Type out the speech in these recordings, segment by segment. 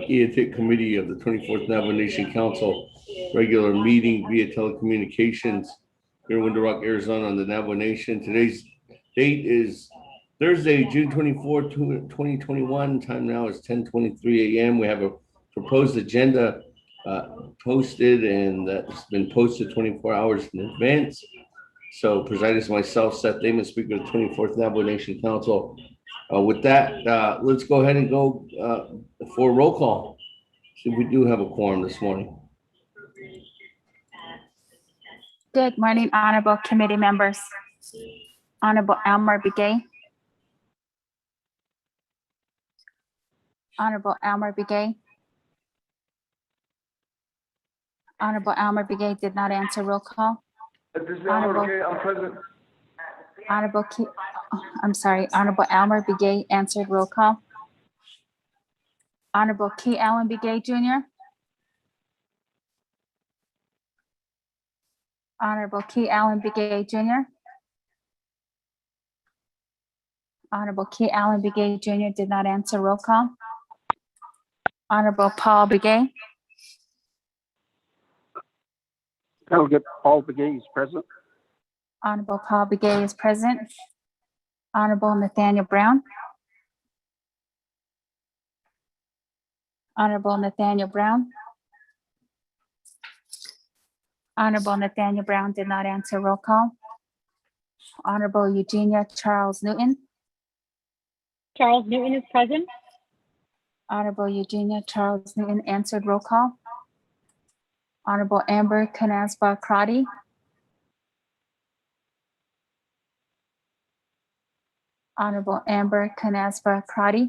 Naa'bik'iyati Committee of the 24th Navajo Nation Council regular meeting via telecommunications here in Window Rock, Arizona on the Navajo Nation. Today's date is Thursday, June 24th, 2021. Time now is 10:23 a.m. We have a proposed agenda posted, and that's been posted 24 hours in advance. So presiding is myself, Seth Damon, Speaker of the 24th Navajo Nation Council. With that, let's go ahead and go for a roll call. See if we do have a quorum this morning. Good morning, honorable committee members. Honorable Elmer Begay. Honorable Elmer Begay. Honorable Elmer Begay did not answer roll call. This is Elmer Begay. I'm present. Honorable Elmer Begay answered roll call. Honorable Key Allen Begay Jr. Honorable Key Allen Begay Jr. Honorable Key Allen Begay Jr. did not answer roll call. Honorable Paul Begay. Delegate Paul Begay is present. Honorable Paul Begay is present. Honorable Nathaniel Brown. Honorable Nathaniel Brown. Honorable Nathaniel Brown did not answer roll call. Honorable Eugenia Charles Newton. Charles Newton is present. Honorable Eugenia Charles Newton answered roll call. Honorable Amber Canasba Crotty. Honorable Amber Canasba Crotty.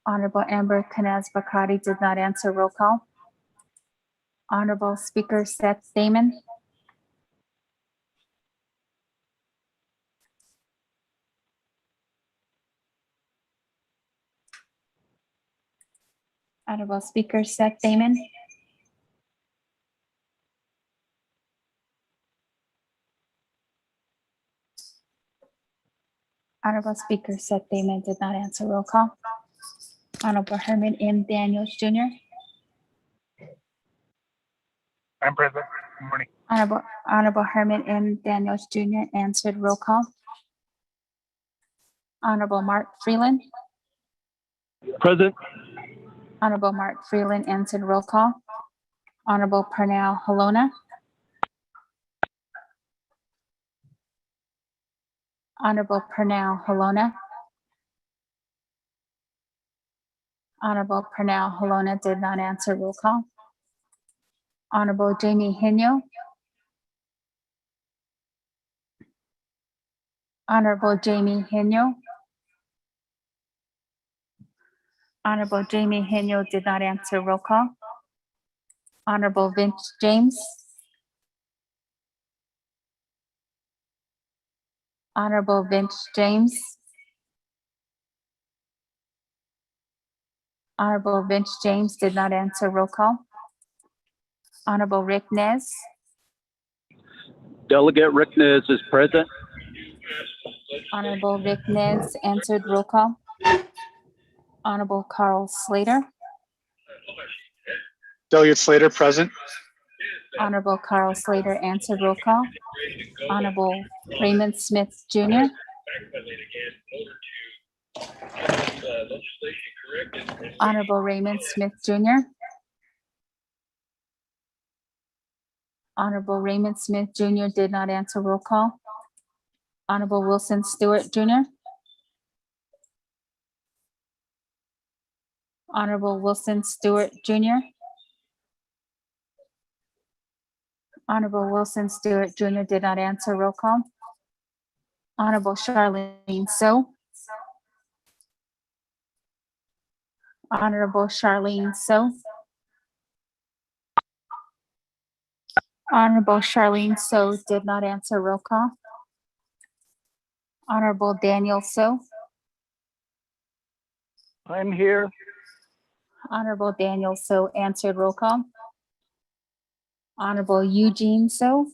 Honorable Amber Canasba Crotty did not answer roll call. Honorable Speaker Seth Damon. Honorable Speaker Seth Damon. Honorable Speaker Seth Damon did not answer roll call. Honorable Herman M. Daniels Jr. I'm present. Good morning. Honorable Herman M. Daniels Jr. answered roll call. Honorable Mark Freeland. Present. Honorable Mark Freeland answered roll call. Honorable Parnell Halona. Honorable Parnell Halona. Honorable Parnell Halona did not answer roll call. Honorable Jamie Henyo. Honorable Jamie Henyo. Honorable Jamie Henyo did not answer roll call. Honorable Vince James. Honorable Vince James. Honorable Vince James did not answer roll call. Honorable Rick Nez. Delegate Rick Nez is present. Honorable Rick Nez answered roll call. Honorable Carl Slater. Delegate Slater present. Honorable Carl Slater answered roll call. Honorable Raymond Smith Jr. Honorable Raymond Smith Jr. Honorable Raymond Smith Jr. did not answer roll call. Honorable Wilson Stewart Jr. Honorable Wilson Stewart Jr. Honorable Wilson Stewart Jr. did not answer roll call. Honorable Charlene So. Honorable Charlene So. Honorable Charlene So did not answer roll call. Honorable Daniel So. I'm here. Honorable Daniel So answered roll call. Honorable Eugene So.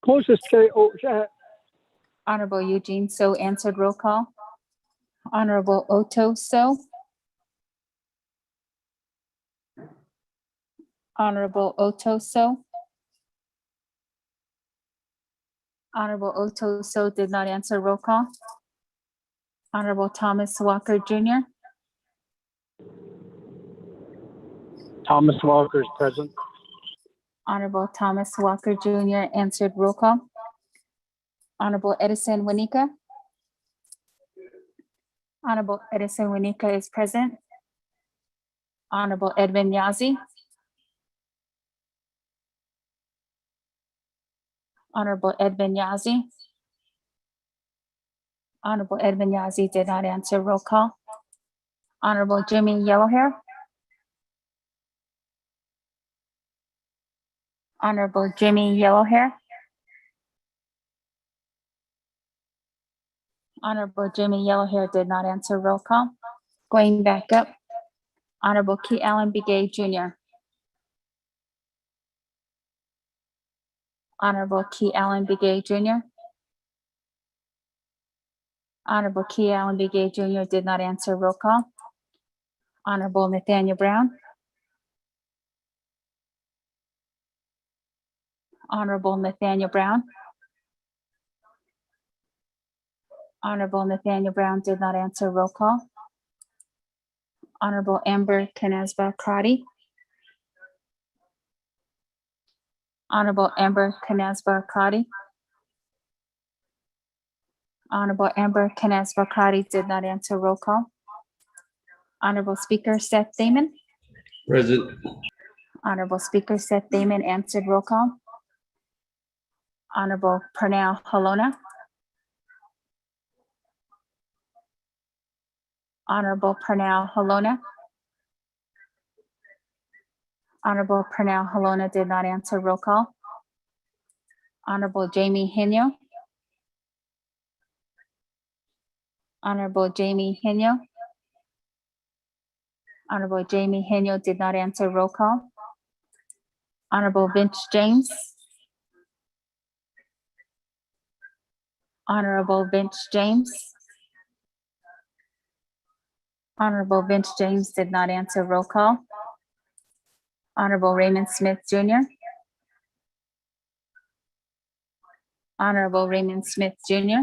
Closest K. Oh, Honorable Eugene So answered roll call. Honorable Otoso. Honorable Otoso. Honorable Otoso did not answer. Roll call. Honorable Thomas Walker Jr. Thomas Walker is present. Honorable Thomas Walker Jr. answered. Roll call. Honorable Edison Winika. Honorable Edison Winika is present. Honorable Edwin Yazi. Honorable Edwin Yazi. Honorable Edwin Yazi did not answer. Roll call. Honorable Jimmy Yellowhair. Honorable Jimmy Yellowhair. Honorable Jimmy Yellowhair did not answer. Roll call. Going back up. Honorable Key Allen Begay Jr. Honorable Key Allen Begay Jr. Honorable Key Allen Begay Jr. did not answer. Roll call. Honorable Nathaniel Brown. Honorable Nathaniel Brown. Honorable Nathaniel Brown did not answer. Roll call. Honorable Amber Canasba Crotty. Honorable Amber Canasba Crotty. Honorable Amber Canasba Crotty did not answer. Roll call. Honorable Speaker Seth Damon. Present. Honorable Speaker Seth Damon answered. Roll call. Honorable Pernell Halona. Honorable Pernell Halona. Honorable Pernell Halona did not answer. Roll call. Honorable Jamie Henyo. Honorable Jamie Henyo. Honorable Jamie Henyo did not answer. Roll call. Honorable Vince James. Honorable Vince James. Honorable Vince James did not answer. Roll call. Honorable Raymond Smith Jr. Honorable Raymond Smith Jr.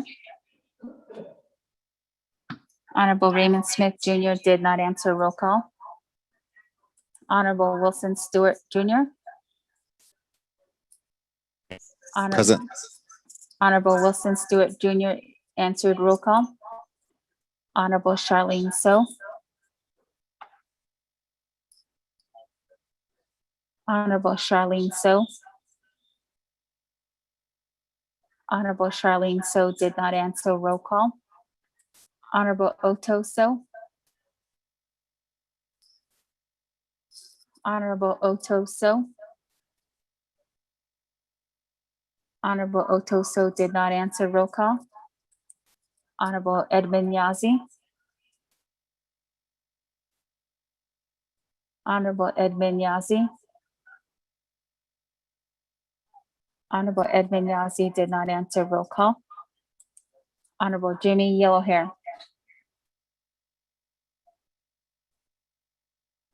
Honorable Raymond Smith Jr. did not answer. Roll call. Honorable Wilson Stewart Jr. Present. Honorable Wilson Stewart Jr. answered. Roll call. Honorable Charlene So. Honorable Charlene So. Honorable Charlene So did not answer. Roll call. Honorable Oto So. Honorable Oto So. Honorable Oto So did not answer. Roll call. Honorable Edmund Yazi. Honorable Edmund Yazi. Honorable Edmund Yazi did not answer. Roll call. Honorable Jimmy Yellowhair.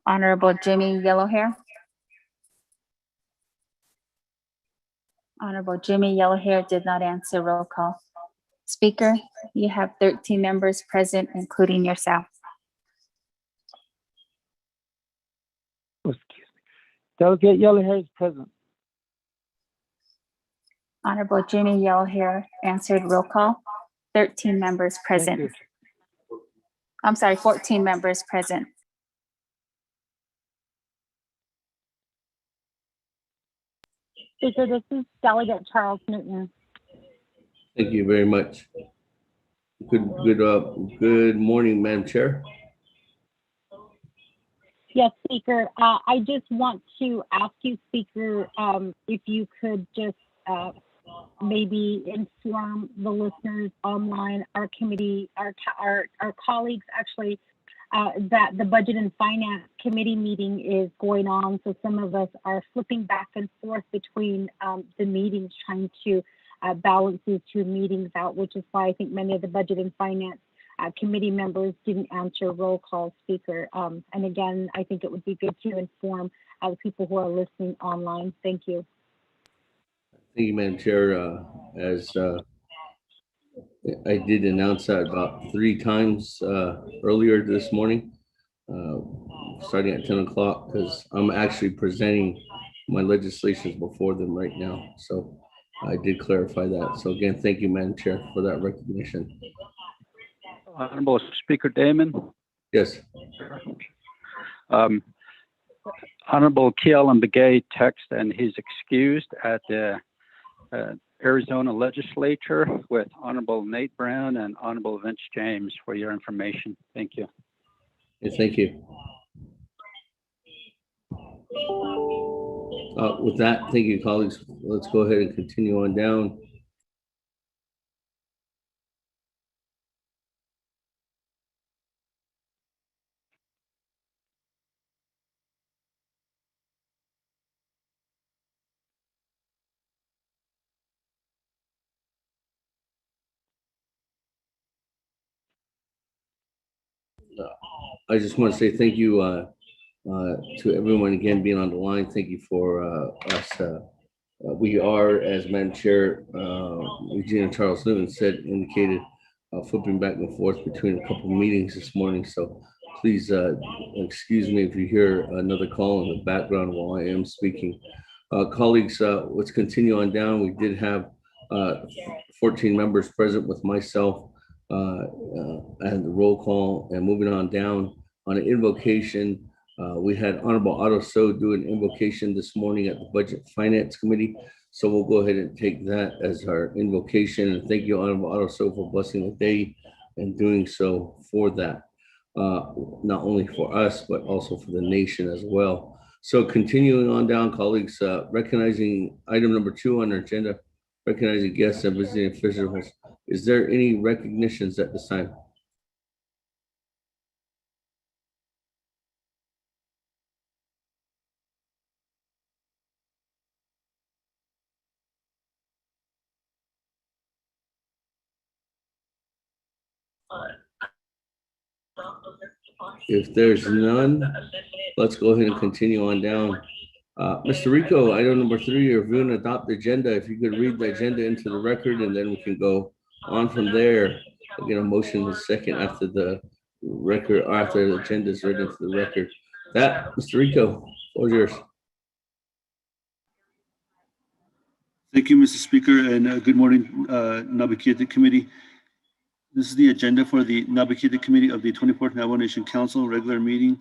Honorable Jimmy Yellowhair. Honorable Jimmy Yellowhair did not answer. Roll call. Speaker, you have 13 members present, including yourself. Oh, excuse me. Delegate Yellowhair is present. Honorable Jimmy Yellowhair answered. Roll call. 13 members Thank present. you. I'm sorry, 14 members present. Speaker, this is Delegate Charles Newton. Thank you very much. Good morning, Madam Chair. Yes, Speaker. I just want to ask you, Speaker, if you could just maybe inform the listeners online, our committee, our colleagues actually, that the Budget and Finance Committee meeting is going on. So some of us are flipping back and forth between the meetings, trying to balance these two meetings out, which is why I think many of the Budget and Finance committee members didn't answer roll call, Speaker. And again, I think it would be good to inform the people who are listening online. Thank you. Thank you, Madam Chair. As I did announce that about 3 times earlier this morning, starting at 10 o'clock, because I'm actually presenting my legislations before them right now. So I did clarify that. So again, thank you, Madam Chair, for that recognition. Honorable Speaker Damon. Yes. Honorable Kealan Begay text, and he's excused at the Arizona Legislature with Honorable Nate Brown and Honorable Vince James, for your information. Thank you. Yes, thank you. With that, thank you, colleagues. Let's go ahead and continue on down. I just want to say thank you to everyone again being on the line. Thank you for us. We are, as Madam Chair, Regina Charles Newton said, indicated, flipping back and forth between a couple of meetings this morning. So please excuse me if you hear another call in the background while I am speaking. Colleagues, let's continue on down. We did have 14 members present with myself and the roll call, and moving on down on an invocation. We had Honorable Otto So do an invocation this morning at the Budget Finance Committee. So we'll go ahead and take that as our invocation. And thank you, Honorable Otto So, for blessing the day and doing so for that. Not only for us, but also for the nation as well. So continuing on down, colleagues, recognizing item number 2 on our agenda, recognizing guests and visiting officials. Is there any recognitions at this time? If there's none, let's go ahead and continue on down. Mr. Rico, item number 3, review and adopt the agenda. If you could read the agenda into the record, and then we can go on from there. I'll get a motion in a second after the record, after the agenda is read into the record. That, Mr. Rico, all yours. Thank you, Mr. Speaker, and good morning, Naa'bik'iyati Committee. This is the agenda for the Naa'bik'iyati Committee of the 24th Navajo Nation Council regular meeting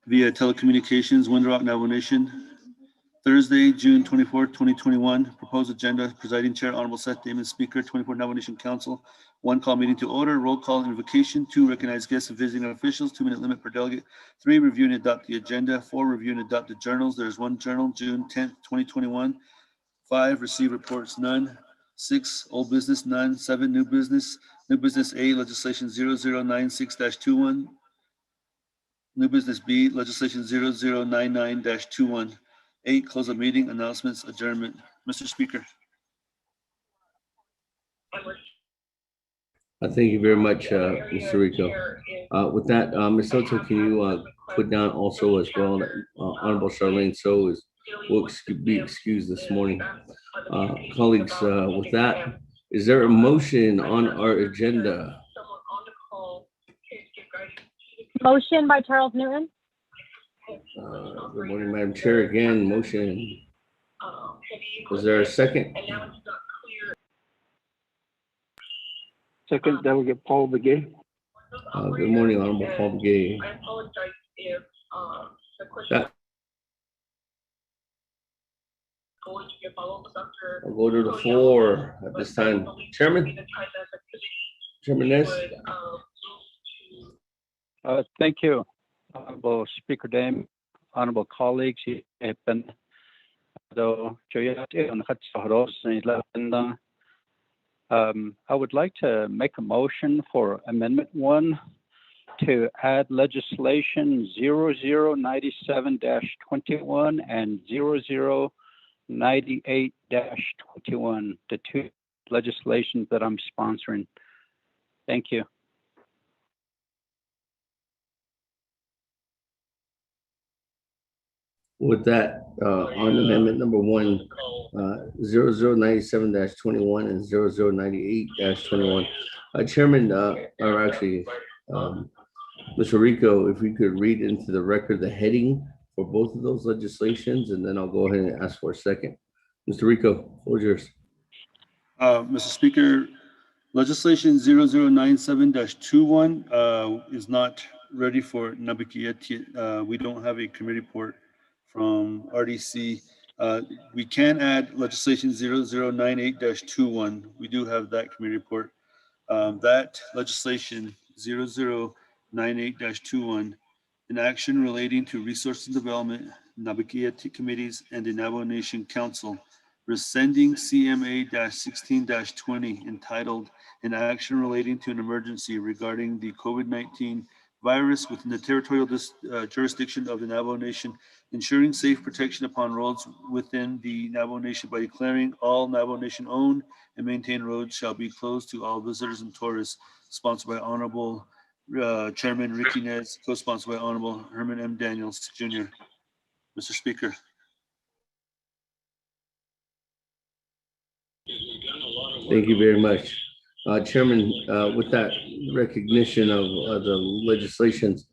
via telecommunications, Window Rock Navajo Nation, Thursday, June 24th, 2021. Proposed agenda, presiding chair, Honorable Seth Damon, Speaker, 24th Navajo Nation Council. 1, call meeting to order. Roll call invocation. 2, recognize guests and visiting officials. 2-minute limit per delegate. 3, review and adopt the agenda. 4, review and adopt the journals. There's 1 journal, June 10th, 2021. 5, receive reports, none. 6, old business, none. 7, new business. New business A, legislation 0096-21. New business B, legislation 0099-21. 8, close of meeting, announcements, adjournment. Mr. Speaker. Thank you very much, Mr. Rico. With that, Ms. Soto, can you put down also as well that Honorable Charlene So will be excused this morning. Colleagues, with that, is there a motion on our agenda? Motion by Charles Newton. Good morning, Madam Chair. Again, motion. Is there a second? Second, Delegate Paul Begay. Good morning, Honorable Paul Begay. I'll go to the floor at this time. Chairman? Chairman Ness? Thank you, Honorable Speaker Dame, honorable colleagues. I would like to make a motion for Amendment 1 to add legislation 0097-21 and 0098-21, the 2 legislations that I'm sponsoring. Thank you. With that, on amendment number one, 0097-21 and 0098-21. Chairman, or actually, Mr. Rico, if we could read into the record the heading for both of those legislations, and then I'll go ahead and ask for a second. Mr. Rico, floor is yours. Mr. Speaker, legislation 0097-21 is not ready for Naa'bik'iyati. We don't have a committee report from RDC. We can add legislation 0098-21. We do have that committee report. That legislation 0098-21, an action relating to resource and development, Naa'bik'iyati committees, and the Navajo Nation Council, rescinding CMA-16-20 entitled An Action Relating to an Emergency Regarding the COVID-19 Virus within the territorial jurisdiction of the Navajo Nation, ensuring safe protection upon roads within the Navajo Nation by declaring all Navajo Nation owned and maintained roads shall be closed to all visitors and tourists, sponsored by Honorable Chairman Ricky Nez, co-sponsored by Honorable Herman M. Daniels, Jr. Mr. Speaker. Thank you very much. Chairman, with that recognition of the legislations,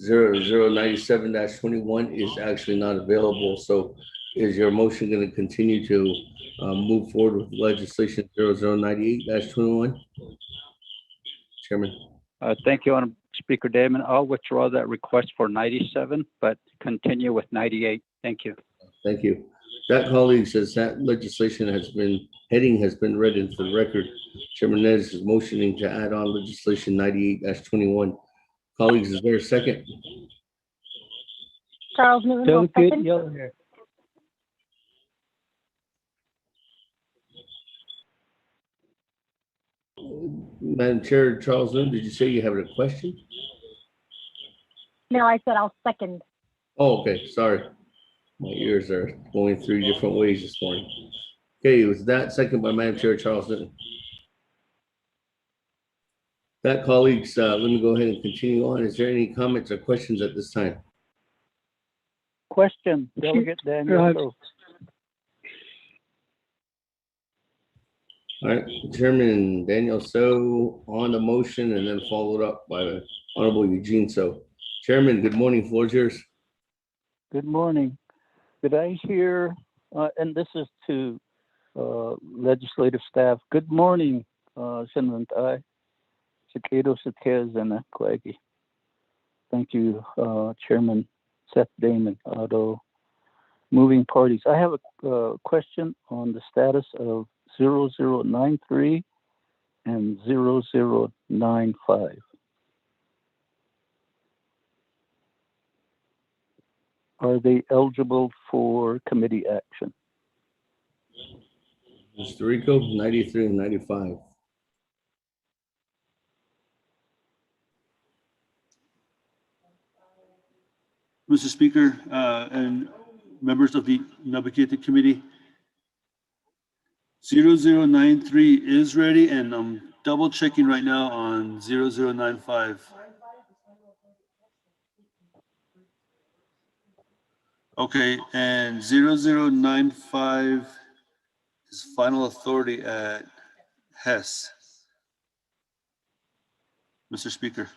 0097-21 is actually not available. So is your motion going to continue to move forward with legislation 0098-21? Chairman. Thank you, Honorable Speaker Damon. I'll withdraw that request for 97, but continue with 98. Thank you. Thank you. That, colleague, says that legislation heading has been read into the record. Chairman Nez is motioning to add on legislation 98-21. Colleagues, is there a second? Charles Newton will Delegate second. Yellowhair. Madam Chair, Charles Lynn, did you say you have a question? No, I said I'll second. Oh, okay, sorry. My ears are going 3 different ways this morning. Okay, with that, second by Madam Chair Charles Litton. That, colleagues, let me go ahead and continue on. Is there any comments or questions at this time? Question, Delegate Daniel. All right, Chairman Daniel So on the motion, and then followed up by Honorable Eugene So. Chairman, good morning, floor is yours. Good morning. Could I hear, and this is to legislative staff, good morning, Senators Sakado Saquez and Kwagi. Thank you, Chairman Seth Damon, Auto Moving Parties. I have a question on the status of 0093 and 0095. Are they eligible for committee action? Mr. Rico, 93 and 95. Mr. Speaker, and members of the Naa'bik'iyati Committee, 0093 is ready, and I'm double checking right now on 0095. Okay, and 0095 is final authority at Hess. Mr. Speaker.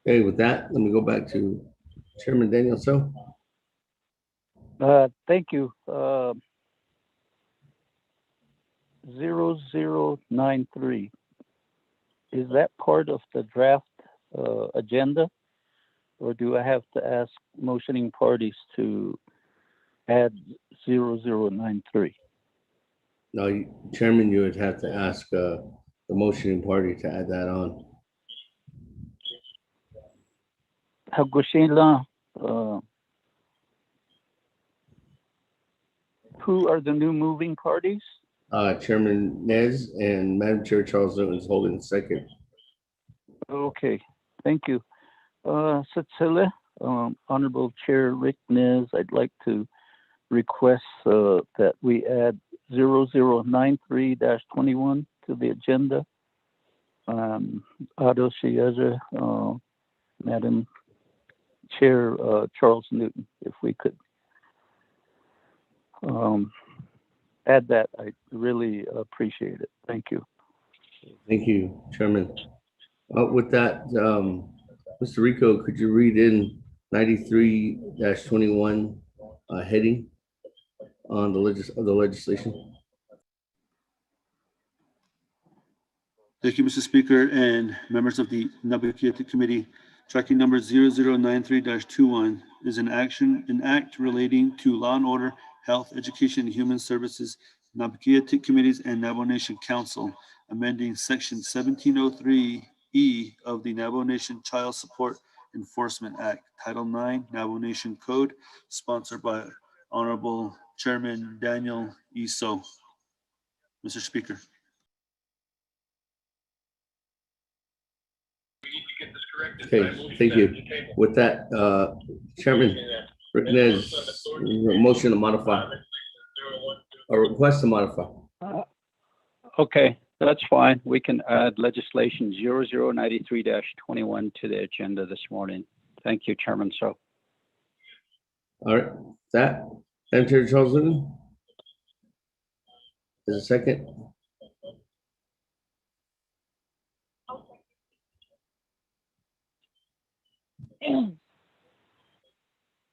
Okay, with that, let me go back to Chairman Daniel So. Thank you. 0093. Is that part of the draft agenda? Or do I have to ask motioning parties to add 0093? No, Chairman, you would have to ask the motioning party to add that on. Hagushila, who are the new moving parties? Chairman Nez and Madam Chair Charles Litton is holding the second. Okay, thank you. Satsila, Honorable Chair Rick Nez, I'd like to request that we add 0093-21 to the agenda. Ado Shieza, Madam Chair Charles Newton, if we could add that, I really appreciate it. Thank you. Thank you, Chairman. With that, Mr. Rico, could you read in 93-21 heading on the legislation? Thank you, Mr. Speaker and members of the Naa'bik'iyati Committee. Tracking number 0093-21 is an act relating to law and order, health, education, and human services, Naa'bik'iyati Committees and Navajo Nation Council, amending section 1703E of the Navajo Nation Child Support Enforcement Act, Title IX, Navajo Nation Code, sponsored by Honorable Chairman Daniel E. So. Mr. Speaker. Okay, thank you. With that, Chairman Ricknez, motion to modify or request to modify. Okay, that's fine. We can add legislation 0093-21 to the agenda this morning. Thank you, Chairman. So. All right, that, Madam Chair Charles Newton. Is a second?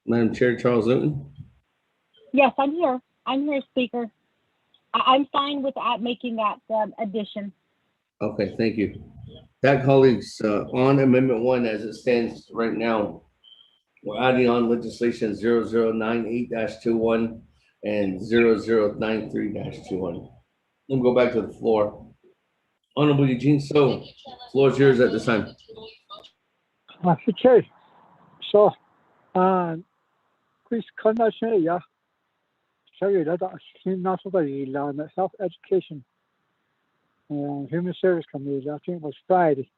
Madam Chair Charles Newton. Yes, I'm here. I'm here, Speaker. I'm fine with making that addition. Okay, thank you. That, colleagues, on Amendment 1 as it stands right now, we're adding on legislation 0098-21 and 0093-21. Let me go back to the floor. Honorable Eugene So, floor is yours at this time. Okay. So, please condition, yeah. Sorry, that not the Health Education and Human Service Committee. I think it was Friday,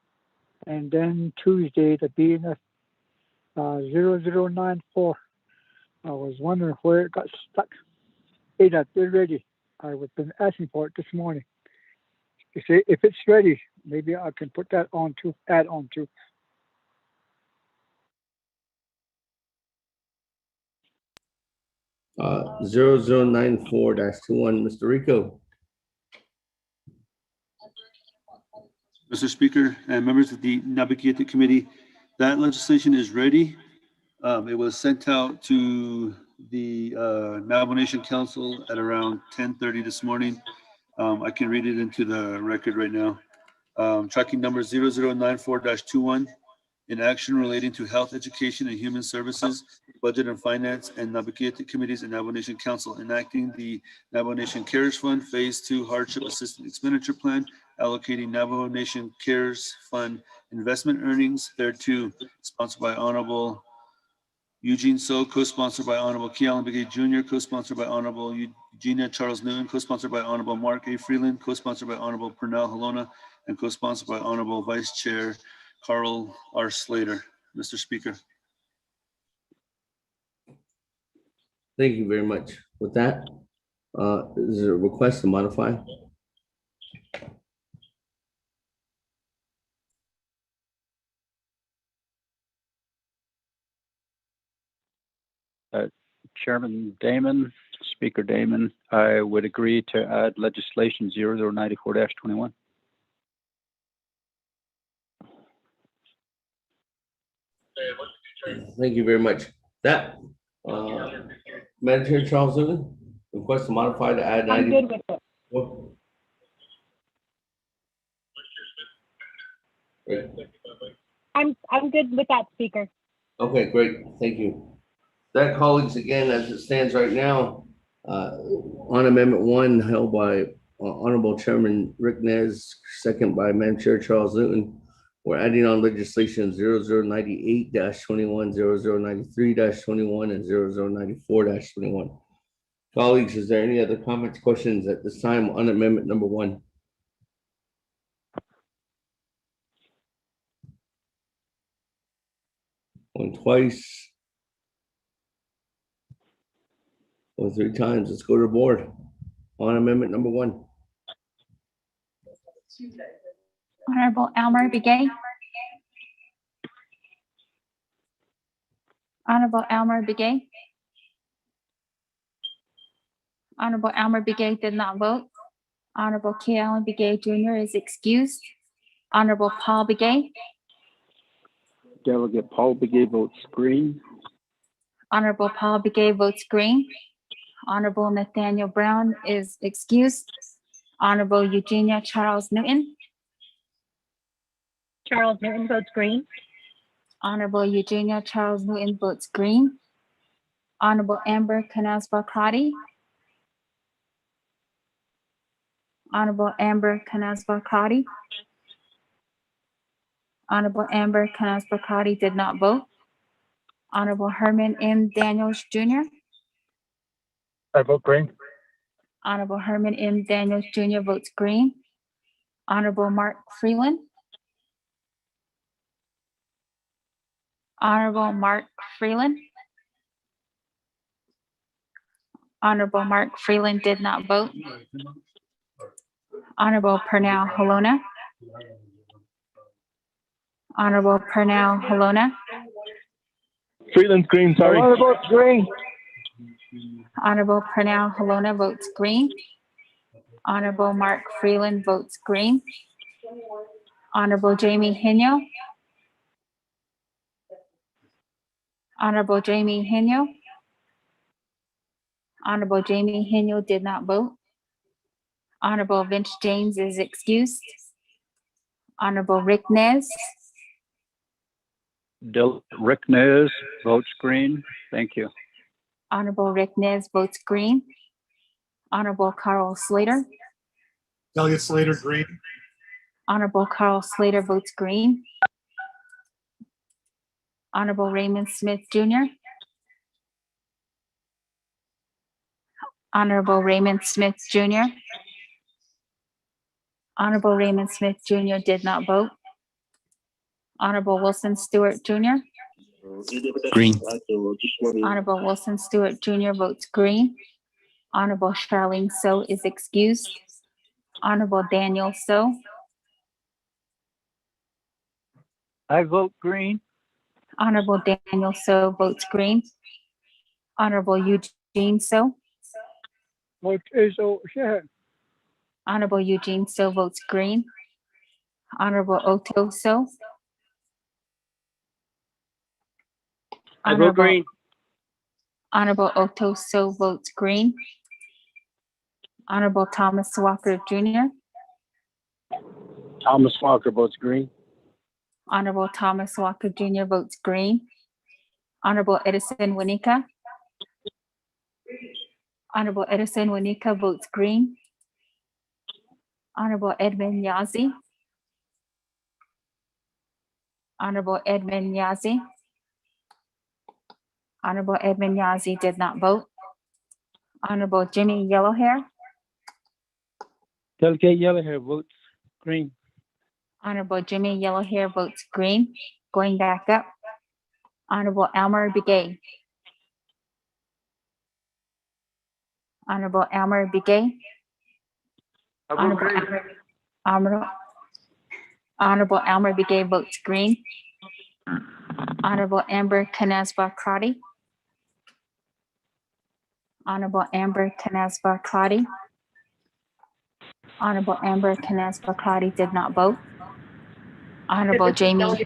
and then Tuesday the being 0094. I was wondering where it got stuck. Hey, that they're ready. I was been asking for it this morning. If it's ready, maybe I can put that on to add on to. Uh, 0094-21, Mr. Rico. Mr. Speaker and members of the Naa'bik'iyati Committee, that legislation is ready. It was sent out to the Navajo Nation Council at around 10:30 this morning. I can read it into the record right now. Tracking number 0094-21, in action relating to health, education, and human services, budget and finance, and Naa'bik'iyati Committees and Navajo Nation Council, enacting the Navajo Nation CARES Fund Phase 2 Hardship Assistance Expenditure Plan, allocating Navajo Nation CARES Fund investment earnings thereto, sponsored by Honorable Eugene So, co-sponsored by Honorable Kealan Begay Jr., co-sponsored by Honorable Eugenia Charles Newton, co-sponsored by Honorable Mark A. Freeland, co-sponsored by Honorable Pernell Halona, and co-sponsored by Honorable Vice Chair Carl R. Slater. Mr. Speaker. Thank you very much. With that, is there a request to modify? Chairman Damon, Speaker Damon, I would agree to add legislation 0094-21. Thank you very much. That, Madam Chair Charles Newton, request to modify to add 90. I'm good with it. Well, great. I'm good with that, Speaker. Okay, great. Thank you. That, colleagues, again, as it stands right now, on Amendment 1 held by Honorable Chairman Rick Nez, second by Madam Chair Charles Newton, we're adding on legislation 0098-21, 0093-21, and 0094-21. Colleagues, is there any other comments, questions at this time on Amendment number 1? Going twice. Or 3 times. Let's go to the board. On amendment number 1. Honorable Elmer Begay. Honorable Elmer Begay. Honorable Elmer Begay did not vote. Honorable K. Allen Begay Jr. is excused. Honorable Paul Begay. Delegate Paul Begay votes green. Honorable Paul Begay votes green. Honorable Nathaniel Brown is excused. Honorable Eugenia Charles Newton. Charles Newton votes green. Honorable Eugenia Charles Newton votes green. Honorable Amber Canasba Crotty. Honorable Amber Canasba Crotty. Honorable Amber Canasba Crotty did not vote. Honorable Herman M. Daniels Jr. I vote green. Honorable Herman M. Daniels Jr. votes green. Honorable Mark Freeland. Honorable Mark Freeland. Honorable Mark Freeland did not vote. Honorable Pernell Halona. Honorable Pernell Halona. Freeland's green, sorry. I vote green. Honorable Pernell Halona votes green. Honorable Mark Freeland votes green. Honorable Jamie Henyo. Honorable Jamie Henyo. Honorable Jamie Henyo did not vote. Honorable Vince James is excused. Honorable Rick Nez. Rick Nez votes green. Thank you. Honorable Rick Nez votes green. Honorable Carl Slater. Delegate Slater, green. Honorable Carl Slater votes green. Honorable Raymond Smith Jr. Honorable Raymond Smith Jr. Honorable Raymond Smith Jr. did not vote. Honorable Wilson Stewart Jr. Green. Honorable Wilson Stewart Jr. votes green. Honorable Charlene So is excused. Honorable Daniel So. I vote green. Honorable Daniel So votes green. Honorable Eugene So. Vote is over. Honorable Eugene So votes green. Honorable Otto So. I vote green. Honorable Otto So votes green. Honorable Thomas Walker Jr. Thomas Walker votes green. Honorable Thomas Walker Jr. votes green. Honorable Edison Winika. Honorable Edison Winika votes green. Honorable Edmund Yazi. Honorable Edmund Yazi. Honorable Edmund Yazi did not vote. Honorable Jimmy Yellowhair. Delegate Yellowhair votes green. Honorable Jimmy Yellowhair votes green. Going back up. Honorable Elmer Begay. Honorable Elmer Begay. I vote Honorable green. Honorable Elmer Begay votes green. Honorable Amber Canasba Crotty. Honorable Amber Canasba Crotty. Honorable Amber Canasba Crotty did not vote. Honorable Jamie. I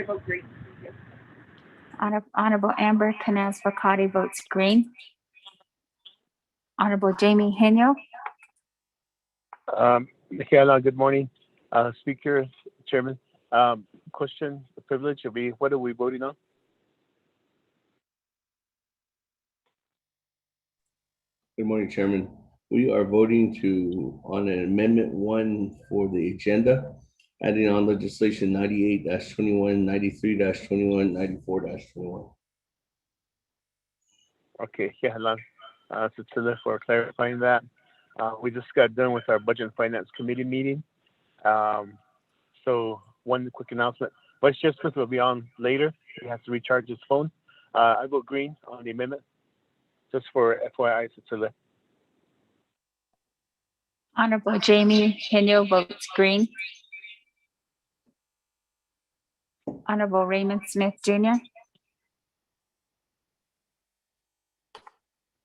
vote green. Honorable Amber Canasba Crotty votes green. Honorable Jamie Henyo. Michaela, good morning. Speaker, Chairman. Question, the privilege will be, what are we voting on? Good morning, Chairman. We are voting on an amendment 1 for the agenda, adding on legislation 98-21, 93-21, 94-21. Okay, Kehalan, Cecilia, for clarifying that. We just got done with our Budget and Finance Committee meeting. So one quick announcement. Vice Chair Smith will be on later. He has to recharge his phone. I vote green on the amendment, just for FYI, Cecilia. Honorable Jamie Henyo votes green. Honorable Raymond Smith Jr.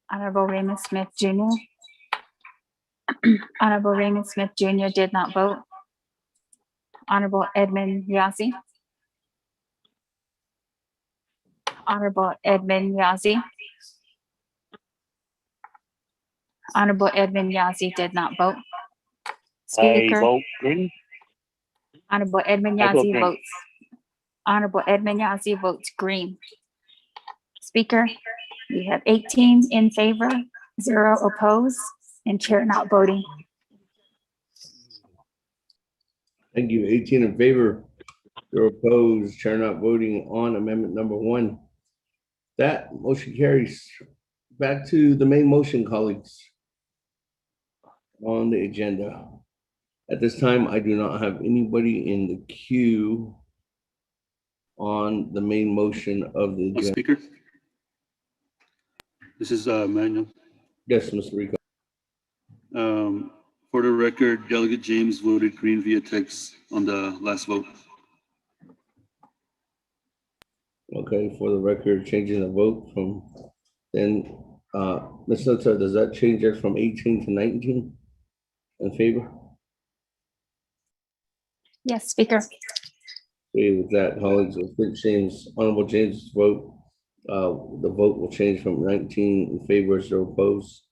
Honorable Raymond Smith Jr. Honorable Raymond Smith Jr. did not vote. Honorable Edmund Yazzie. Honorable Edmund Yazzie. Honorable Edmund Yazzie did not vote. Speaker. I vote green. Honorable Edmund I vote Yazzie green. votes. Honorable Edmund Yazzie votes green. Speaker, we have 18 in favor, 0 opposed, and chair not voting. Thank you. 18 in favor, 0 opposed, chair not voting on amendment number 1. That motion carries. Back to the main motion, colleagues, on the agenda. At this time, I do not have anybody in the queue on the main motion of the Mr. agenda. Speaker, this is Manuel. Yes, Mr. Rico. For the record, Delegate James voted green via text on the last vote. Okay, for the record, changing the vote from then, Ms. Soto, does that change it from 18 to 19 in favor? Yes, Speaker. Okay, with that, colleagues, with James, Honorable James' vote, the vote will change from 19 in favor, 0 opposed.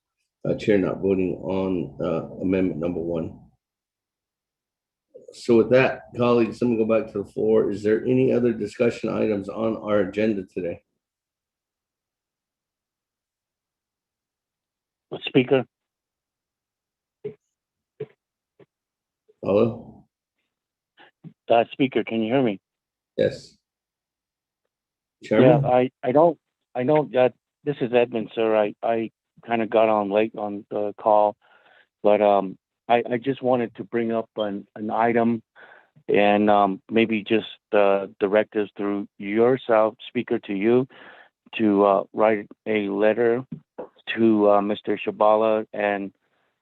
Chair not voting on amendment number 1. So with that, colleagues, let me go back to the floor. Is there any other discussion items on our agenda today? Speaker, Hello? Speaker, can you hear me? Yes. Chairman? Yeah, I know that this is Edmund, sir. I kind of got on late on the call, but I just wanted to bring up an item and maybe just direct us through yourself, Speaker, to you, to write a letter to Mr. Shabala and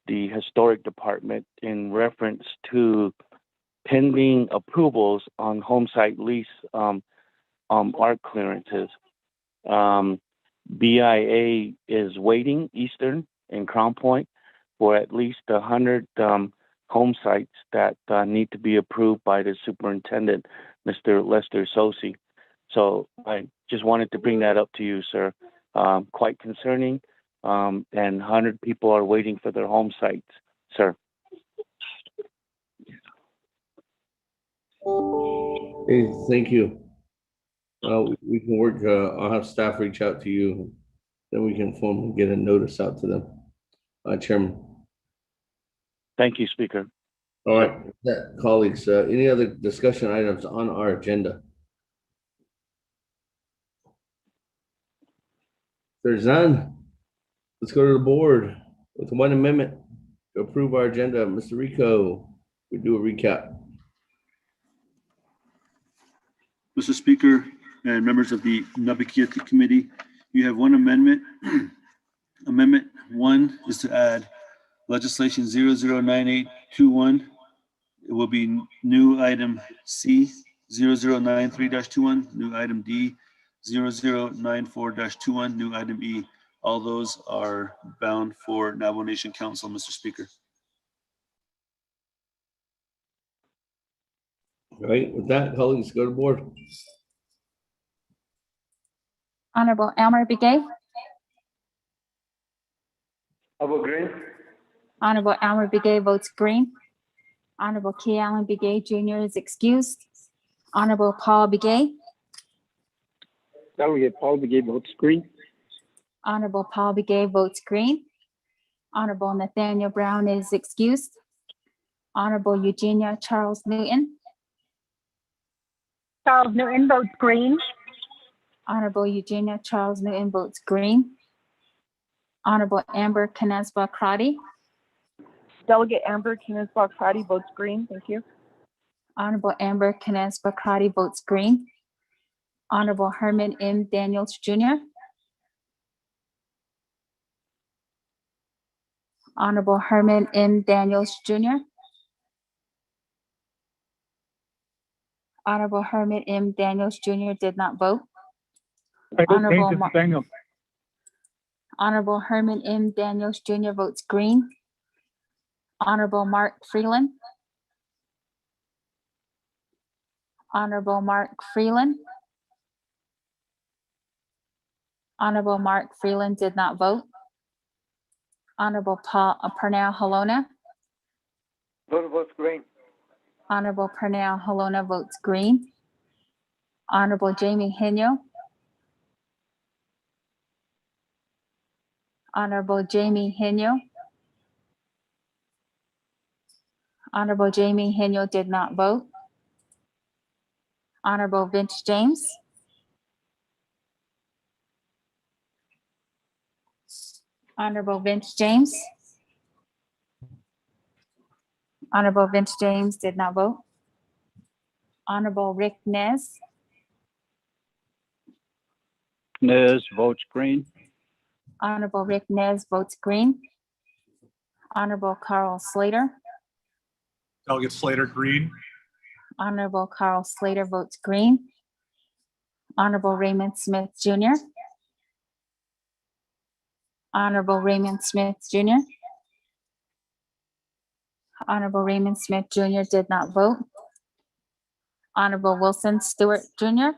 the Historic Department in reference to pending approvals on home site lease art clearances. BIA is waiting, Eastern and Crown Point, for at least 100 home sites that need to be approved by the superintendent, Mr. Lester Sosi. So I just wanted to bring that up to you, sir. Quite concerning, and 100 people are waiting for their home sites, sir. Hey, thank you. We can work, I'll have staff reach out to you, then we can formally get a notice out to them. Chairman. Thank you, Speaker. All right, that, colleagues, any other discussion items on our agenda? There's none. Let's go to the board with one amendment to approve our agenda. Mr. Rico, we do a recap. Mr. Speaker and members of the Naa'bik'iyati Committee, you have one amendment. Amendment 1 is to add legislation 009821. It will be new item C 0093-21, new item D 0094-21, new item E. All those are bound for Navajo Nation Council, Mr. Speaker. All right, with that, colleagues, go to the board. Honorable Elmer Begay. I vote green. Honorable Elmer Begay votes green. Honorable Key Allen Begay Jr. is excused. Honorable Paul Begay. Delegate Paul Begay votes green. Honorable Paul Begay votes green. Honorable Nathaniel Brown is excused. Honorable Eugenia Charles Newton. Charles Newton votes green. Honorable Eugenia Charles Newton votes green. Honorable Amber Canesba Crotty. Delegate Amber Kunisbach Crotty votes green. Thank you. Honorable Amber Canes Bakati votes green. Honorable Herman M. Daniels Jr. Honorable Herman M. Daniels Jr. Honorable Herman M. Daniels Jr. did not vote. Honorable Herman M. Daniels Jr. votes green. Honorable Mark Freeland. Honorable Mark Freeland. Honorable Mark Freeland did not vote. Honorable Purnell Halona. Votes green. Honorable Purnell Halona votes green. Honorable Jamie Henyo. Honorable Jamie Henyo. Honorable Jamie Henyo did not vote. Honorable Vince James. Honorable Vince James. Honorable Vince James did not vote. Honorable Rick Nez. Nez votes green. Honorable Rick Nez votes green. Honorable Carl Slater. Delegate Slater, green. Honorable Carl Slater votes green. Honorable Raymond Smith Jr. Honorable Raymond Smith Jr. Honorable Raymond Smith Jr. did not vote. Honorable Wilson Stewart Jr.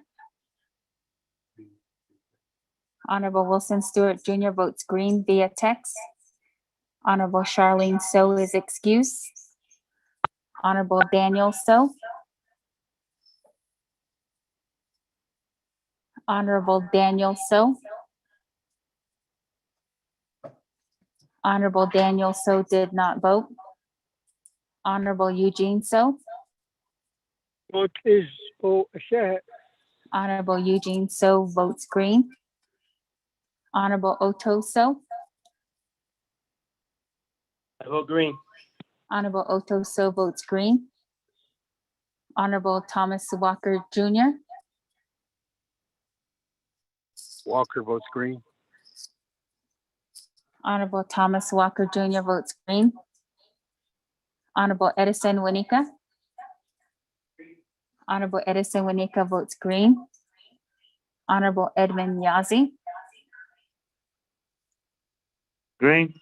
Honorable Wilson Stewart Jr. votes green via text. Honorable Charlene So is excused. Honorable Daniel So. Honorable Daniel So. Honorable Daniel So did not vote. Honorable Eugene So. Vote is Shahid. Honorable Eugene So votes green. Honorable Otto So. I vote green. Honorable Otto So votes green. Honorable Thomas Walker Jr. Walker votes green. Honorable Thomas Walker Jr. votes green. Honorable Edison Winika. Honorable Edison Winika votes green. Honorable Edmund Yazi. Green.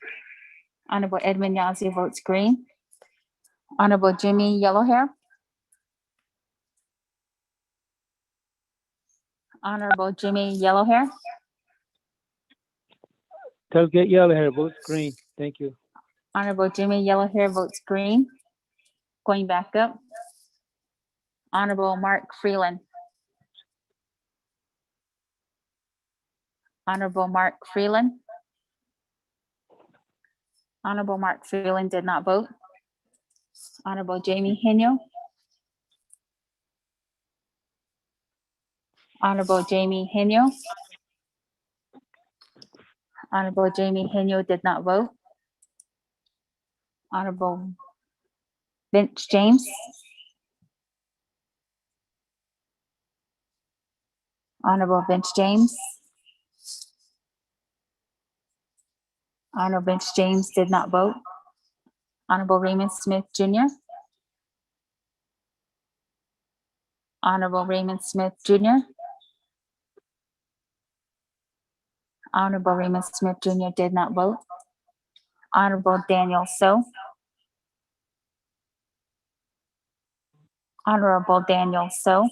Honorable Edmund Yazi votes green. Honorable Jimmy Yellowhair. Honorable Jimmy Yellowhair. Delegate Yellowhair votes green. Thank you. Honorable Jimmy Yellowhair votes green. Going back up. Honorable Mark Freeland. Honorable Mark Freeland. Honorable Mark Freeland did not vote. Honorable Jamie Henyo. Honorable Jamie Henyo. Honorable Jamie Henyo did not vote. Honorable Vince James. Honorable Vince James. Honorable Vince James did not vote. Honorable Raymond Smith Jr. Honorable Raymond Smith Jr. Honorable Raymond Smith Jr. did not vote. Honorable Daniel So. Honorable Daniel So.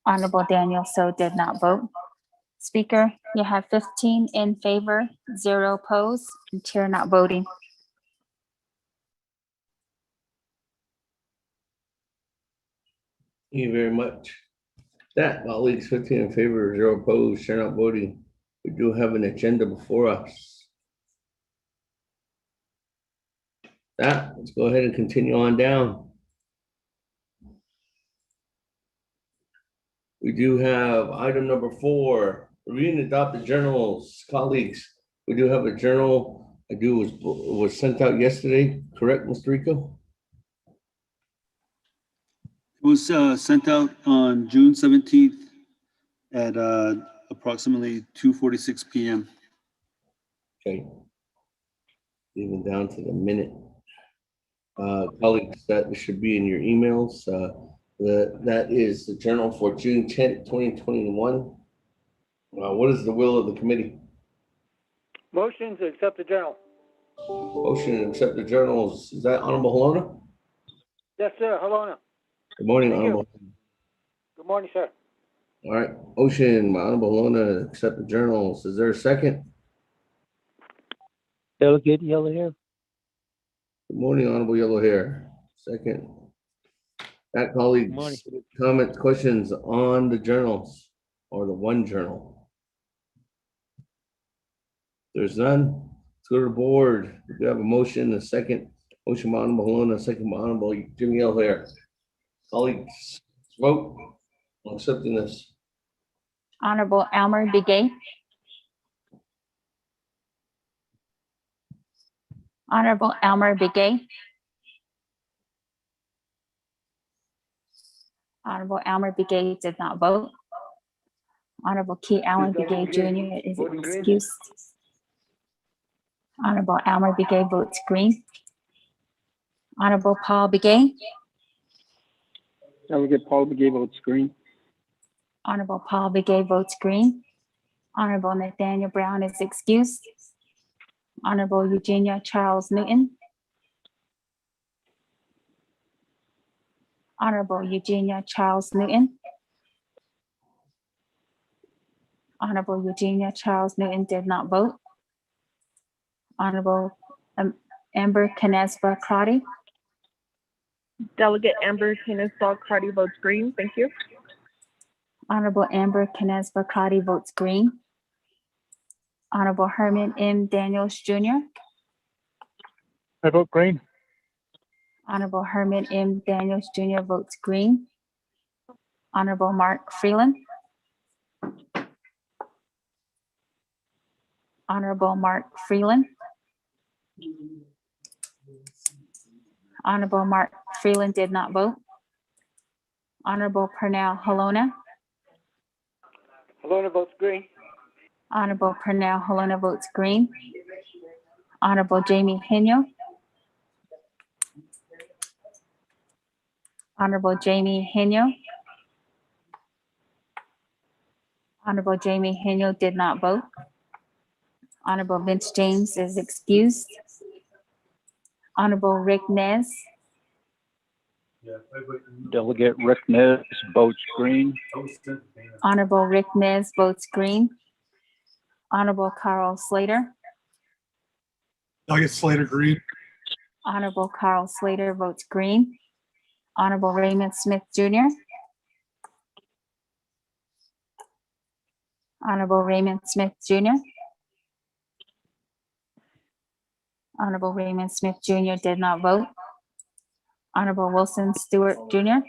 Honorable Daniel So did not vote. Speaker, you have 15 in favor, 0 opposed, and chair not voting. Thank you very much. That colleagues, 15 in favor, 0 opposed, chair not voting. We do have an agenda before us. Let's go ahead and continue on down. We do have item number 4, review and adopt the journals. Colleagues, we do have a journal. Was sent out yesterday, correct, Mr. Rico? It was sent out on June 17th at approximately 2:46 p.m. Okay. Even down to the minute. Colleagues, that should be in your emails. That is the journal for June 10th, 2021. What is the will of the committee? Motion to accept the journal. Motion to accept the journals. Is that Honorable Helona? Yes, sir. Hello. Good morning, Thank you. Honorable. Good morning, sir. All right, motion, Honorable Helona, accept the journals. Is there a second? Delegate Yellow Hair. Good morning, Honorable Yellow Hair. Second. That Good morning. colleagues, comments, questions on the journals or the one journal? There's none. Let's go to the board. We have a motion, a second. Motion by Honorable Helona, second by Honorable Jimmy Yellow Hair. Colleagues, vote on accepting this. Honorable Elmer Begay. Honorable Elmer Begay. Honorable Elmer Begay did not vote. Honorable Key Allen Begay Jr. is Voting green. excused. Honorable Elmer Begay votes green. Honorable Paul Begay. Delegate Paul Begay votes green. Honorable Paul Begay votes green. Honorable Nathaniel Brown is excused. Honorable Eugenia Charles Newton. Honorable Eugenia Charles Newton. Honorable Eugenia Charles Newton did not vote. Honorable Amber Canesba Crotty. Delegate Amber Canesba Crotty votes green. Thank you. Honorable Amber Canesba Crotty votes green. Honorable Herman M. Daniels Jr. I vote green. Honorable Herman M. Daniels Jr. votes green. Honorable Mark Freeland. Honorable Mark Freeland. Honorable Mark Freeland did not vote. Honorable Pernell Helona. Hello votes green. Honorable Pernell Helona votes green. Honorable Jamie Henyo. Honorable Jamie Henyo. Honorable Jamie Henyo did not vote. Honorable Vince James is excused. Honorable Rick Nez. Delegate Rick Nez votes green. Honorable Rick Nez votes green. Honorable Carl Slater. Delegate Slater, green. Honorable Carl Slater votes green. Honorable Raymond Smith Jr. Honorable Raymond Smith Jr. Honorable Raymond Smith Jr. did not vote. Honorable Wilson Stewart Jr.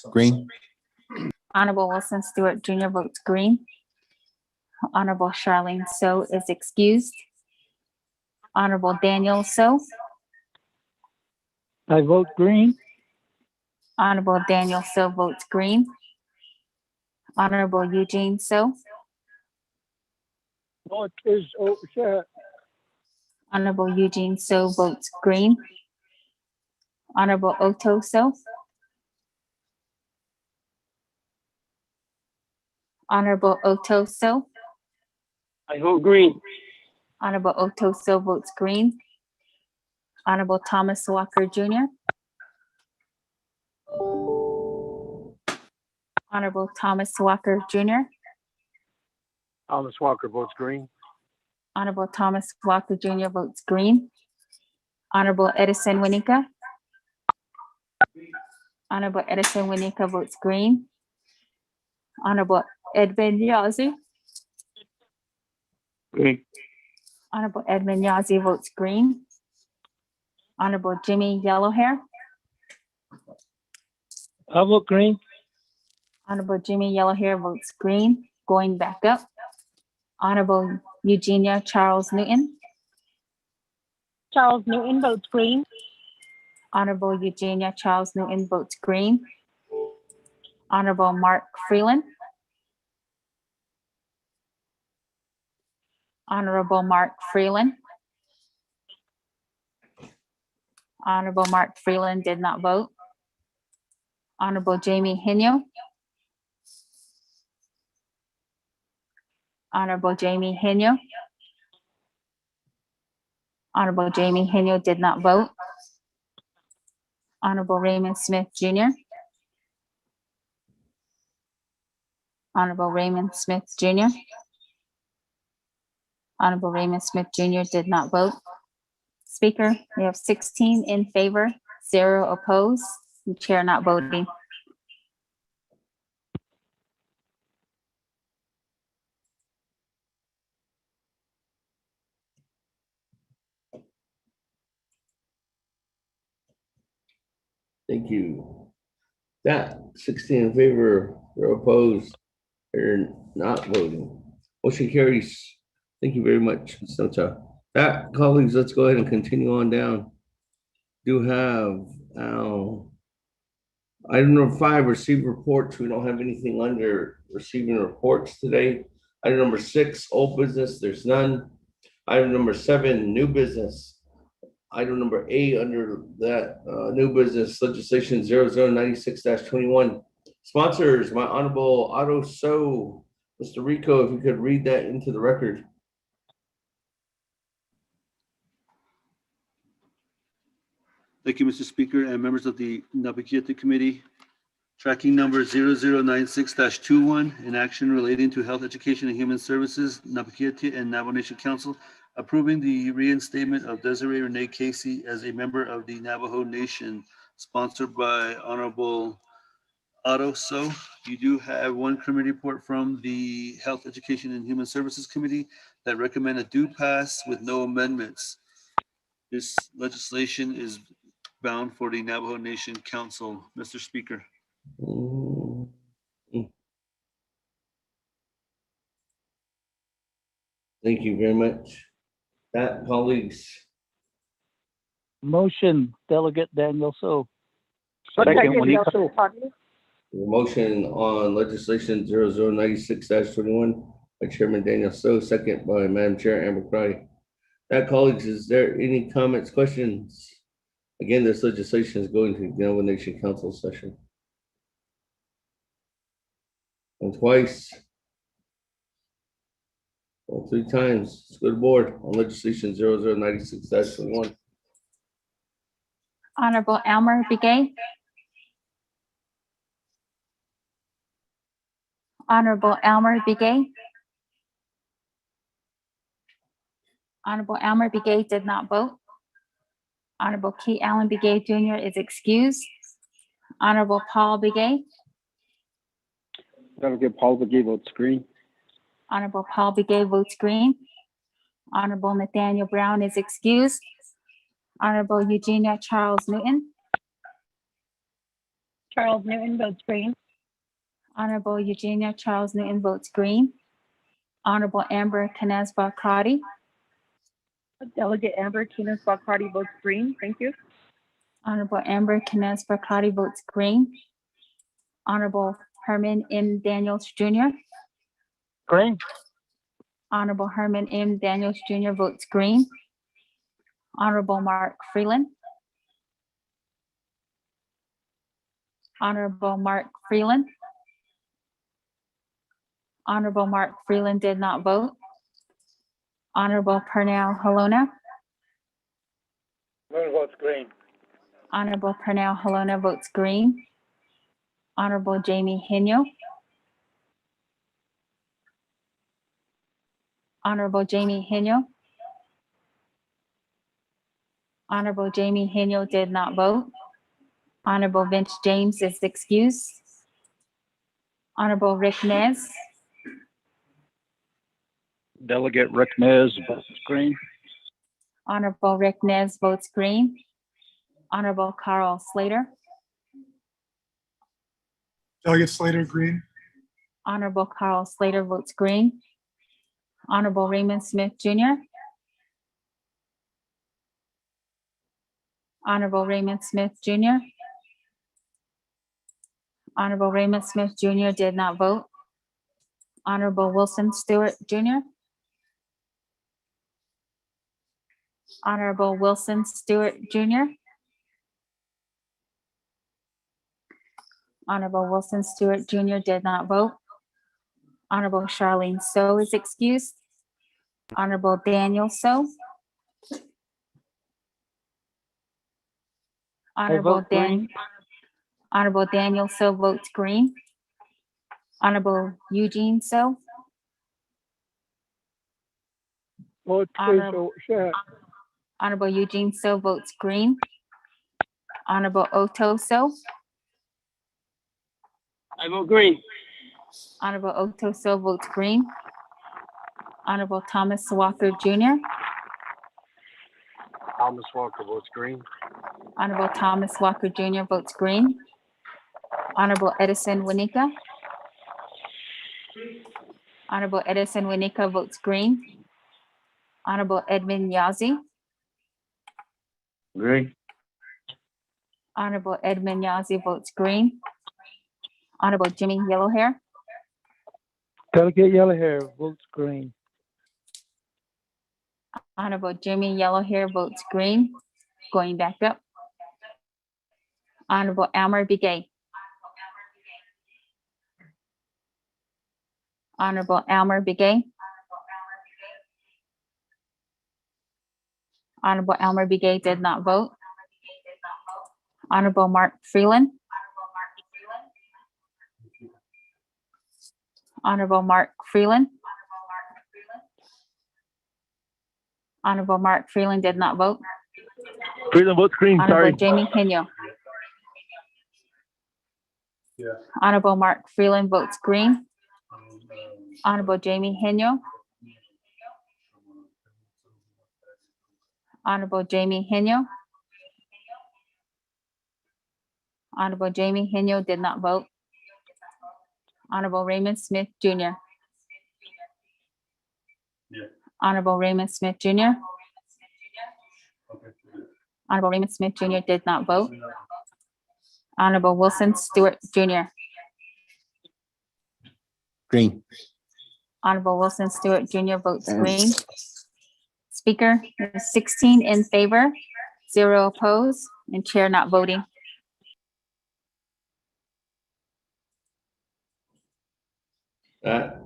Green. Honorable Wilson Stewart Jr. votes green. Honorable Charlene So is excused. Honorable Daniel So. I vote green. Honorable Daniel So votes green. Honorable Eugene So. Vote is, Honorable Eugene So votes green. Honorable Otto So. Honorable Otto So. I vote green. Honorable Otto So votes green. Honorable Thomas Walker Jr. Honorable Thomas Walker Jr. Thomas Walker votes green. Honorable Thomas Walker Jr. votes green. Honorable Edison Winika. Honorable Edison Winika votes green. Honorable Edmund Yazzie. Green. Honorable Edmund Yazzie votes green. Honorable Jimmy Yellowhair. I vote green. Honorable Jimmy Yellowhair votes green. Going back up. Honorable Eugenia Charles Newton. Charles Newton votes green. Honorable Eugenia Charles Newton votes green. Honorable Mark Freeland. Honorable Mark Freeland. Honorable Mark Freeland did not vote. Honorable Jamie Henyo. Honorable Jamie Henyo. Honorable Jamie Henyo did not vote. Honorable Raymond Smith Jr. Honorable Raymond Smith Jr. Honorable Raymond Smith Jr. did not vote. Speaker, we have 16 in favor, 0 opposed, and chair not voting. Thank you. That 16 in favor, 0 opposed, or not voting. Motion carries. Thank you very much, Ms. Nota. That, colleagues, let's go ahead and continue on down. Do have item number 5, receive reports. We don't have anything under receiving reports today. Item number 6, old business, there's none. Item number 7, new business. Item number 8 under that new business legislation 0096-21. Sponsors, my Honorable Otto So. Mr. Rico, if you could read that into the record. Thank you, Mr. Speaker and members of the Naa'bik'iyati Committee. Tracking number 0096-21, an action relating to health education and human services, Naa'bik'iyati and Navajo Nation Council, approving the reinstatement of Desiree Renee Casey as a member of the Navajo Nation, sponsored by Honorable Otto So. You do have one committee report from the Health Education and Human Services Committee that recommend a due pass with no amendments. This legislation is bound for the Navajo Nation Council. Mr. Speaker. Thank you very much. That, colleagues. Motion, Delegate Daniel So. Second, Monica. Motion on legislation 0096-21 by Chairman Daniel So, second by Madam Chair Amber Cry. That, colleagues, is there any comments, questions? Again, this legislation is going to the Navajo Nation Council session. And twice. Well, 3 times. Let's go to board on legislation 0096-21. Honorable Elmer Begay. Honorable Elmer Begay. Honorable Elmer Begay did not vote. Honorable Key Allen Begay Jr. is excused. Honorable Paul Begay. Delegate Paul Begay votes green. Honorable Paul Begay votes green. Honorable Nathaniel Brown is excused. Honorable Eugenia Charles Newton. Charles Newton votes green. Honorable Eugenia Charles Newton votes green. Honorable Amber Canesba Crotty. Delegate Amber Keenan-Squad-Carty votes green. Thank you. Honorable Amber Canesba Crotty votes green. Honorable Herman M. Daniels Jr. Green. Honorable Herman M. Daniels Jr. votes green. Honorable Mark Freeland. Honorable Mark Freeland. Honorable Mark Freeland did not vote. Honorable Pernell Halona. Moon votes green. Honorable Pernell Halona votes green. Honorable Jamie Henyo. Honorable Jamie Henyo. Honorable Jamie Henyo did not vote. Honorable Vince James is excused. Honorable Rick Nez. Delegate Rick Nez votes green. Honorable Rick Nez votes green. Honorable Carl Slater. Delegate Slater, green. Honorable Carl Slater votes green. Honorable Raymond Smith Jr. Honorable Raymond Smith Jr. Honorable Raymond Smith Jr. did not vote. Honorable Wilson Stewart Jr. Honorable Wilson Stewart Jr. Honorable Wilson Stewart Jr. did not vote. Honorable Charlene So is excused. Honorable Daniel So. Honorable green. Honorable Daniel So votes green. Honorable Eugene So. Vote Honorable- so, Honorable Eugene So votes green. Honorable Oto So. I vote green. Honorable Oto So votes green. Honorable Thomas Walker Jr. Thomas Walker votes green. Honorable Thomas Walker Jr. votes green. Honorable Edison Winika. Honorable Edison Winika votes green. Honorable Edmund Yazi. Green. Honorable Edmund Yazi votes green. Honorable Jimmy Yellowhair. Delegate Yellowhair votes green. Honorable Jimmy Yellowhair votes green. Going back up. Honorable Elmer Begay. Honorable Elmer Begay. Honorable Elmer Begay did not vote. Honorable Mark Freeland. Honorable Mark Freeland. Honorable Mark Freeland did not vote. Freeland votes green, Honorable sorry. Jamie Henyo. Honorable Mark Freeland votes green. Honorable Jamie Henyo. Honorable Jamie Henyo. Honorable Jamie Henyo did not vote. Honorable Raymond Smith Jr. Honorable Raymond Smith Jr. Honorable Raymond Smith Jr. did not vote. Honorable Wilson Stewart Jr. Green. Honorable Wilson Stewart Jr. votes green. Speaker, is 16 in favor, 0 opposed, and chair not voting. That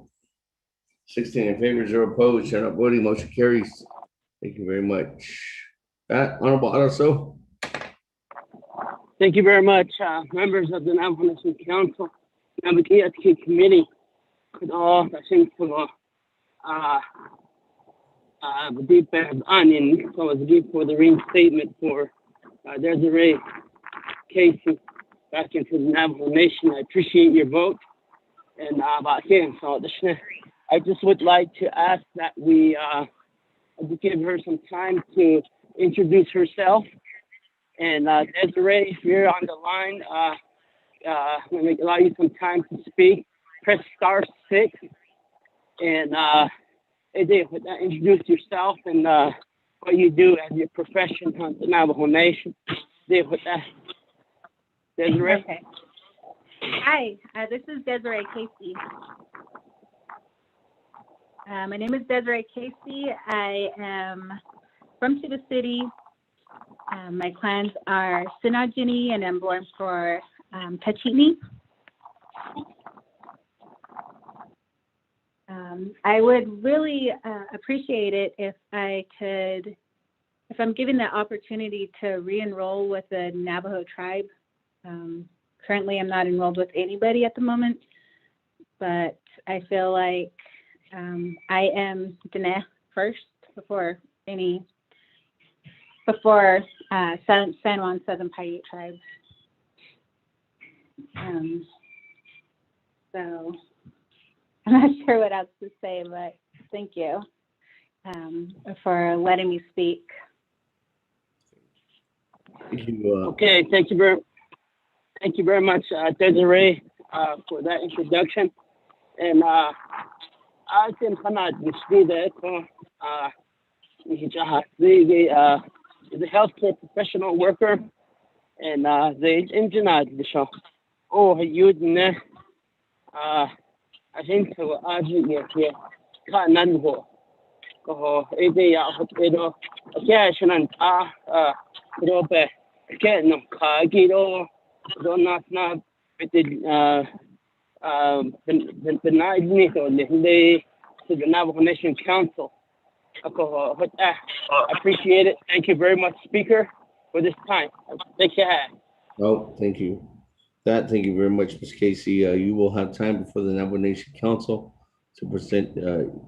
16 in favor, 0 opposed, chair not voting, motion carries. Thank you very much. That Honorable Otto So. Thank you very much, members of the Navajo Nation Council, Naa'bik'iyati Committee. Could all, I think, from the deep onion, so it's deep for the reinstatement for Desiree Casey back into the Navajo Nation. I appreciate your vote. And I just would like to ask that we give her some time to introduce herself. And Desiree, if you're on the line, let me allow you some time to speak. Press *6 and introduce yourself and what you do as your profession on the Navajo Nation. Desiree. Okay. Hi, this is Desiree Casey. My name is Desiree Casey. I am from Tuba City. My clans are Sinajini, and I'm born for Tachini. I would really appreciate it if I'm given the opportunity to re-enroll with the Navajo tribe. Currently, I'm not enrolled with anybody at the moment, but I feel like I am Dene first before San Juan Southern Paiute tribes. So I'm not sure what else to say, but thank you for letting me speak. Thank you, Okay, thank you very much, Desiree, for that introduction. And I think I'm not the healthcare professional worker, and the engineer the show. oh hayud na I think to adjournment ka nan ho ko ide ya ho edo kaya shunan do be ke no ka gido do na bitin benign ni to the Navajo Nation Council. I appreciate it. Thank you very much, Speaker, for this time. Thank you. Oh, thank you. Thank you very much, Ms. Casey. You will have time before the Navajo Nation Council to present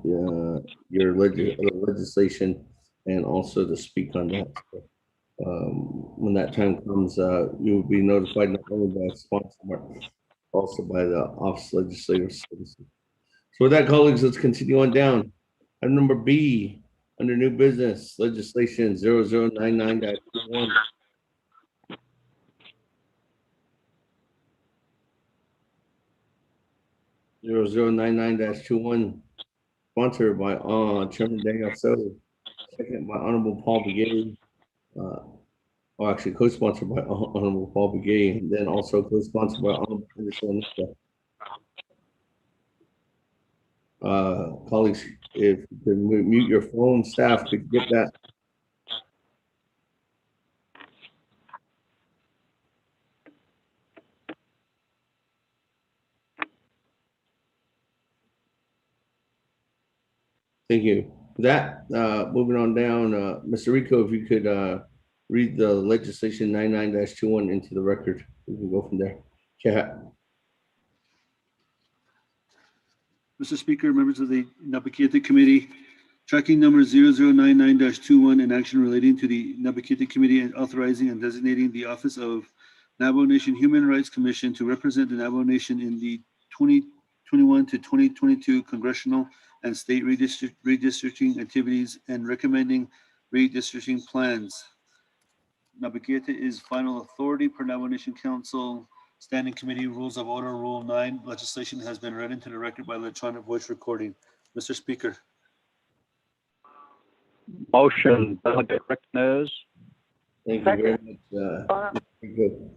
your legislation and also to speak on that. When that time comes, you will be notified not only by a sponsor, but also by the Office of Legislative Services. So with that, colleagues, let's continue on down. Item number B, under new business, legislation 0099-1. 0099-21, sponsored by Chairman Daniel Soto, second by Honorable Paul Begay, or actually co-sponsored by Honorable Paul Begay, and then also co-sponsored by Honorable Anderson. Colleagues, if you could mute your phone, staff could get that. Thank you. That, moving on down, Mr. Rico, if you could read the legislation 99-21 into the record, we can go from there. Chat. Mr. Speaker, members of the Naa'bik'iyati Committee, tracking number 0099-21, an action relating to the Naa'bik'iyati Committee and authorizing and designating the Office of Navajo Nation Human Rights Commission to represent the Navajo Nation in the 2021 to 2022 congressional and state redistricting activities and recommending redistricting plans. Naa'bik'iyati is final authority per Navajo Nation Council Standing Committee Rules of Order, Rule 9. Legislation has been read into the record by electronic voice recording. Mr. Speaker. Motion, Delegate Rick Nez. Thank you very much. Good.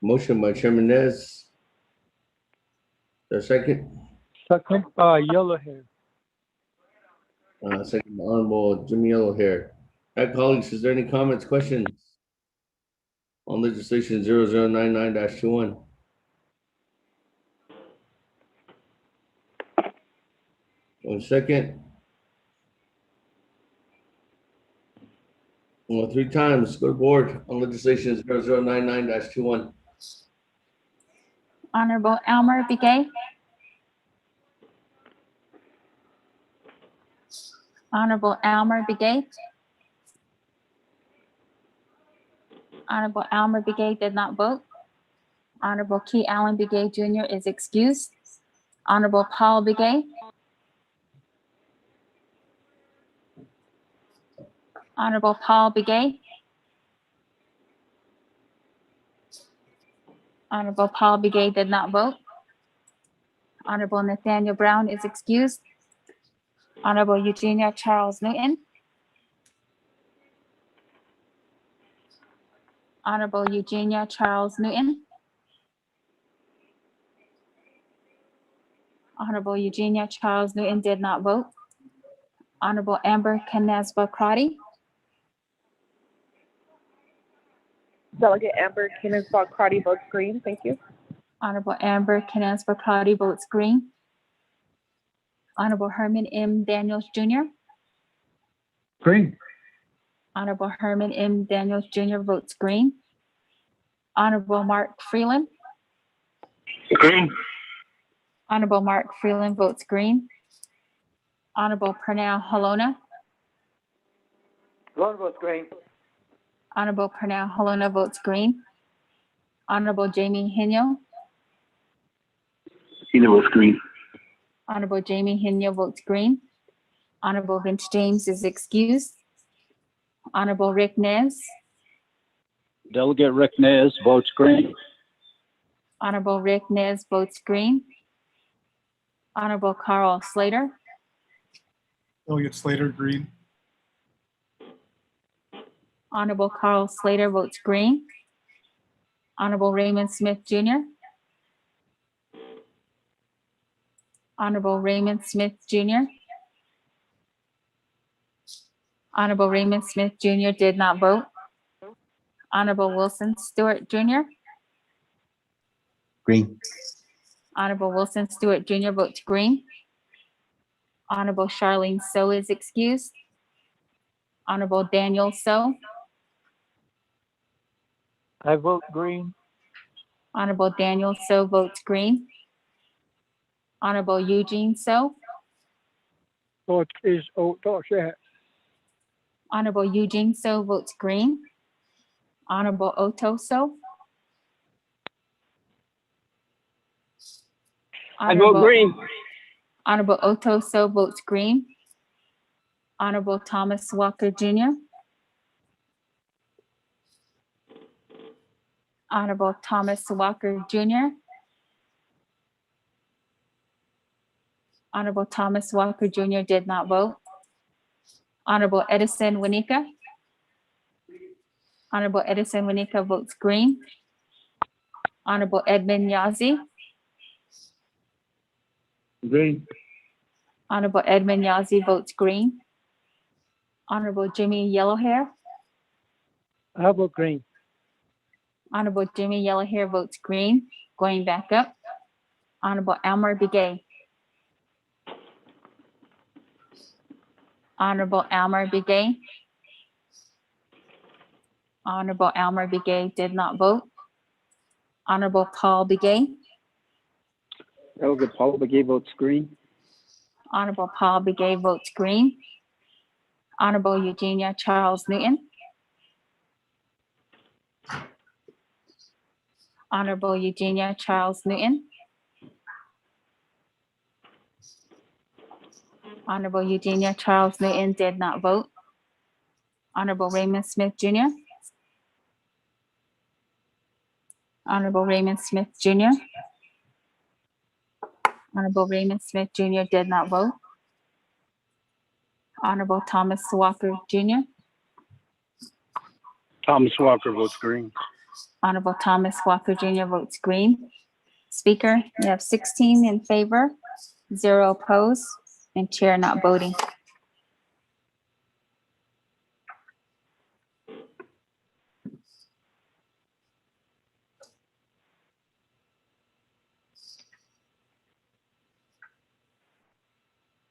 Motion by Chairman Nez. There second? Second by Yellow Hair. Second by Honorable Jimmy Yellowhair. All right, colleagues, is there any comments, questions on legislation 0099-21? One second. Well, 3 times. Go to board on legislation 0099-21. Honorable Elmer Begay. Honorable Elmer Begay. Honorable Elmer Begay did not vote. Honorable Key Allen Begay Jr. is excused. Honorable Paul Begay. Honorable Paul Begay. Honorable Paul Begay did not vote. Honorable Nathaniel Brown is excused. Honorable Eugenia Charles Newton. Honorable Eugenia Charles Newton. Honorable Eugenia Charles Newton did not vote. Honorable Amber Canesba Crotty. Delegate Amber Canesba Crotty votes green. Thank you. Honorable Amber Canesba Crotty votes green. Honorable Herman M. Daniels Jr. Green. Honorable Herman M. Daniels Jr. votes green. Honorable Mark Freeland. Green. Honorable Mark Freeland votes green. Honorable Pernell Halona. Halona votes green. Honorable Pernell Halona votes green. Honorable Jamie Hino. Hino votes green. Honorable Jamie Hino votes green. Honorable Vince James is excused. Honorable Rick Nez. Delegate Rick Nez votes green. Honorable Rick Nez votes green. Honorable Carl Slater. Delegate Slater, green. Honorable Carl Slater votes green. Honorable Raymond Smith Jr. Honorable Raymond Smith Jr. Honorable Raymond Smith Jr. did not vote. Honorable Wilson Stewart Jr. Green. Honorable Wilson Stewart Jr. votes green. Honorable Charlene So is excused. Honorable Daniel So. I vote green. Honorable Daniel So votes green. Honorable Eugene So. Vote is out. Honorable Eugene So votes green. Honorable Oto So. I vote green. Honorable Oto So votes green. Honorable Thomas Walker Jr. Honorable Thomas Walker Jr. Honorable Thomas Walker Jr. did not vote. Honorable Edison Winika. Honorable Edison Winika votes green. Honorable Edmund Yazi. Green. Honorable Edmund Yazi votes green. Honorable Jimmy Yellowhair. I vote green. Honorable Jimmy Yellowhair votes green. Going back up. Honorable Elmer Begay. Honorable Elmer Begay. Honorable Elmer Begay did not vote. Honorable Paul Begay. Delegate Paul Begay votes green. Honorable Paul Begay votes green. Honorable Eugenia Charles Newton. Honorable Eugenia Charles Newton. Honorable Eugenia Charles Newton did not vote. Honorable Raymond Smith Jr. Honorable Raymond Smith Jr. Honorable Raymond Smith Jr. did not vote. Honorable Thomas Walker Jr. Thomas Walker votes green. Honorable Thomas Walker Jr. votes green. Speaker, you have 16 in favor, 0 opposed, and chair not voting.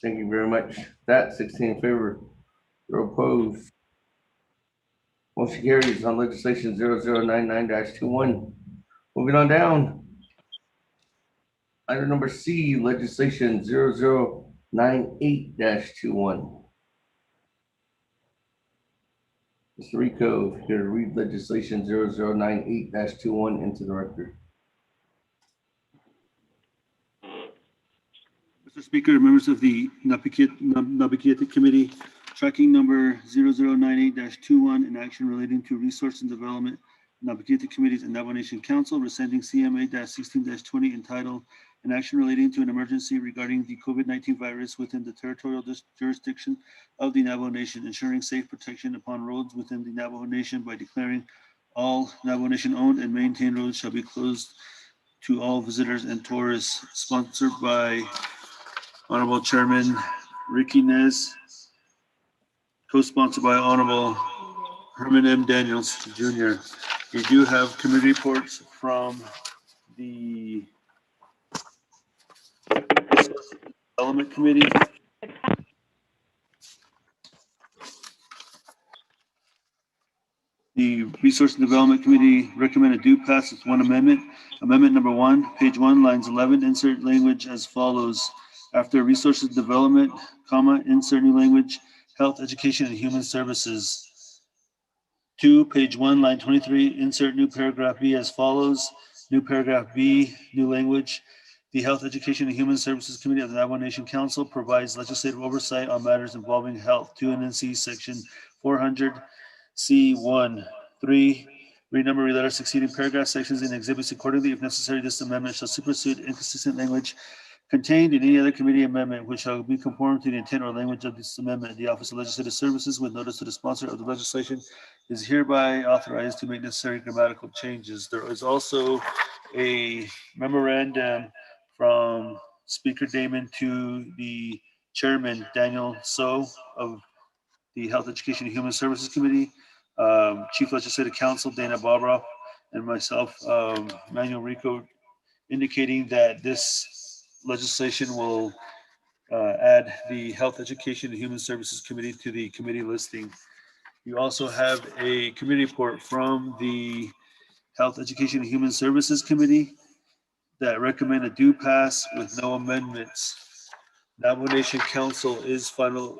Thank you very much. That 16 in favor, 0 opposed. Motion carries on legislation 0099-21. Moving on down. Item number C, legislation 0098-21. Mr. Rico, if you're to read legislation 0098-21 into the record. Mr. Speaker, members of the Naa'bik'iyati Committee, tracking number 0098-21, an action relating to resource and development, Naa'bik'iyati Committees and Navajo Nation Council, rescinding CMA-16-20 entitled, an action relating to an emergency regarding the COVID-19 virus within the territorial jurisdiction of the Navajo Nation, ensuring safe protection upon roads within the Navajo Nation by declaring all Navajo Nation owned and maintained roads shall be closed to all visitors and tourists, sponsored by Honorable Chairman Ricky Nez, co-sponsored by Honorable Herman M. Daniels Jr. We do have committee reports from the Development Committee. The Resource and Development Committee recommended do pass with one amendment. Amendment number 1, page 1, lines 11, insert language as follows. After Resources Development, comma, insert new language, Health, Education, and Human Services. 2, page 1, line 23, insert new paragraph B as follows. New paragraph B, new language. The Health, Education, and Human Services Committee of the Navajo Nation Council provides legislative oversight on matters involving health. 2 NNC section 400 C1. 3, renumber letters succeeding paragraph sections and exhibits accordingly. If necessary, this amendment shall supersede inconsistent language contained in any other committee amendment which shall be conformed to the intent or language of this amendment. The Office of Legislative Services, with notice to the sponsor of the legislation, is hereby authorized to make necessary grammatical changes. There is also a memorandum from Speaker Damon to the Chairman Daniel So of the Health, Education, and Human Services Committee, Chief Legislative Counsel Dana Barbara, and myself, Manuel Rico, indicating that this legislation will add the Health, Education, and Human Services Committee to the committee listing. You also have a committee report from the Health, Education, and Human Services Committee that recommend a due pass with no amendments. Navajo Nation Council is final.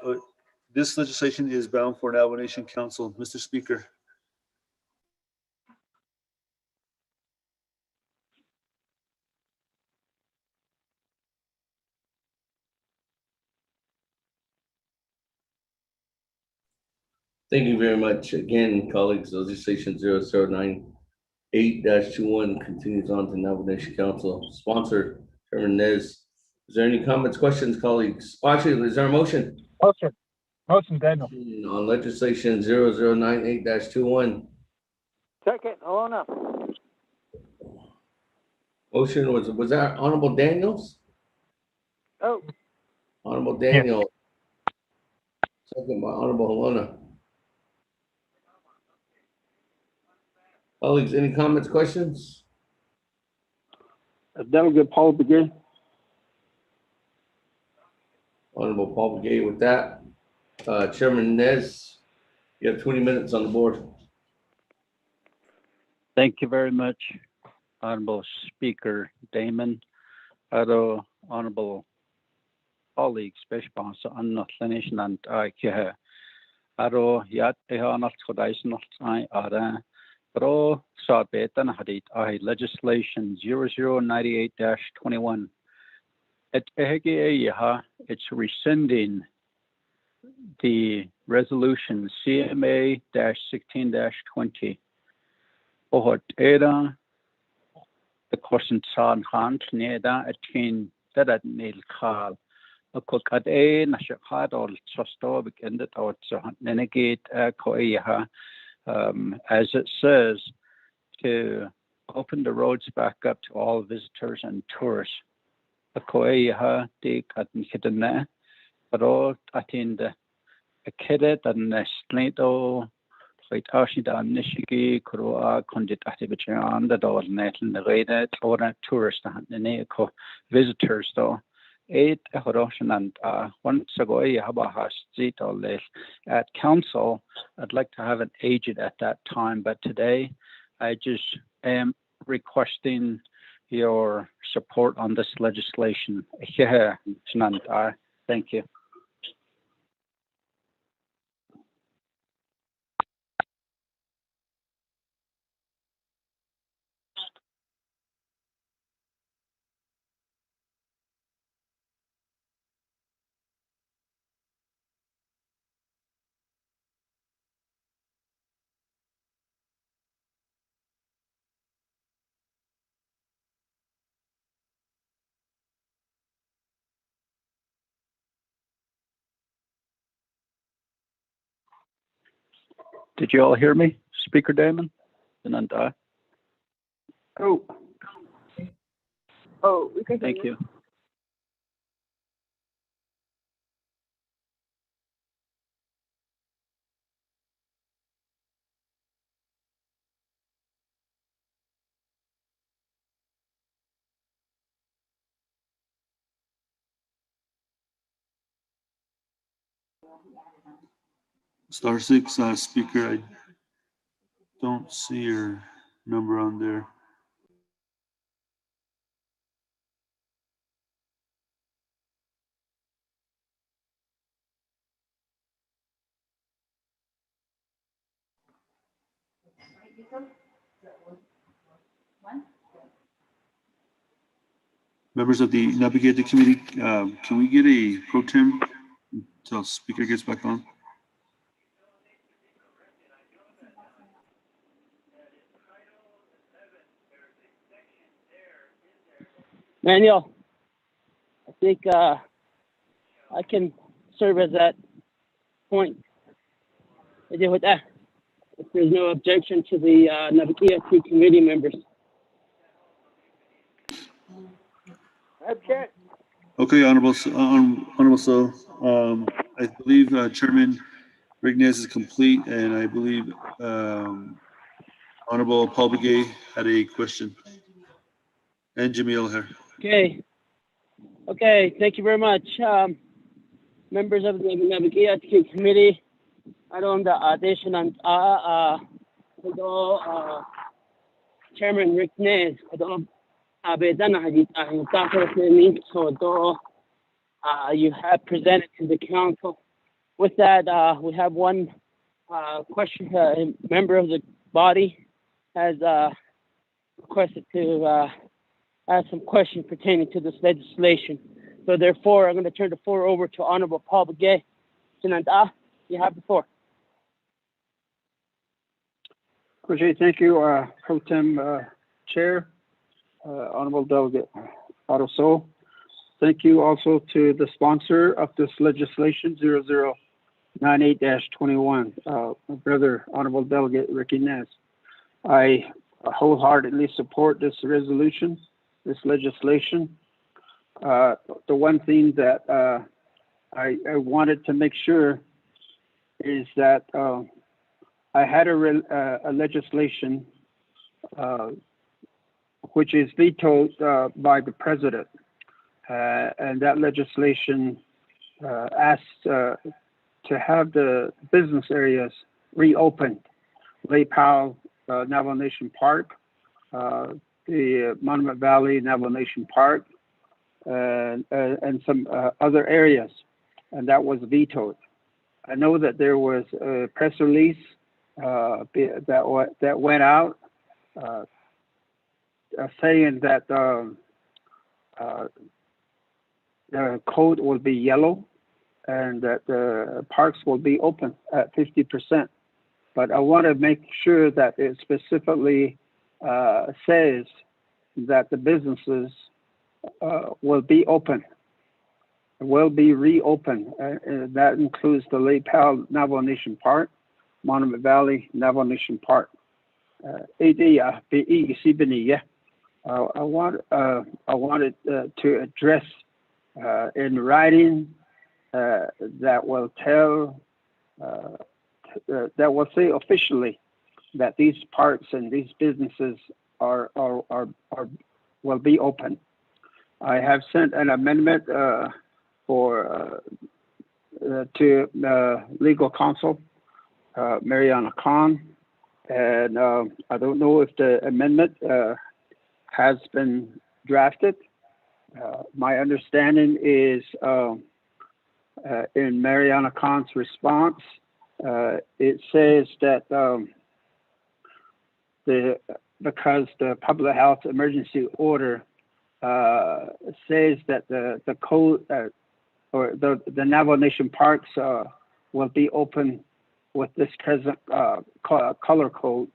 This legislation is bound for Navajo Nation Council. Mr. Speaker. Thank you very much. Again, colleagues, legislation 0098-21 continues on to Navajo Nation Council. Sponsor, Chairman Nez. Is there any comments, questions, colleagues? Actually, is there a motion? Motion. Motion, Daniel. On legislation 0098-21. Second, Alona. Motion was that Honorable Daniels? Oh. Honorable Daniel. Second by Honorable Helena. Colleagues, any comments, questions? Delegate Paul Begay. Honorable Paul Begay with that. Chairman Nez, you have 20 minutes on the board. Thank you very much, Honorable Speaker Damon. Honorable colleagues, special on the clinician and I yat ehanal chodaisnal ara. Pro Sabetan Hadit legislation 0098-21. It's rescinding the resolution CMA-16-20. Ohot Era the question san hand neda atin that nil call. A cook at a nashakad or sostobic ended out so nenegate koeha. As it says, to open the roads back up to all visitors and tourists. A koeha de katnikidane, but all attend a kidet and a slito, like Ashida Nishiki, Kurua, Condit Activichan, the door net and the rated or a tourist and the Neko visitors though. 8 and once ago I have a seat at council. I'd like to have an agent at that time, but today I just am requesting your support on this legislation. Thank you. Did you all hear me, Speaker Damon? Oh, we can hear Thank you. *6, Speaker, I don't see your number on there. Members of the Naa'bik'iyati committee, can we get a pro tem until Speaker gets back on? Manuel, I think I can serve as that point. If there's no objection to the Naa'bik'iyati committee members. Object. Okay, Honorable, I believe Chairman Rignes is complete, and I believe Honorable Paul Begay had a question, and Jamil here. Okay, thank you very much. Members of the Naa'bik'iyati committee, aron the audition and Chairman Rick Nez, you have presented to the council. With that, we have one question. A member of the body has requested to ask some questions pertaining to this legislation. So therefore, I'm going to turn the floor over to Honorable Paul Begay. Sinanda, you have the floor. Okay, thank you, Pro Tem Chair, Honorable Delegate Otto. Thank you also to the sponsor of this legislation, 0098-21, my brother, Honorable Delegate Ricky Nez. I wholeheartedly support this resolution, this legislation. The one thing that I wanted to make sure is that I had a legislation which is vetoed by the president, and that legislation asks to have the business areas reopened. Lake Powell Navajo Nation Park, the Monument Valley Navajo Nation Park, and some other areas, and that was vetoed. I know that there was a press release that went out saying that the code will be yellow and that the parks will be open at 50%. But I want to make sure that it specifically says that the businesses will be open, will be reopened. That includes the Lake Powell Navajo Nation Park, Monument Valley Navajo Nation Park. I wanted to address in writing that will tell, that will say officially that these parks and these businesses will be open. I have sent an amendment to legal counsel, Mariana Khan, and I don't know if the amendment has been drafted. My understanding is in Mariana Khan's response, it says that because the public health emergency order says that the code or the Navajo Nation parks will be open with this present color code.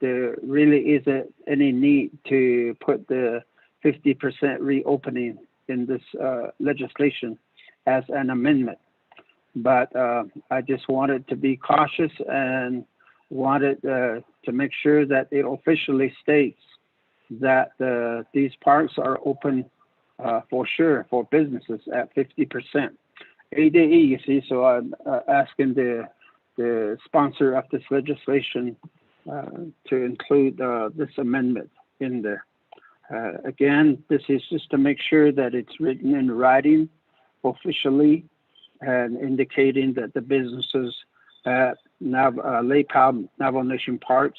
There really isn't any need to put the 50% reopening in this legislation as an amendment. But I just wanted to be cautious and wanted to make sure that it officially states that these parks are open for sure for businesses at 50%. ADE, you see, so I'm asking the sponsor of this legislation to include this amendment in there. Again, this is just to make sure that it's written in writing officially and indicating that the businesses at Lake Powell Navajo Nation Parks,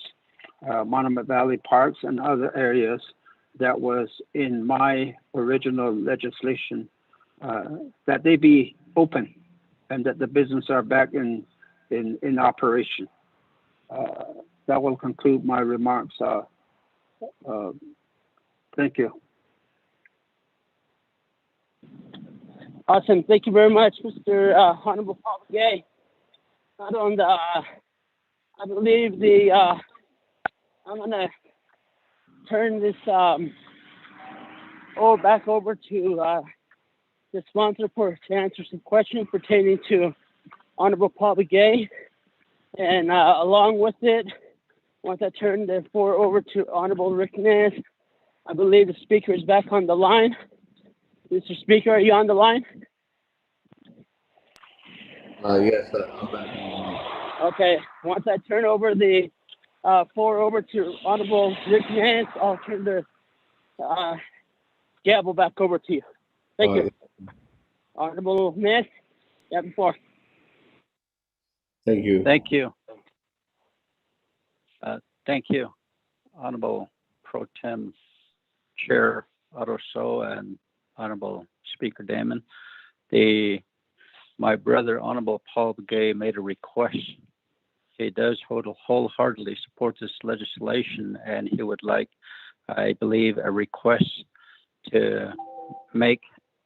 Monument Valley Parks, and other areas that was in my original legislation, that they be open and that the business are back in operation. That will conclude my remarks. Thank you. Awesome. Thank you very much, Mr. Honorable Paul Begay. I believe I'm going to turn this back over to the sponsor to answer some questions pertaining to Honorable Paul Begay. And along with it, once I turn the floor over to Honorable Rick Nez, I believe the speaker is back on the line. The Mr. Speaker, are you on the line? Yes, I'm back. Okay, once I turn over the floor over to Honorable Rick Nance, I'll turn the gavel back over to you. Thank you. Honorable Nance, you have the floor. Thank you. Thank you. Thank you, Honorable Pro Tem Chair Otto and Honorable Speaker Damon. My brother, Honorable Paul Begay, made a request. He does wholeheartedly support this legislation, and he would like, I believe, a request to make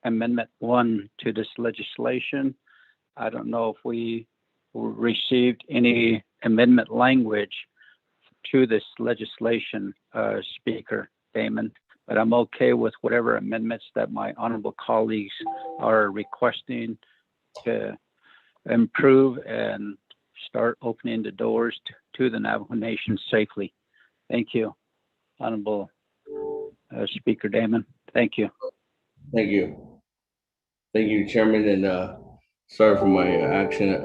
Amendment 1 to this legislation. I don't know if we received any amendment language to this legislation, Speaker Damon, but I'm okay with whatever amendments that my honorable colleagues are requesting to improve and start opening the doors to the Navajo Nation safely. Thank you, Honorable Speaker Damon. Thank you. Thank you. Thank you, Chairman, and sorry for my action. I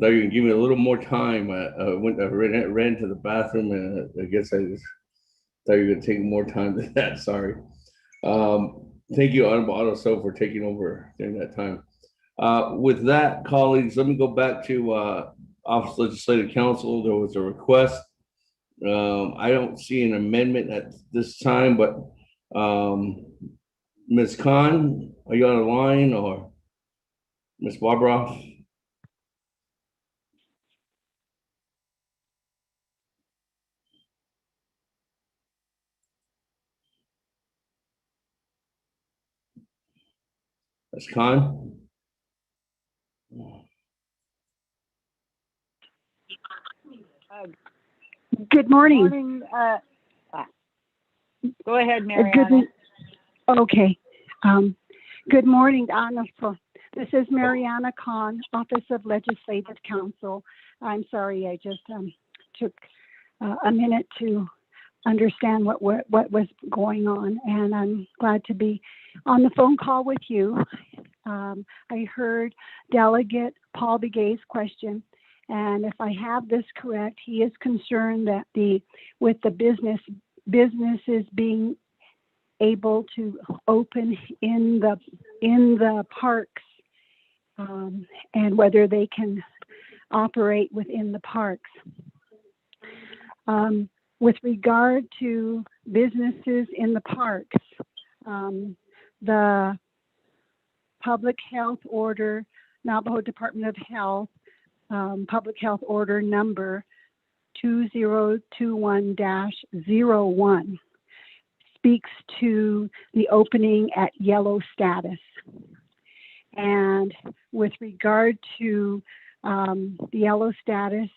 thought you could give me a little more time. I ran to the bathroom, and I guess I just thought you were going to take more time than that. Sorry. Thank you, Honorable Otto, for taking over during that time. With that, colleagues, let me go back to Office Legislative Council. There was a request. I don't see an amendment at this time, but Ms. Khan, are you on the line, or Ms. Barbara? Ms. Khan? Good morning. Go ahead, Mariana. Okay. Good morning, Honorable. This is Mariana Khan, Office of Legislative Council. I'm sorry, I just took a minute to understand what was going on, and I'm glad to be on the phone call with you. I heard Delegate Paul Begay's question, and if I have this correct, he is concerned that with the businesses being able to open in the parks, and whether they can operate within the parks. With regard to businesses in the parks, the Public Health Order, Navajo Department of Health, Public Health Order number 2021-01 speaks to the opening at yellow status. And with regard to the yellow status,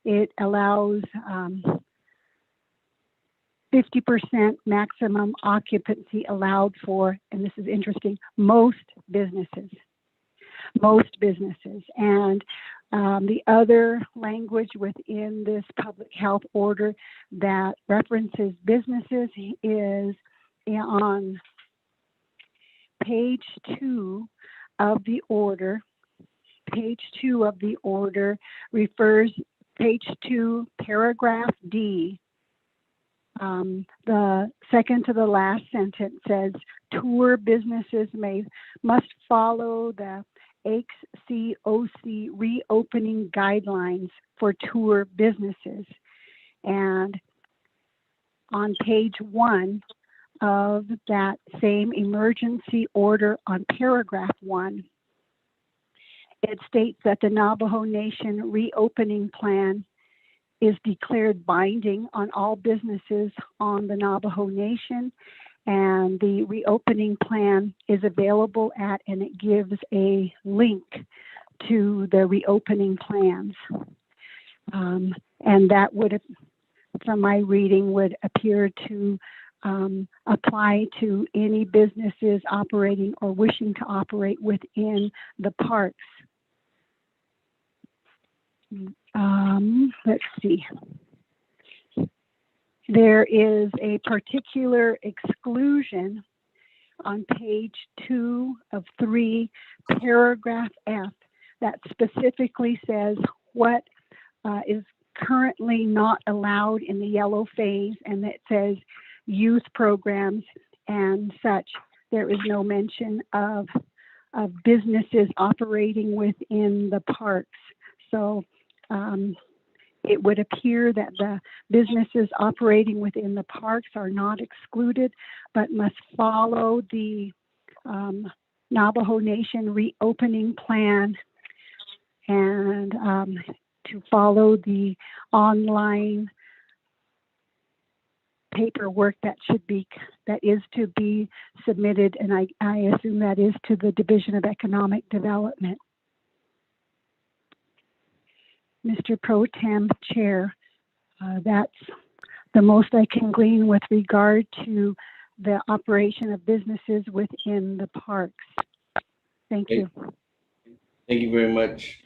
it allows 50% maximum occupancy allowed for, and this is interesting, most businesses. And the other language within this public health order that references businesses is on page 2 of the order. Page 2 of the order refers, page 2, paragraph D. The second to the last sentence says, tour businesses must follow the HCOC reopening guidelines for tour businesses. And on page 1 of that same emergency order on paragraph 1, it states that the Navajo Nation reopening plan is declared binding on all businesses on the Navajo Nation, and the reopening plan is available at, and it gives a link to the reopening plans. And that would, from my reading, would appear to apply to any businesses operating or wishing to operate within the parks. Let's see. There is a particular exclusion on page 2 of 3, paragraph F, that specifically says what is currently not allowed in the yellow phase, and that says youth programs and such. There is no mention of businesses operating within the parks. So it would appear that the businesses operating within the parks are not excluded, but must follow the Navajo Nation reopening plan and to follow the online paperwork that is to be submitted, and I assume that is to the Division of Economic Development. Mr. Pro Tem Chair, that's the most I can glean with regard to the operation of businesses within the parks. Thank you. Thank you very much.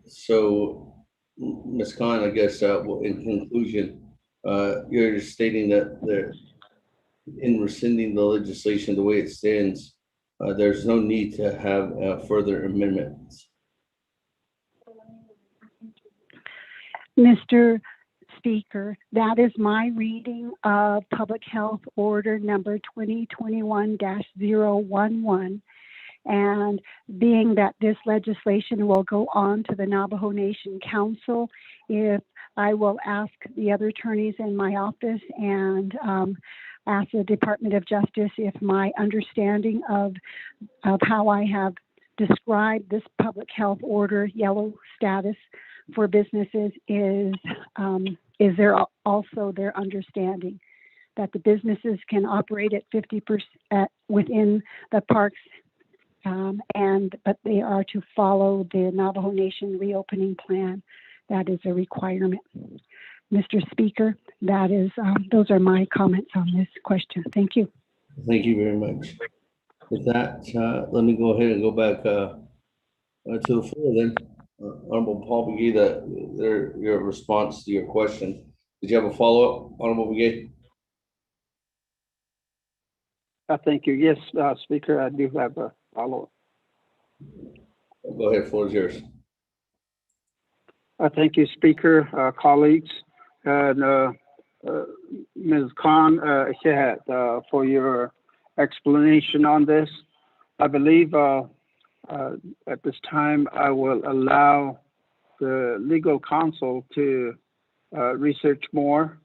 So, Ms. Khan, I guess in conclusion, you're stating that in rescinding the legislation the way it stands, there's no need to have further amendments. Mr. Speaker, that is my reading of Public Health Order number 2021-011. And being that this legislation will go on to the Navajo Nation Council, if I will ask the other attorneys in my office and ask the Department of Justice if my understanding of how I have described this public health order yellow status for businesses is there also their understanding that the businesses can operate at 50% within the parks, but they are to follow the Navajo Nation reopening plan. That is a requirement. Mr. Speaker, that is those are my comments on this question. Thank you. Thank you very much. With that, let me go ahead and go back to the floor then. Honorable Paul Begay, your response to your question. Did you have a follow-up, Honorable Begay? Thank you. Yes, Speaker, I do have a follow-up. Go ahead, floor is yours. Thank you, Speaker, colleagues, and Ms. Khan for your explanation on this. I believe at this time I will allow the legal counsel to research more.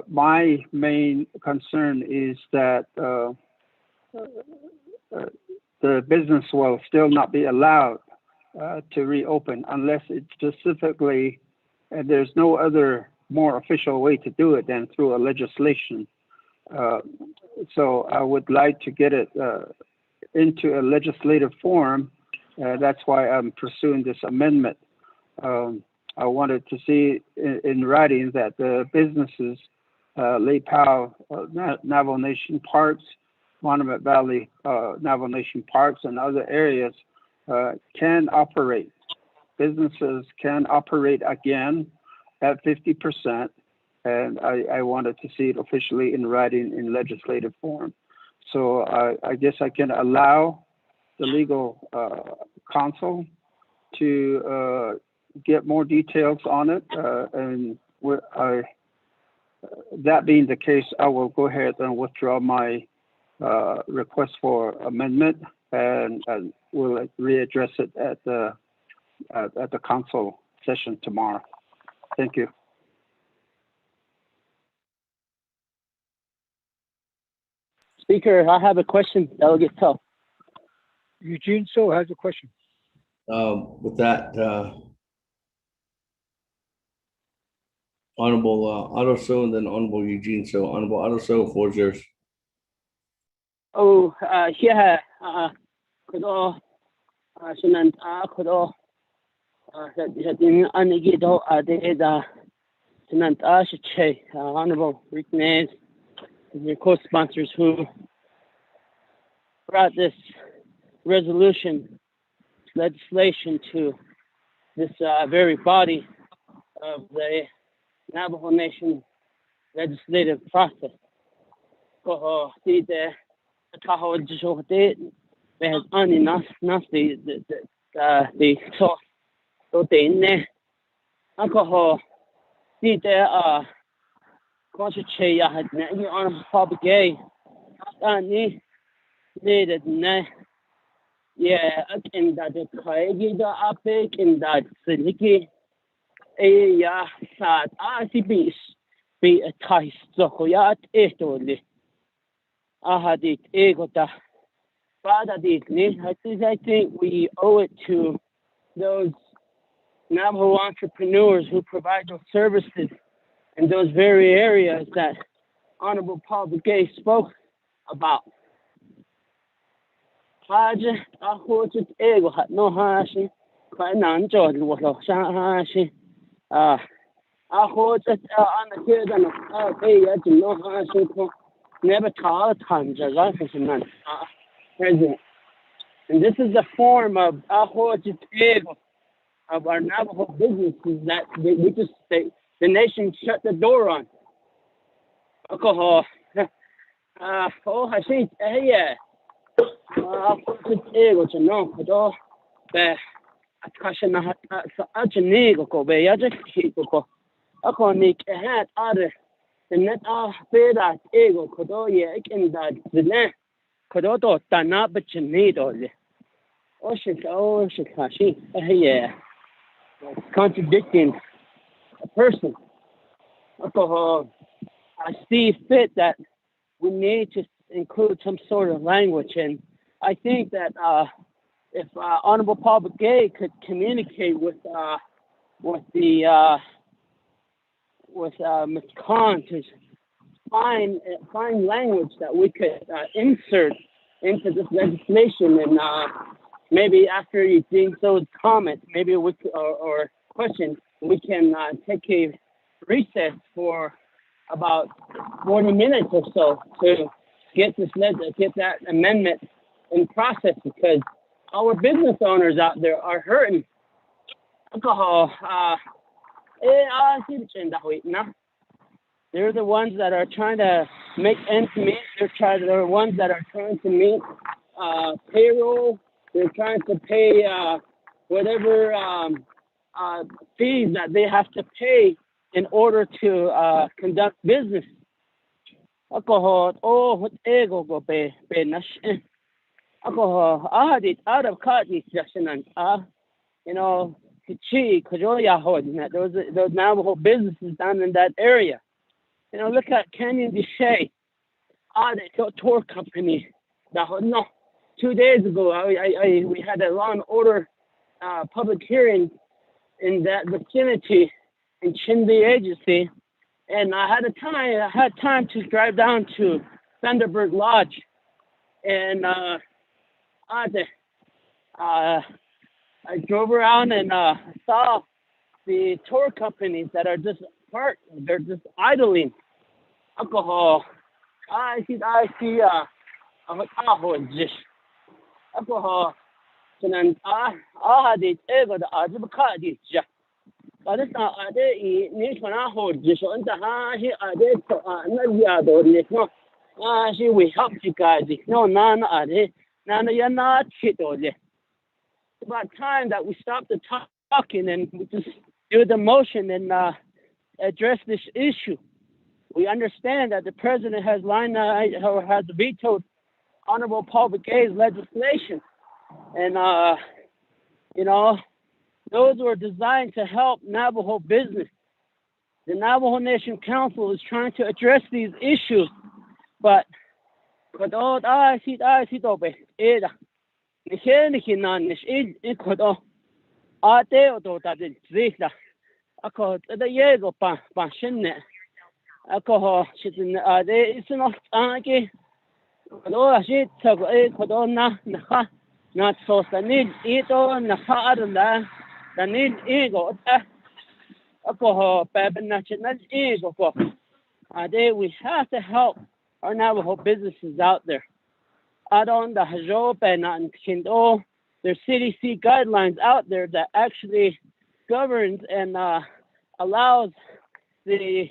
My main concern is that the business will still not be allowed to reopen unless it specifically, and there's no other more official way to do it than through a legislation. So I would like to get it into a legislative form. That's why I'm pursuing this amendment. I wanted to see in writing that the businesses, Lake Powell, Navajo Nation Parks, Monument Valley, Navajo Nation Parks, and other areas can operate. Businesses can operate again at 50%, and I wanted to see it officially in writing in legislative form. So I guess I can allow the legal counsel to get more details on it, and that being the case, I will go ahead and withdraw my request for amendment, and we'll readdress it at the council session tomorrow. Thank you. Speaker, I have a question. Delegate Tull. Eugene So has a question. With that, Honorable Otto So, and then Honorable Eugene So. Honorable Otto So, floor is yours. Oh, yeah. Kudo, Sunan, Kudo, Hadin Anigido, Adeda, Sunan Ashache, Honorable Rick Nays, and your co-sponsors who brought this legislation to this very body of the Navajo Nation legislative process. Tahoe Jishokate, they have only not the sauce. So they ne alcohol, see there concentrate had ne on pub gay. Ni needed ne. Yeah, in that the Kaigi the Apik in that Siliki. Yeah, sad. Be a ties. So, Hoyat Etoli. I had it egota. Father did I think we owe it to those Navajo entrepreneurs who provide those services in those very areas that Honorable Paul Begay spoke about. Haja, I hold it ego had no hashi, quite non George was a hashi. I hold it on the kid and no hashi. Never taught times as I think president. And this is a form of our Navajo businesses that the nation shut the door on. Alcohol. I see. Yeah. To know. But I question not such a nego go be. I just keep go. I can't make a hat out of the net. That ego could all in that the net. Kodoto Tana but you need all the Kashi. Yeah. Contradicting a person. Alcohol. I see fit that we need to include some sort of language, and I think that if Honorable Paul Begay could communicate with Ms. Khan to find language that we could insert into this legislation, and maybe after you think those comments, maybe we could, or questions, we can take a recess for about 40 minutes or so to get that amendment in process, because our business owners out there are hurting. Alcohol, they're the ones that are trying to make ends meet. They're the ones that are trying to meet payroll. They're trying to pay whatever fees that they have to pay in order to conduct business. Alcohol, what ego go be nash. Alcohol, I had it out of Kaji session and Kichi, Kajoya holding those Navajo businesses down in that area. Look at Canyon de Shea, the tour company. No, 2 days ago, we had a law and order public hearing in that vicinity in Chindi Agency, and I had time to drive down to Thunderbird Lodge, and I drove around and saw the tour companies that are just they're just idling. Alcohol. I see alcohol. So then I had it ego the adjournment. But it's not a day in alcohol. Just on the high, I did no, we help you guys. No, none are they. None you're not shit or It's about time that we stop the talking and we just do the motion and address this issue. We understand that the president has has vetoed Honorable Paul Begay's legislation, and those were designed to help Navajo business. The Navajo Nation Council is trying to address these issues, but I see alcohol it's not not so the need the need ego alcohol ego we have to help our Navajo businesses out there. There's CDC guidelines out there that actually governs and allows the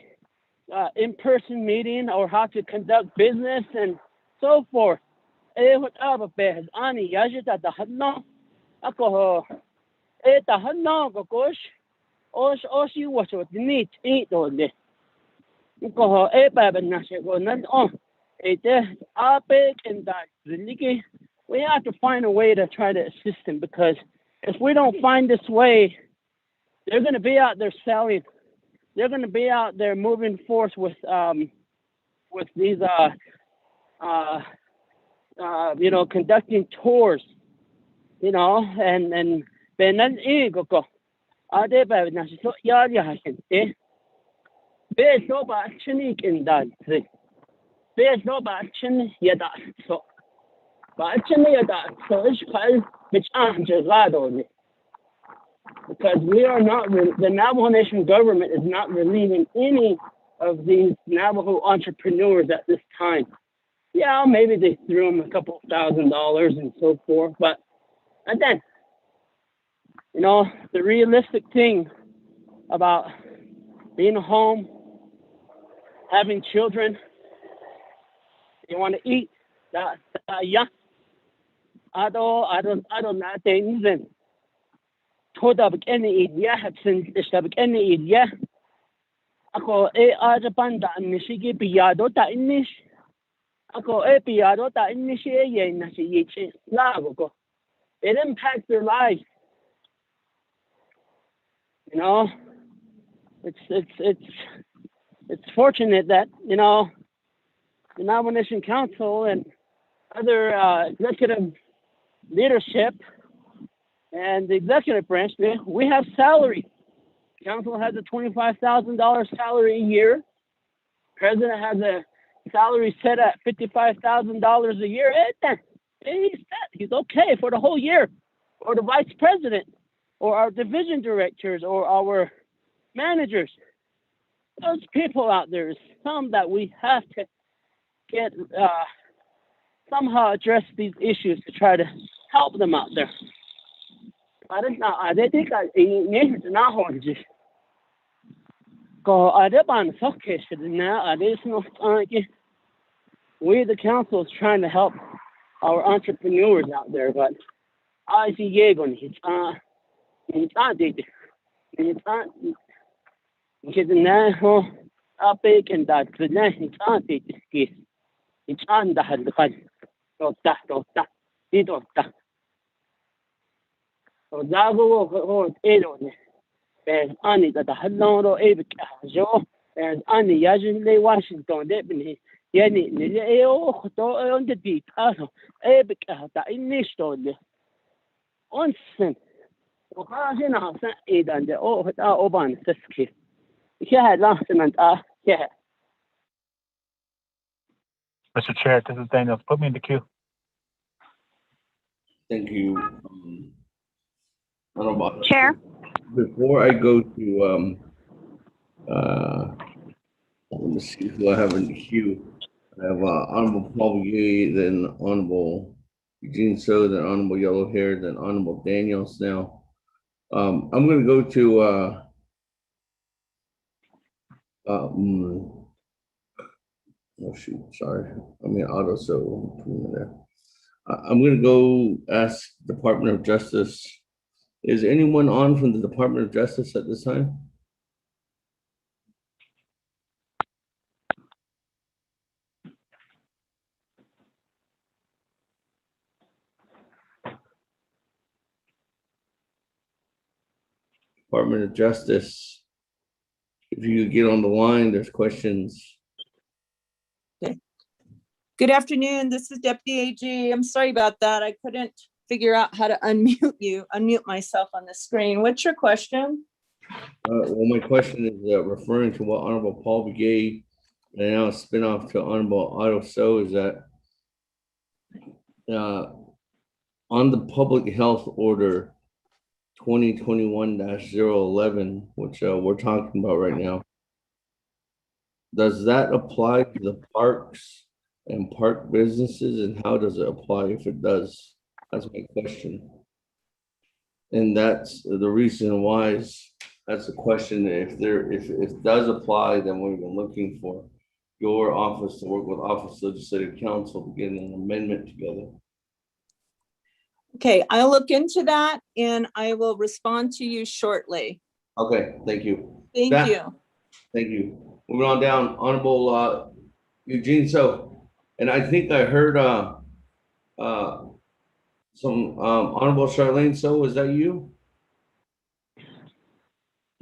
in-person meeting or how to conduct business and so forth. hot aba bed ani yajita da hanno ako ta hanno ko kosh os you what you need eat on the ko ba na she go nan on ape and that we have to find a way to try to assist him, because if we don't find this way, they're going to be out there selling. They're going to be out there moving forth with these conducting tours, and benan go go. Ade ba na so ya hente. Be so ba chini in that. Be so ba chini ya da so. Ba chini ya da so is quite which because we are not, the Navajo Nation government is not relieving any of these Navajo entrepreneurs at this time. Yeah, maybe they threw them a couple $1,000s and so forth, but and then, the realistic thing about being home, having children, you want to eat, yeah, I don't know things and. Naa'bik'iyati hapsin Naa'bik'iyati ako banda nishigi piyado ta inish ako piyado ta inish na si lago ko. It impacts their lives. It's fortunate that the Navajo Nation Council and other executive leadership and the executive branch, we have salary. Council has a $25,000 salary a year. President has a salary set at $55,000 a year. He's okay for the whole year. Or the vice president, or our division directors, or our managers. Those people out there is some that we have to get somehow address these issues to try to help them out there. I think we the council is trying to help our entrepreneurs out there, but I see it's and Annie that the Hello Abic Joe and Annie Yajin Washington Deputy Yenny on the deep Abic that initial onsen and the Oban Siski. Yeah, last and yeah. Mr. Chair, this is Daniels. Put me in the queue. Thank you. Chair. Before I go to let me see who I have in the queue. I have Honorable Paul Begay, then Honorable Eugene So, then Honorable Yellow Hair, then Honorable Daniels now. I'm gonna go to oh shoot, sorry. I mean auto so there. I'm gonna go ask Department of Justice. Is anyone on from the Department of Justice at this time? Department of Justice. If you could get on the line, there's questions. Okay. Good afternoon. This is Deputy AG. I'm sorry about that. I couldn't figure out how to unmute myself on the screen. What's your question? Well, my question is referring to what Honorable Paul Begay and now spin off to Honorable Otto So is that on the public health order 2021-011, which we're talking about right now, does that apply to the parks and park businesses, and how does it apply if it does? That's my question. And that's the reason why that's the question. If it does apply, then what we've been looking for, your office to work with Office Legislative Council to get an amendment together. Okay, I'll look into that and I will respond to you shortly. Okay, thank you. Thank you. Thank you. Moving on down, Honorable Eugene So, and I think I heard some Honorable Charlene So, is that you?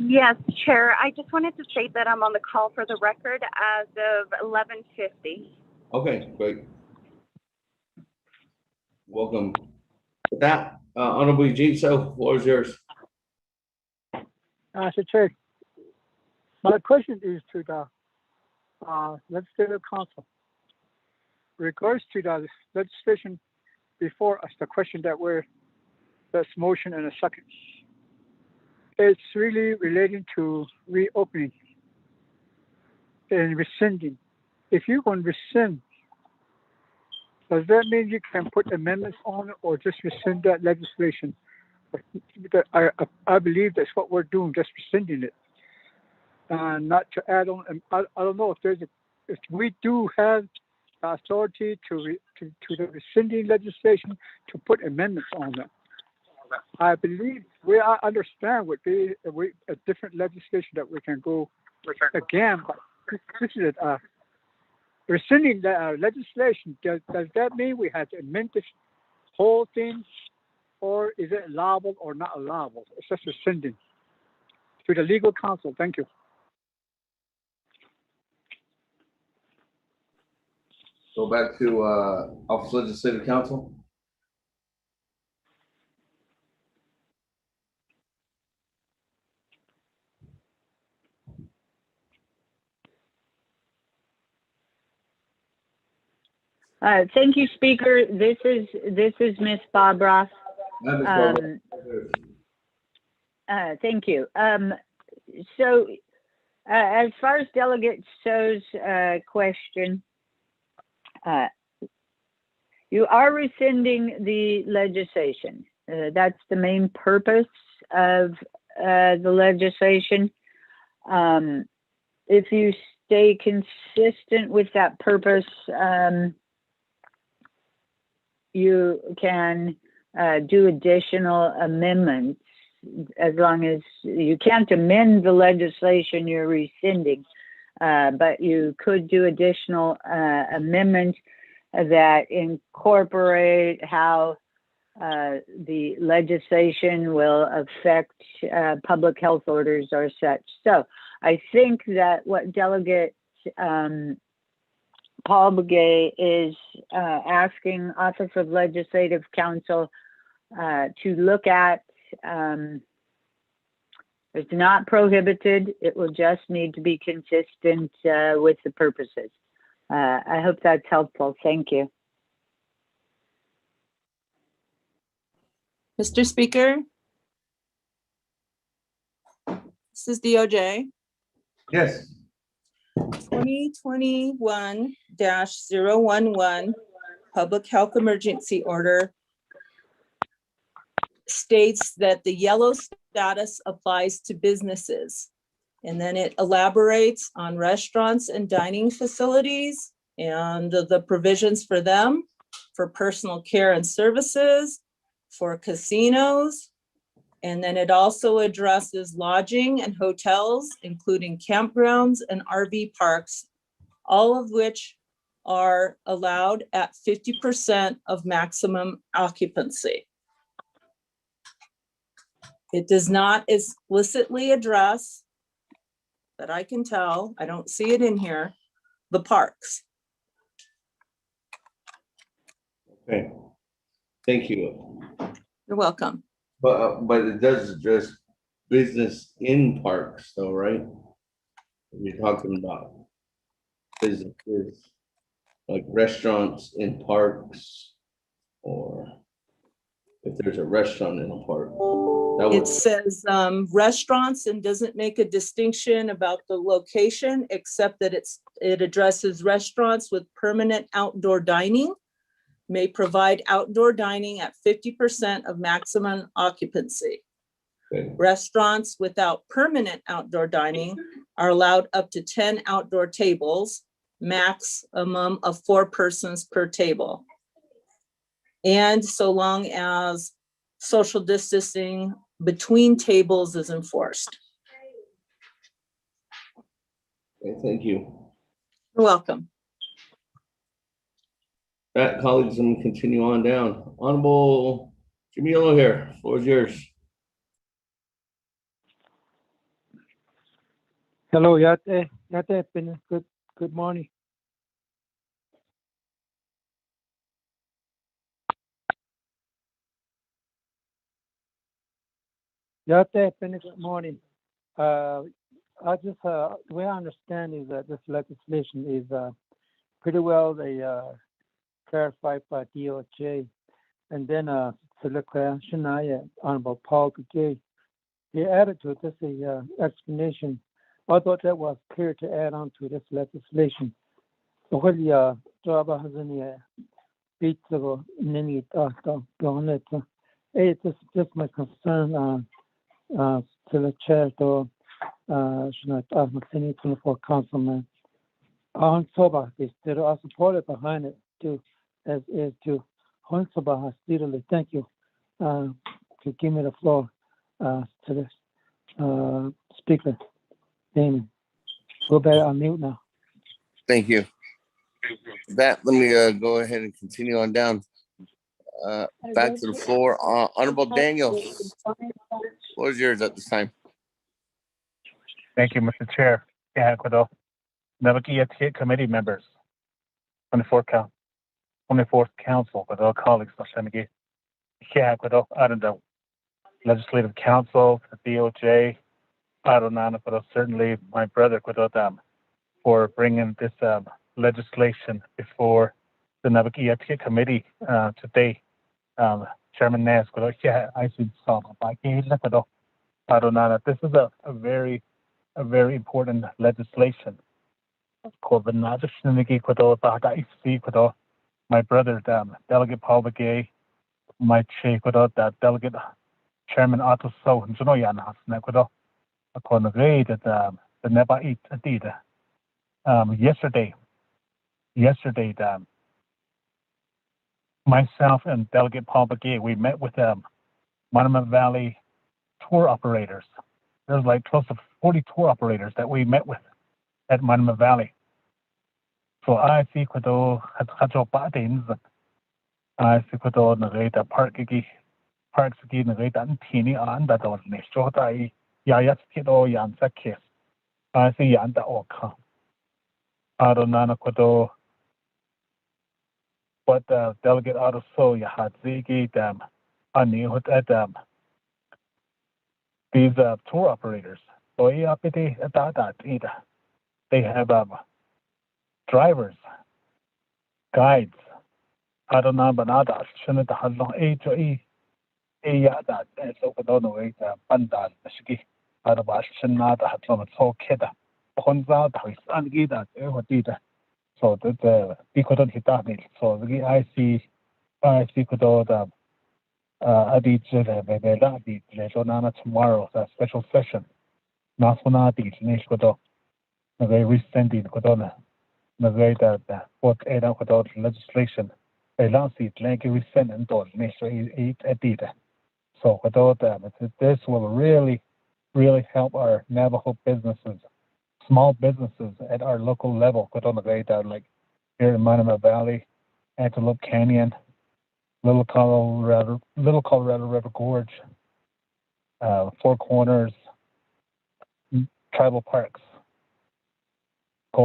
Yes, Chair. I just wanted to state that I'm on the call for the record as of 11:50. Okay, great. Welcome. With that, Honorable Eugene So, floor is yours. Mr. Chair, my question is to the Legislative Council. Regards to the legislation before us, the question that's motion and a second. It's really relating to reopening and rescinding. If you're going to rescind, does that mean you can put amendments on it or just rescind that legislation? I believe that's what we're doing, just rescinding it. Not to add on, and I don't know if we do have authority to the rescinding legislation to put amendments on it. I believe I understand would be a different legislation that we can go again, but this is rescinding the legislation. Does that mean we have to amend this whole thing, or is it allowable or not allowable? It's just rescinding to the legal counsel. Thank you. Go back to Office Legislative Council. Thank you, Speaker. This is Miss Barbara. Thank you. So, as far as Delegate So's question, you are rescinding the legislation. That's the main purpose of the legislation. If you stay consistent with that purpose, you can do additional amendments, as long as you can't amend the legislation you're rescinding, but you could do additional amendments that incorporate how the legislation will affect public health orders or such. So I think that what Delegate Paul Begay is asking Office of Legislative Counsel to look at, it's not prohibited. It will just need to be consistent with the purposes. I hope that's helpful. Thank you. Mr. Speaker, this is DOJ. Yes. 2021-011 Public Health Emergency Order states that the yellow status applies to businesses. And then it elaborates on restaurants and dining facilities and the provisions for them, for personal care and services, for casinos. And then it also addresses lodging and hotels, including campgrounds and RV parks, all of which are allowed at 50% of maximum occupancy. It does not explicitly address, that I can tell, I don't see it in here, the parks. Okay, thank you. You're welcome. But it does address business in parks though, right? You're talking about businesses like restaurants in parks, or if there's a restaurant in a park. It says restaurants and doesn't make a distinction about the location, except that it addresses restaurants with permanent outdoor dining may provide outdoor dining at 50% of maximum occupancy. Okay. Restaurants without permanent outdoor dining are allowed up to 10 outdoor tables, maximum of 4 persons per table. And so long as social distancing between tables is enforced. Okay, thank you. You're welcome. That, colleagues, I'm gonna continue on down. Honorable Jamilo here, floor is yours. Hello, Yate. Yate, good morning. Yate, good morning. I just, the way I understand is that this legislation is pretty well clarified by DOJ. And then Honorable Paul Begay, he added to this explanation. I thought that was clear to add on to this legislation. So what the job has any beats of any on it. It's just my concern to the chair to Senate 24 councilman. On Soba is there are supported behind it too, as is to Hon Soba has speedily. Thank you to give me the floor to this speaker. Damon. Go back on mute now. Thank you. With that, let me go ahead and continue on down. Back to the floor. Honorable Daniel, floor is yours at this time. Thank you, Mr. Chair. Naa'bik'iyati committee members, 24th Council, with all colleagues, out of the Legislative Council, the DOJ, certainly my brother, for bringing this legislation before the Naa'bik'iyati committee today. Chairman Ness, I see this is a very important legislation. My brother, Delegate Paul Begay, my chief, that Delegate Chairman Otto So, and Junoyan has upon the grade at the Naa'bik'iyati. Yesterday, myself and Delegate Paul Begay, we met with Monument Valley tour operators. There's like close to 40 tour operators that we met with at Monument Valley. So I see I see parks again teeny on that on next short I yan sakis. I see yan the oka. I don't know what delegate out of so you had ziggy them. I knew what at them. These tour operators. So yeah, they have drivers, guides. I don't know, but not that. Shouldn't have long that so I don't know Pandan, Shiki. I don't know, shouldn't not have some so kid. Honza, Angida, what did so that we couldn't hit that. So I see could all the Adi tomorrow, that special session. Nationality, Nishkodo. They rescinded Kodona. The way that what aid out without legislation. They last it like rescind and don't make so without that, this will really help our Navajo businesses, small businesses at our local level. Like here in Monument Valley, Antelope Canyon, Little Colorado River Gorge, Four Corners, tribal parks. We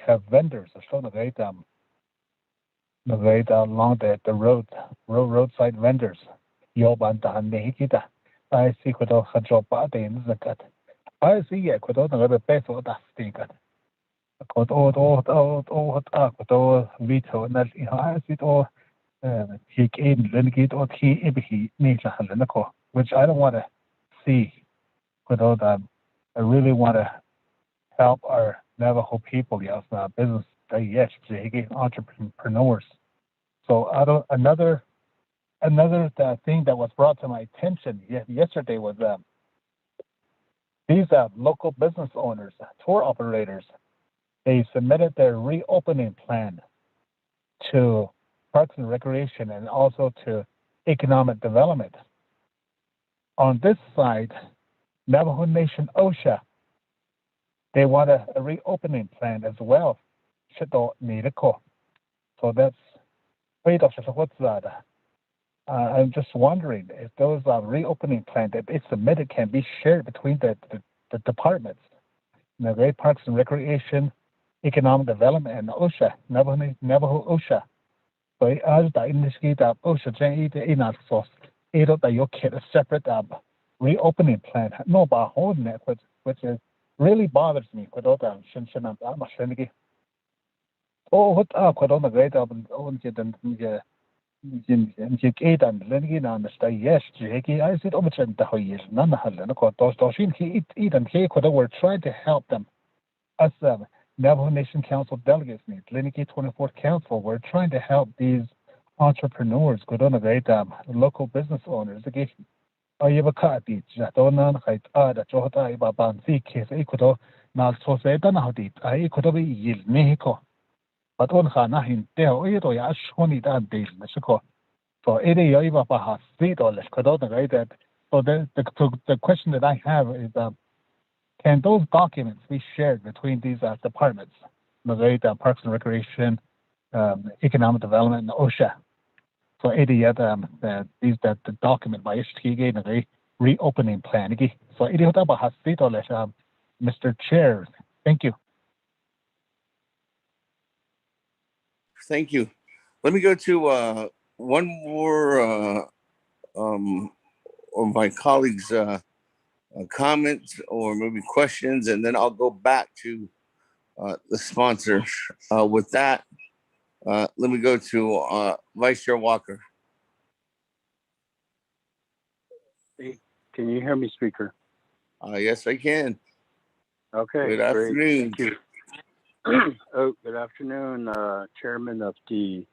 have vendors. Along the roadside vendors. I see I see veto and I see which I don't want to see without I really want to help our Navajo people, business, entrepreneurs. So another thing that was brought to my attention yesterday was These are local business owners, tour operators. They submitted their reopening plan to Parks and Recreation and also to Economic Development. On this side, Navajo Nation OSHA, they want a reopening plan as well. So that's what's that? I'm just wondering if those reopening plans that they submitted can be shared between the departments, the Parks and Recreation, Economic Development, and OSHA, Navajo OSHA. So as the industry that OSHA generated in our source, it'll that you get a separate reopening plan. No, about holding it, which is really bothers me. Without that, I'm not oh, what up? What on the great up and on the yes, I said, we're trying to help them. As Navajo Nation Council delegates, Leniki 24th Council, we're trying to help these entrepreneurs, local business owners. I have a cut each. I don't know how to Jota Bansi case. I could not so say, don't know how deep. I could be yield Mexico. But on Hanahin, there, I ash honey that deal, Mexico. So it is over $3 could not write that. So the question that I have is can those documents be shared between these departments, the Parks and Recreation, Economic Development, and OSHA? So it is the document by HTG and a reopening plan. So it is about $3, Mr. Chair. Thank you. Thank you. Let me go to one more of my colleagues' comments or maybe questions, and then I'll go back to the sponsor. With that, let me go to Vice Chair Walker. Hey, can you hear me, Speaker? Yes, I can. Okay, Good afternoon. Great. Thank you. Good afternoon, Chairman of the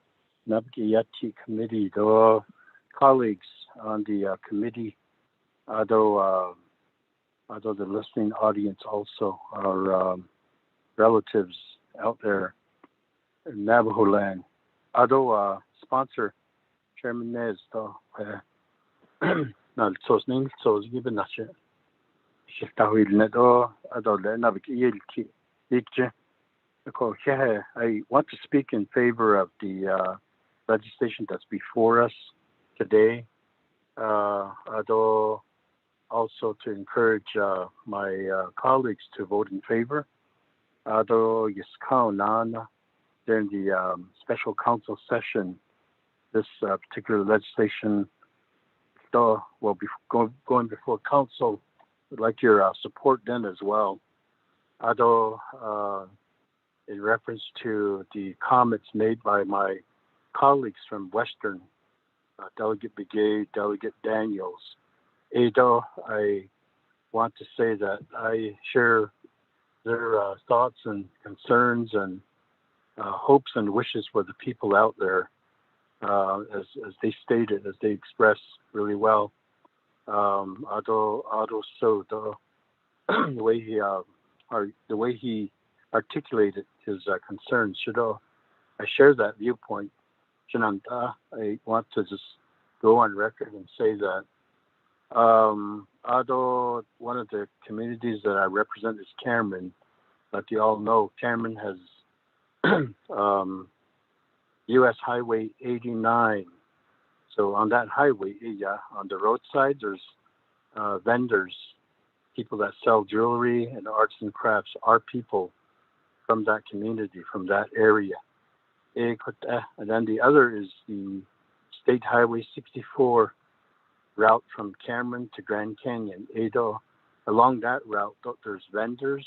Naa'bik'iyati Committee, the colleagues on the committee, although the listening audience also are relatives out there in Navajo land. Although sponsor Chairman Nez, not so sning, so given that shit. I want to speak in favor of the legislation that's before us today, although also to encourage my colleagues to vote in favor. Although during the special council session, this particular legislation will be going before council. I'd like your support then as well. Although in reference to the comments made by my colleagues from Western, Delegate Begay, Delegate Daniels, Ado, I want to say that I share their thoughts and concerns and hopes and wishes for the people out there, as they stated, as they expressed really well. Although so the way he articulated his concerns, I share that viewpoint. I want to just go on record and say that although one of the communities that I represent is Cameron, but you all know Cameron has U.S. Highway 89. So on that highway, on the roadside, there's vendors, people that sell jewelry and arts and crafts, are people from that community, from that area. And then the other is the State Highway 64 route from Cameron to Grand Canyon, Ado. Along that route, there's vendors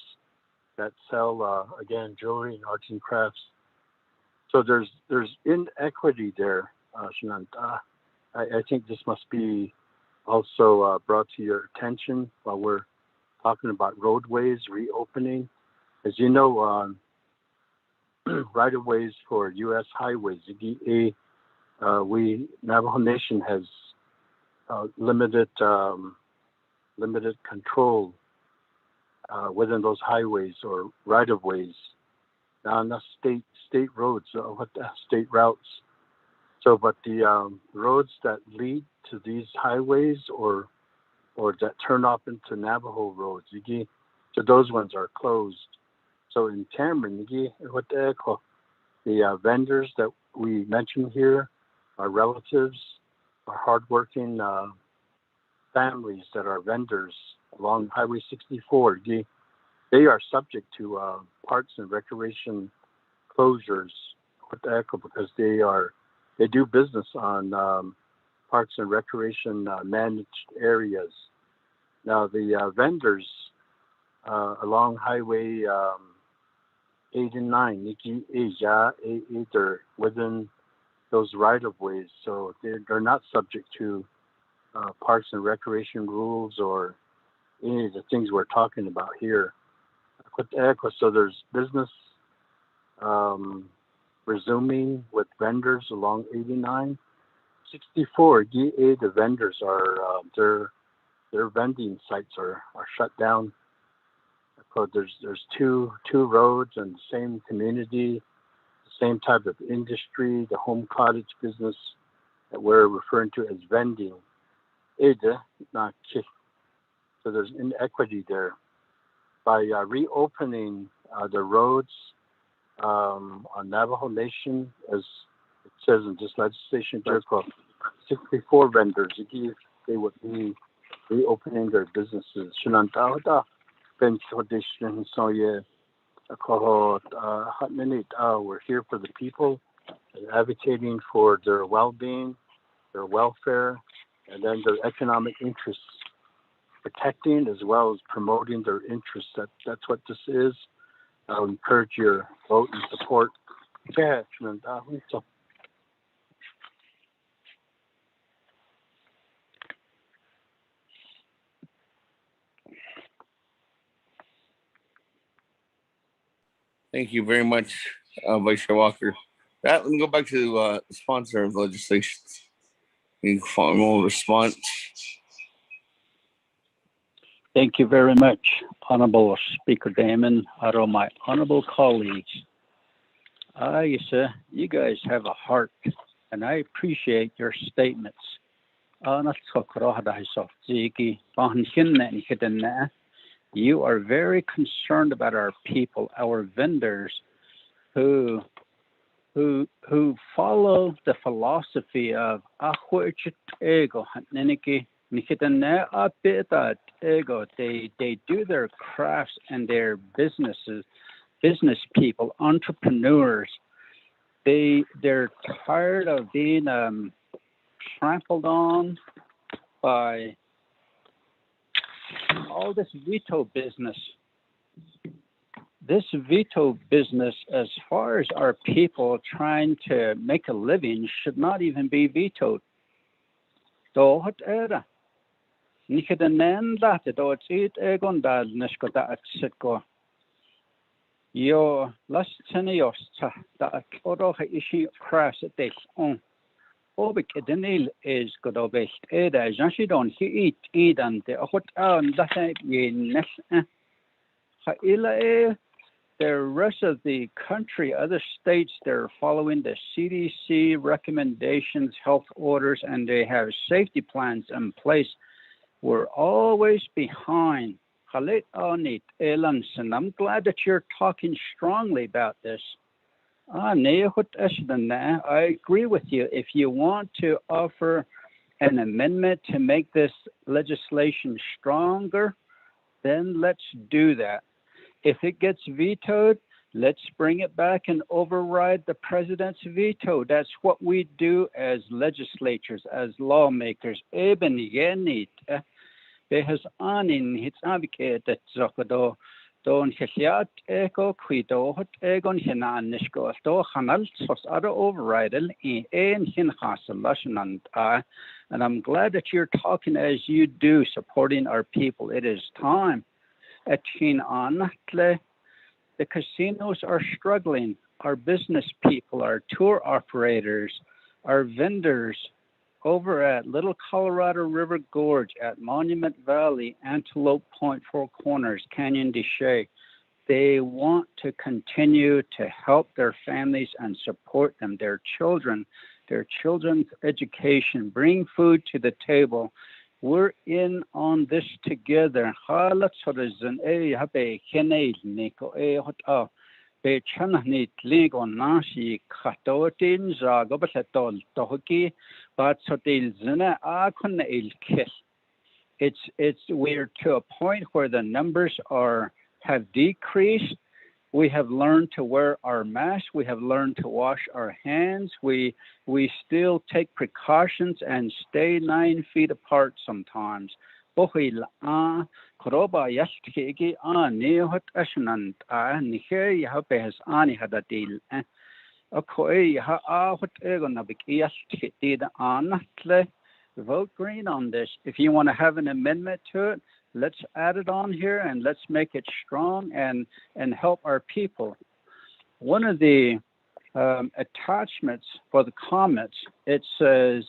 that sell, again, jewelry and arts and crafts. So there's inequity there, Shananta. I think this must be also brought to your attention while we're talking about roadways reopening. As you know, right-of-ways for U.S. highways, Navajo Nation has limited control within those highways or right-of-ways on the state roads, state routes. So, but the roads that lead to these highways or that turn off into Navajo roads, so those ones are closed. So in Cameron, the vendors that we mentioned here, our relatives, our hardworking families that are vendors along Highway 64, they are subject to parks and recreation closures because they do business on parks and recreation managed areas. Now the vendors along Highway 8 and 9, they're within those right-of-ways, so they're not subject to parks and recreation rules or any of the things we're talking about here. So there's business resuming with vendors along 89. 64, the vendors are, their vending sites are shut down. So there's two roads and the same community, the same type of industry, the home cottage business that we're referring to as vending. So there's inequity there. By reopening the roads on Navajo Nation, as it says in this legislation, 64 vendors, they would be reopening their businesses. We're here for the people, advocating for their well-being, their welfare, and then their economic interests, protecting as well as promoting their interests. That's what this is. I'll encourage your vote and support. Thank you very much, Vice Chair Walker. Let me go back to the sponsor of legislation. Any formal response? Thank you very much, Honorable Speaker Damon, my honorable colleagues. You guys have a heart, and I appreciate your statements. You are very concerned about our people, our vendors, who follow the philosophy of they do their crafts and their business people, entrepreneurs. They're tired of being trampled on by all this veto business. This veto business, as far as our people trying to make a living, should not even be vetoed. Yo last seniors that oro ishi crash it on obik edenil is good obey eda janshi don he eat and the hot and that ye next the rest of the country, other states, they're following the CDC recommendations, health orders, and they have safety plans in place. We're always behind. I'm glad that you're talking strongly about this. I agree with you. If you want to offer an amendment to make this legislation stronger, then let's do that. If it gets vetoed, let's bring it back and override the president's veto. That's what we do as legislatures, as lawmakers. Behas anin hits Naa'bik'iyati zokado don heliat ego quido hot egon hinanishko do hanal sos other overridel in hin hasalashan and I'm glad that you're talking as you do, supporting our people. It is time. The casinos are struggling. Our business people, our tour operators, our vendors over at Little Colorado River Gorge at Monument Valley, Antelope Point, Four Corners, Canyon de Chelly. They want to continue to help their families and support them, their children's education, bring food to the table. We're in on this together. We're to a point where the numbers have decreased. We have learned to wear our masks. We have learned to wash our hands. We still take precautions and stay 9 feet apart sometimes. Vote green on this. If you want to have an amendment to it, let's add it on here and let's make it strong and help our people. One of the attachments for the comments, it says,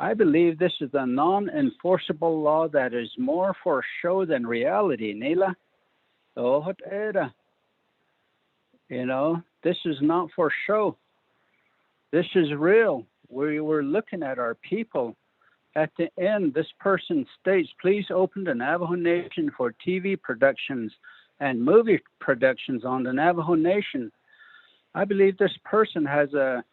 I believe this is a non-enforceable law that is more for show than reality. Nila, you know, this is not for show. This is real. We were looking at our people. At the end, this person states, please open the Navajo Nation for TV productions and movie productions on the Navajo Nation. I believe this person has a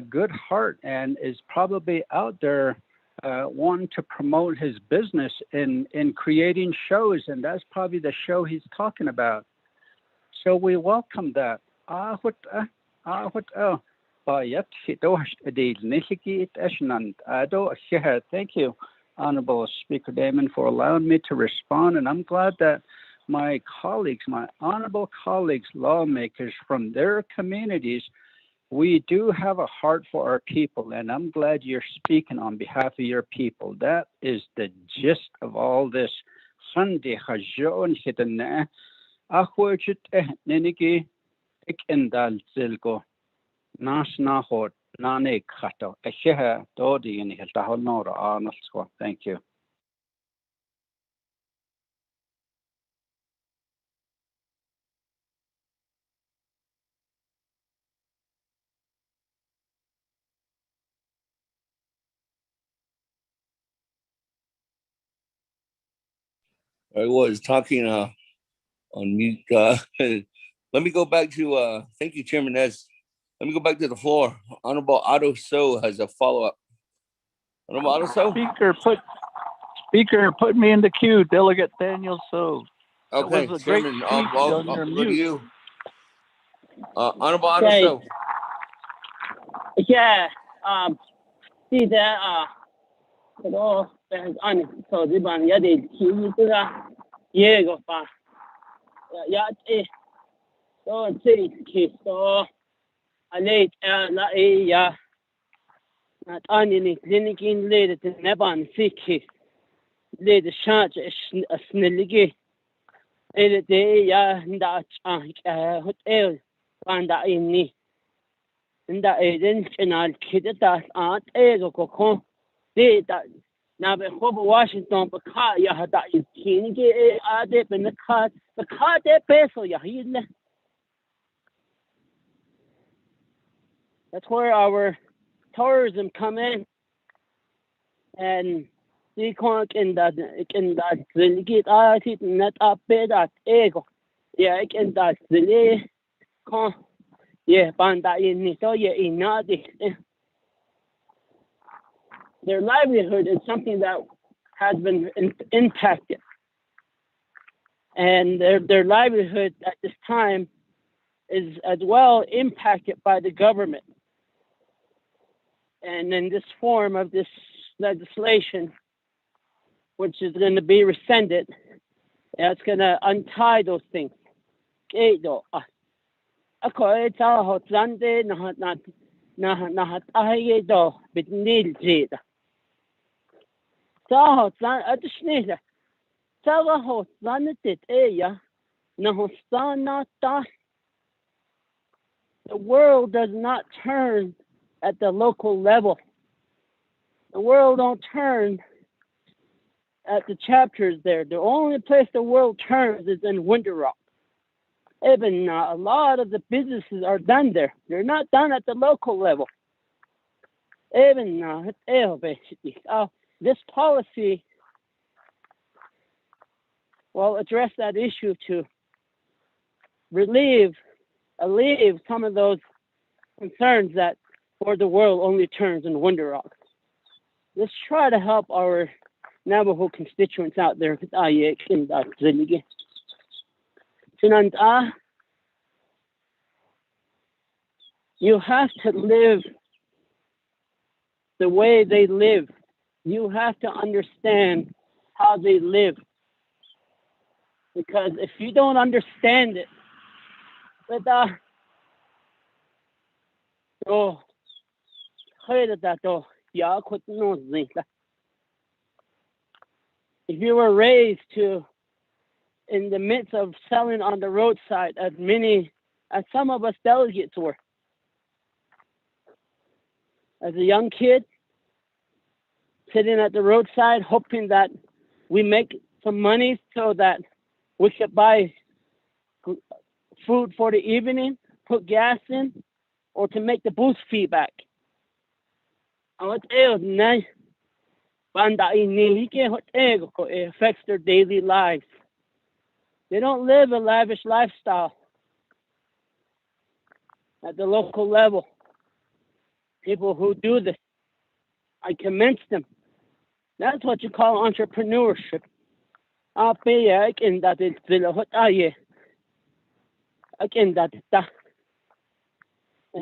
good heart and is probably out there wanting to promote his business in creating shows, and that's probably the show he's talking about. So we welcome that. Thank you, Honorable Speaker Damon, for allowing me to respond, and I'm glad that my colleagues, my honorable colleagues, lawmakers from their communities, we do have a heart for our people, and I'm glad you're speaking on behalf of your people. That is the gist of all this. Thank you. I was talking on mute. Let me go back to thank you, Chairman Nez. Let me go back to the floor. Honorable Otto So has a follow-up. Honorable Otto So? Speaker, put me in the queue. Delegate Daniel So. Okay, Chairman, I'll go to you. Honorable Otto Okay. So. Yeah, see that, there's on, so the one, yeah, they keep it, go far. Yeah, so it's so I late, yeah, not on any clinic in later to never on sick case. Later, charge a snilly. Every day, yeah, that hotel, and that in me. And that agent and I'll kid it that aunt ego coco. They that now the whole Washington, but car you had that you can't get it in the car that peso you hear. That's where our tourism come in, and they can't in that really get it not up that ego. Yeah, I can that really can't. Yeah, banda in so yeah, in their livelihood is something that has been impacted, and their livelihood at this time is as well impacted by the government. And in this form of this legislation, which is going to be rescinded, it's going to untie those things. Ako ita hot Sunday na tayo do bitnil jida. Sa hot Sunday at snila. Sa hot Sunday tit na hostana ta. The world does not turn at the local level. The world don't turn at the chapters there. The only place the world turns is in Winter Rock. Even a lot of the businesses are done there. They're not done at the local level. Even basically, this policy will address that issue to alleviate some of those concerns that for the world only turns in Winter Rock. Let's try to help our Navajo constituents out there. You have to live the way they live. You have to understand how they live. Because if you don't understand it, if you were raised in the midst of selling on the roadside, as some of us delegates were, as a young kid, sitting at the roadside, hoping that we make some money so that we could buy food for the evening, put gas in, or to make the booth fee back. It affects their daily lives. They don't live a lavish lifestyle at the local level. People who do this, I commend them. That's what you call entrepreneurship. And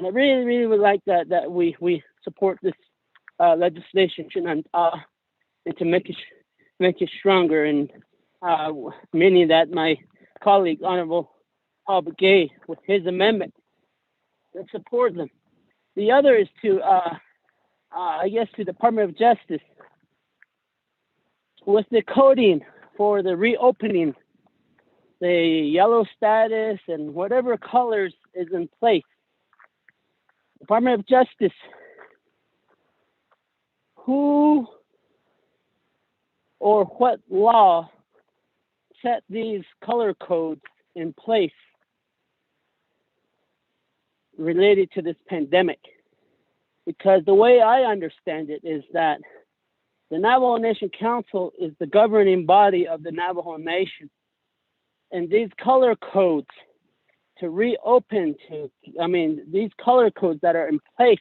I really, really would like that we support this legislation and to make it stronger. And many that my colleague, Honorable Naa'bik'iyati, with his amendment, that support them. The other is to to Department of Justice with the coding for the reopening, the yellow status and whatever colors is in place. Department of Justice, who or what law set these color codes in place related to this pandemic? Because the way I understand it is that the Navajo Nation Council is the governing body of the Navajo Nation. And these color codes to reopen these color codes that are in place,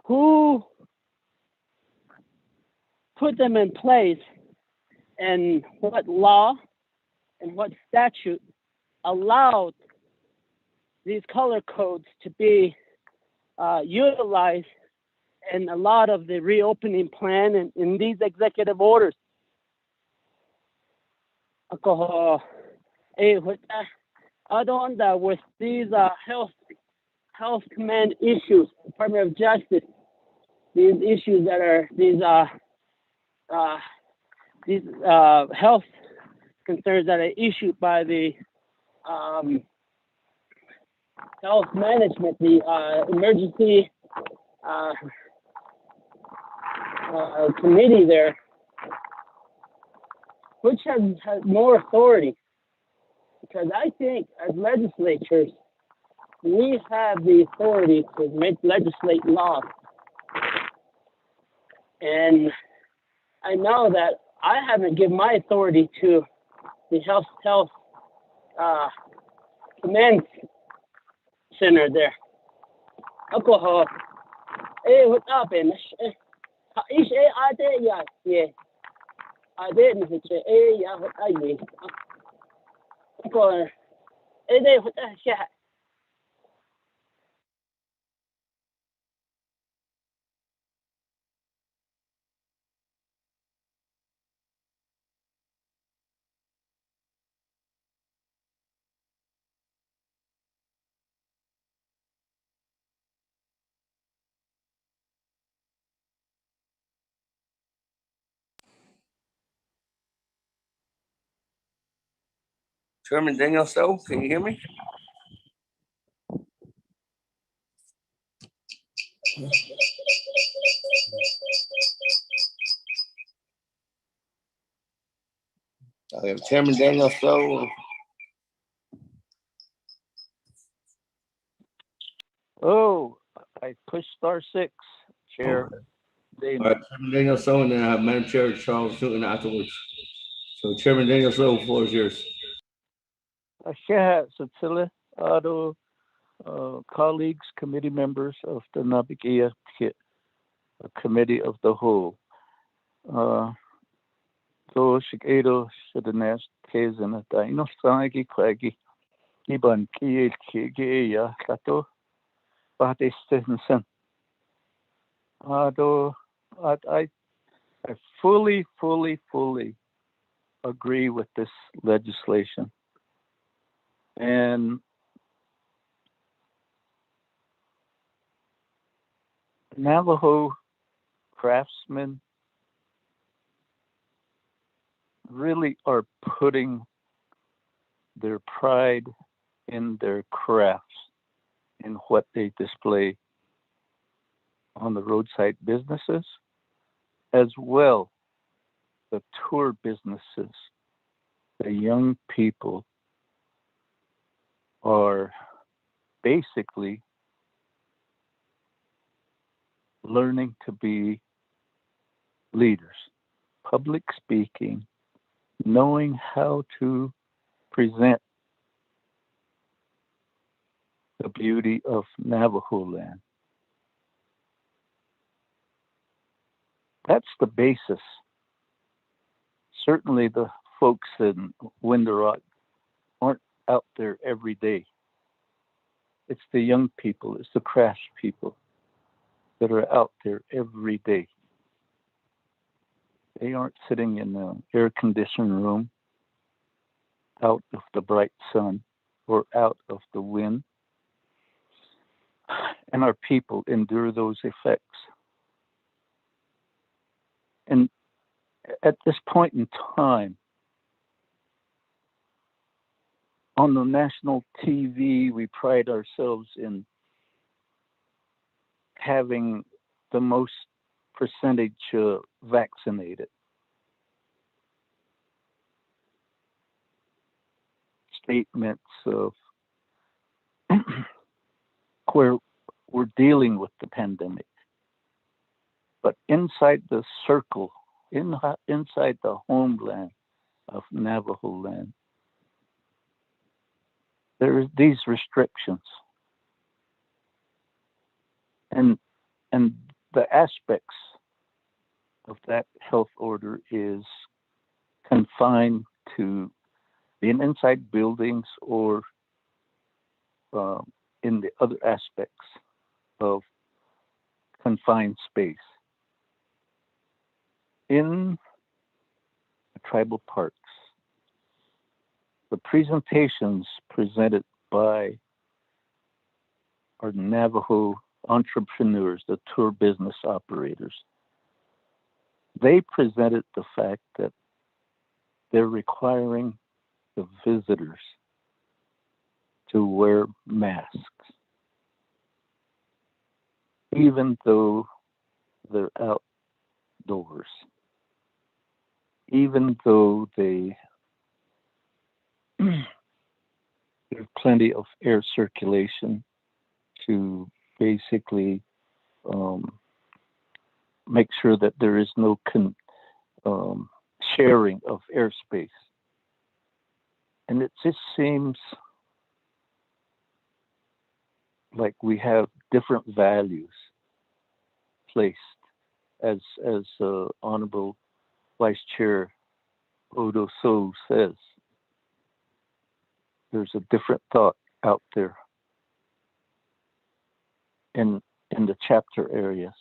who put them in place and what law and what statute allowed these color codes to be utilized in a lot of the reopening plan and in these executive orders. With these health command issues, Department of Justice, these issues that are these health concerns that are issued by the health management, the emergency committee there, which has more authority. Because I think as legislatures, we have the authority to legislate laws. And I know that I haven't given my authority to the health command center there. Alcohol. What's up? Chairman Daniel Stowe, can you hear me? We have Chairman Daniel So. Oh, I pushed *6, Chair. All Damon. right, Chairman Daniel So, and then I have Madam Chair Charles Newton afterwards. So Chairman Daniel So, the floor is yours. Asha Satsila, Ado, colleagues, committee members of the Naa'bik'iyati Committee of the Whole. So Shigado Shadanas Kazan Dino Sangi Kwagi Iban Kiya Kato Bate Stinson. Ado, I fully agree with this legislation. And Navajo craftsmen really are putting their pride in their crafts, in what they display on the roadside businesses, as well the tour businesses. The young people are basically learning to be leaders, public speaking, knowing how to present the beauty of Navajo land. That's the basis. Certainly the folks in Window Rock aren't out there every day. It's the young people, it's the craft people that are out there every day. They aren't sitting in an air-conditioned room out of the bright sun or out of the wind. And our people endure those effects. And at this point in time, on the national TV, we pride ourselves in having the most percentage vaccinated. Statements of where we're dealing with the pandemic. But inside the circle, inside the homeland of Navajo land, there are these restrictions. And the aspects of that health order is confined to being inside buildings or in the other aspects of confined space. In the tribal parks, the presentations presented by our Navajo entrepreneurs, the tour business operators, they presented the fact that they're requiring the visitors to wear masks, even though they're outdoors, even though there's plenty of air circulation to basically make sure that there is no sharing of airspace. And it just seems like we have different values placed, as Honorable Vice Chair Odo So says. There's a different thought out there in the chapter areas.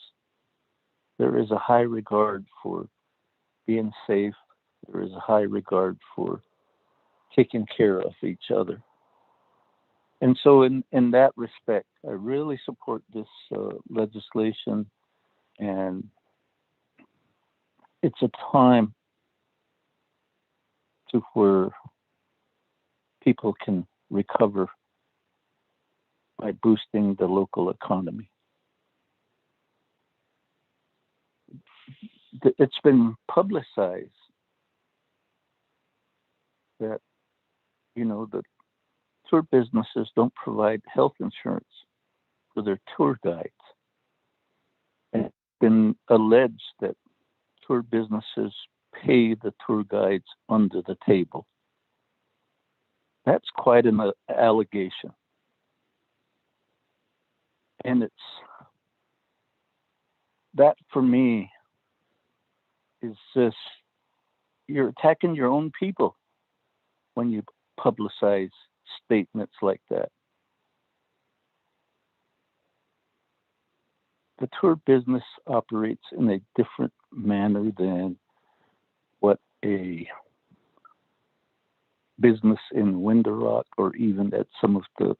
There is a high regard for being safe. There is a high regard for taking care of each other. And so in that respect, I really support this legislation, and it's a time to where people can recover by boosting the local economy. It's been publicized that, the tour businesses don't provide health insurance for their tour guides. And it's been alleged that tour businesses pay the tour guides under the table. That's quite an allegation. And that for me is just, you're attacking your own people when you publicize statements like that. The tour business operates in a different manner than what a business in Window Rock or even at some of the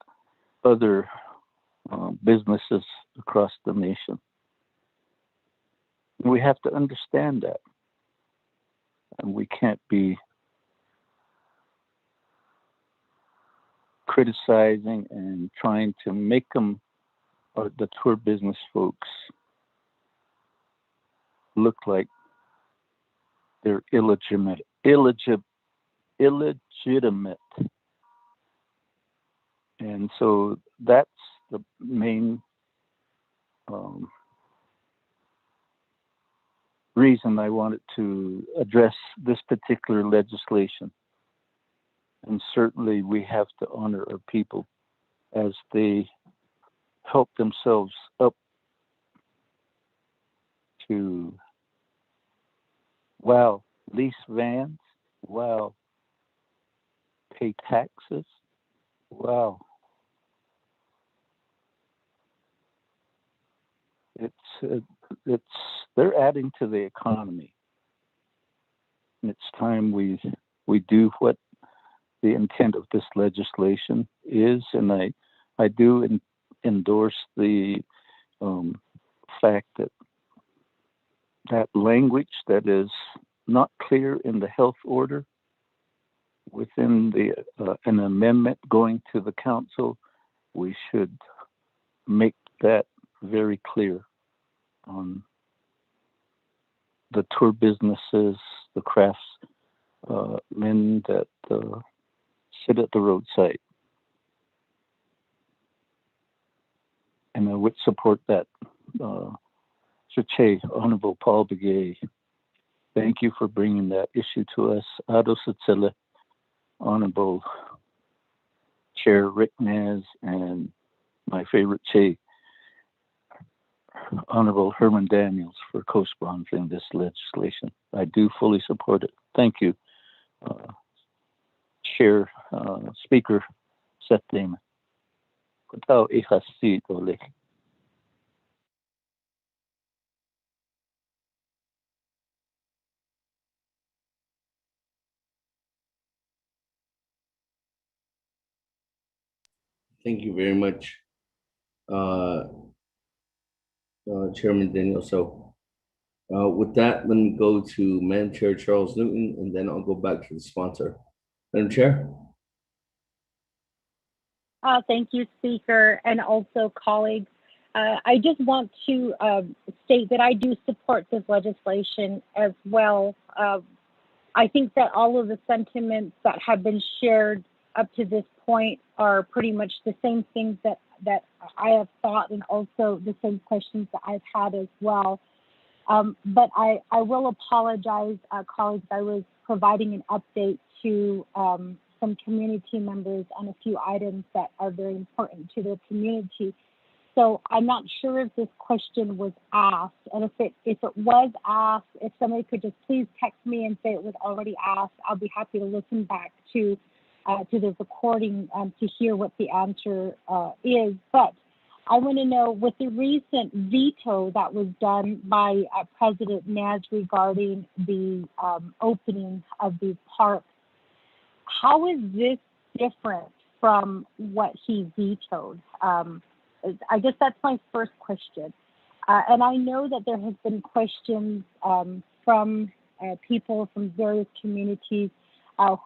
other businesses across the nation. We have to understand that. And we can't be criticizing and trying to make them, or the tour business folks, look like they're illegitimate. And so that's the main reason I wanted to address this particular legislation. And certainly we have to honor our people as they help themselves up to, lease vans, pay taxes, they're adding to the economy. And it's time we do what the intent of this legislation is, and I do endorse the fact that language that is not clear in the health order within an amendment going to the council, we should make that very clear on the tour businesses, the crafts men that sit at the roadside. And I would support that. Honorable Paul Begay, thank you for bringing that issue to us. Ado Satsila, Honorable Chair Rick Naz, and my favorite Che, Honorable Herman Daniels, for co-sponsoring this legislation. I do fully support it. Thank you, Chair, Speaker Seth Damon. Thank you very much, Chairman Daniel. So with that, let me go to Madam Chair Charles Newton, and then I'll go back to the sponsor. Madam Chair. Thank you, Speaker, and also colleagues. I just want to state that I do support this legislation as well. I think that all of the sentiments that have been shared up to this point are pretty much the same things that I have thought, and also the same questions that I've had as well. But I will apologize, colleagues. I was providing an update to some community members on a few items that are very important to their community. So I'm not sure if this question was asked, and if it was asked, if somebody could just please text me and say it was already asked, I'll be happy to listen back to the recording to hear what the answer is. But I want to know, with the recent veto that was done by President Naz regarding the opening of these parks, how is this different from what he vetoed? I guess that's my first question. And I know that there has been questions from people from various communities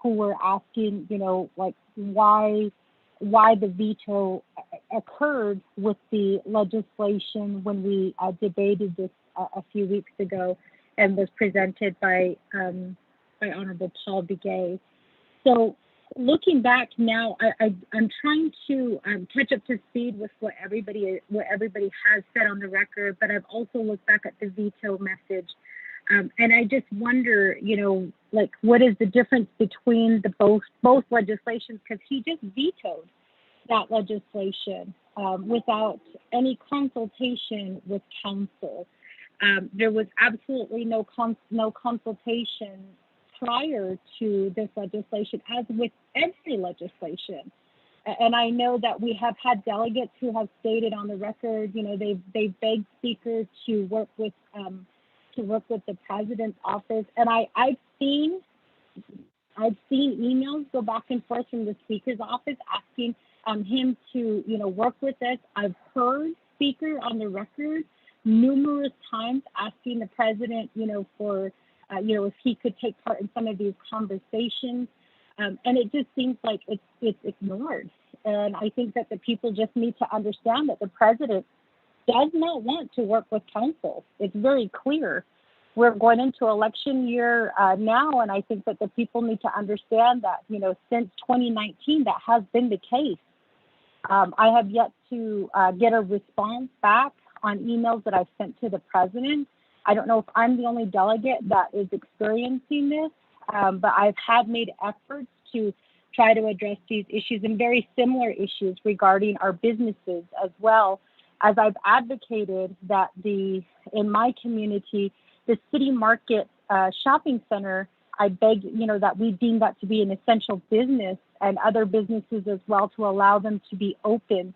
who were asking, like why the veto occurred with the legislation when we debated this a few weeks ago and was presented by Honorable Paul Begay. So looking back now, I'm trying to catch up to speed with what everybody has said on the record, but I've also looked back at the veto message. And I just wonder, like, what is the difference between the both legislations? Because he just vetoed that legislation without any consultation with council. There was absolutely no consultation prior to this legislation, as with every legislation. And I know that we have had delegates who have stated on the record, they've begged speakers to work with the president's office. And I've seen emails go back and forth from the speaker's office asking him to, work with us. I've heard speaker on the record numerous times asking the president, for, if he could take part in some of these conversations. And it just seems like it's ignored. And I think that the people just need to understand that the president does not want to work with council. It's very clear. We're going into election year now, and I think that the people need to understand that, since 2019, that has been the case. I have yet to get a response back on emails that I've sent to the president. I don't know if I'm the only delegate that is experiencing this, but I've made efforts to try to address these issues and very similar issues regarding our businesses, as well as I've advocated that in my community, the city market shopping center, I beg, that we deem that to be an essential business, and other businesses as well, to allow them to be open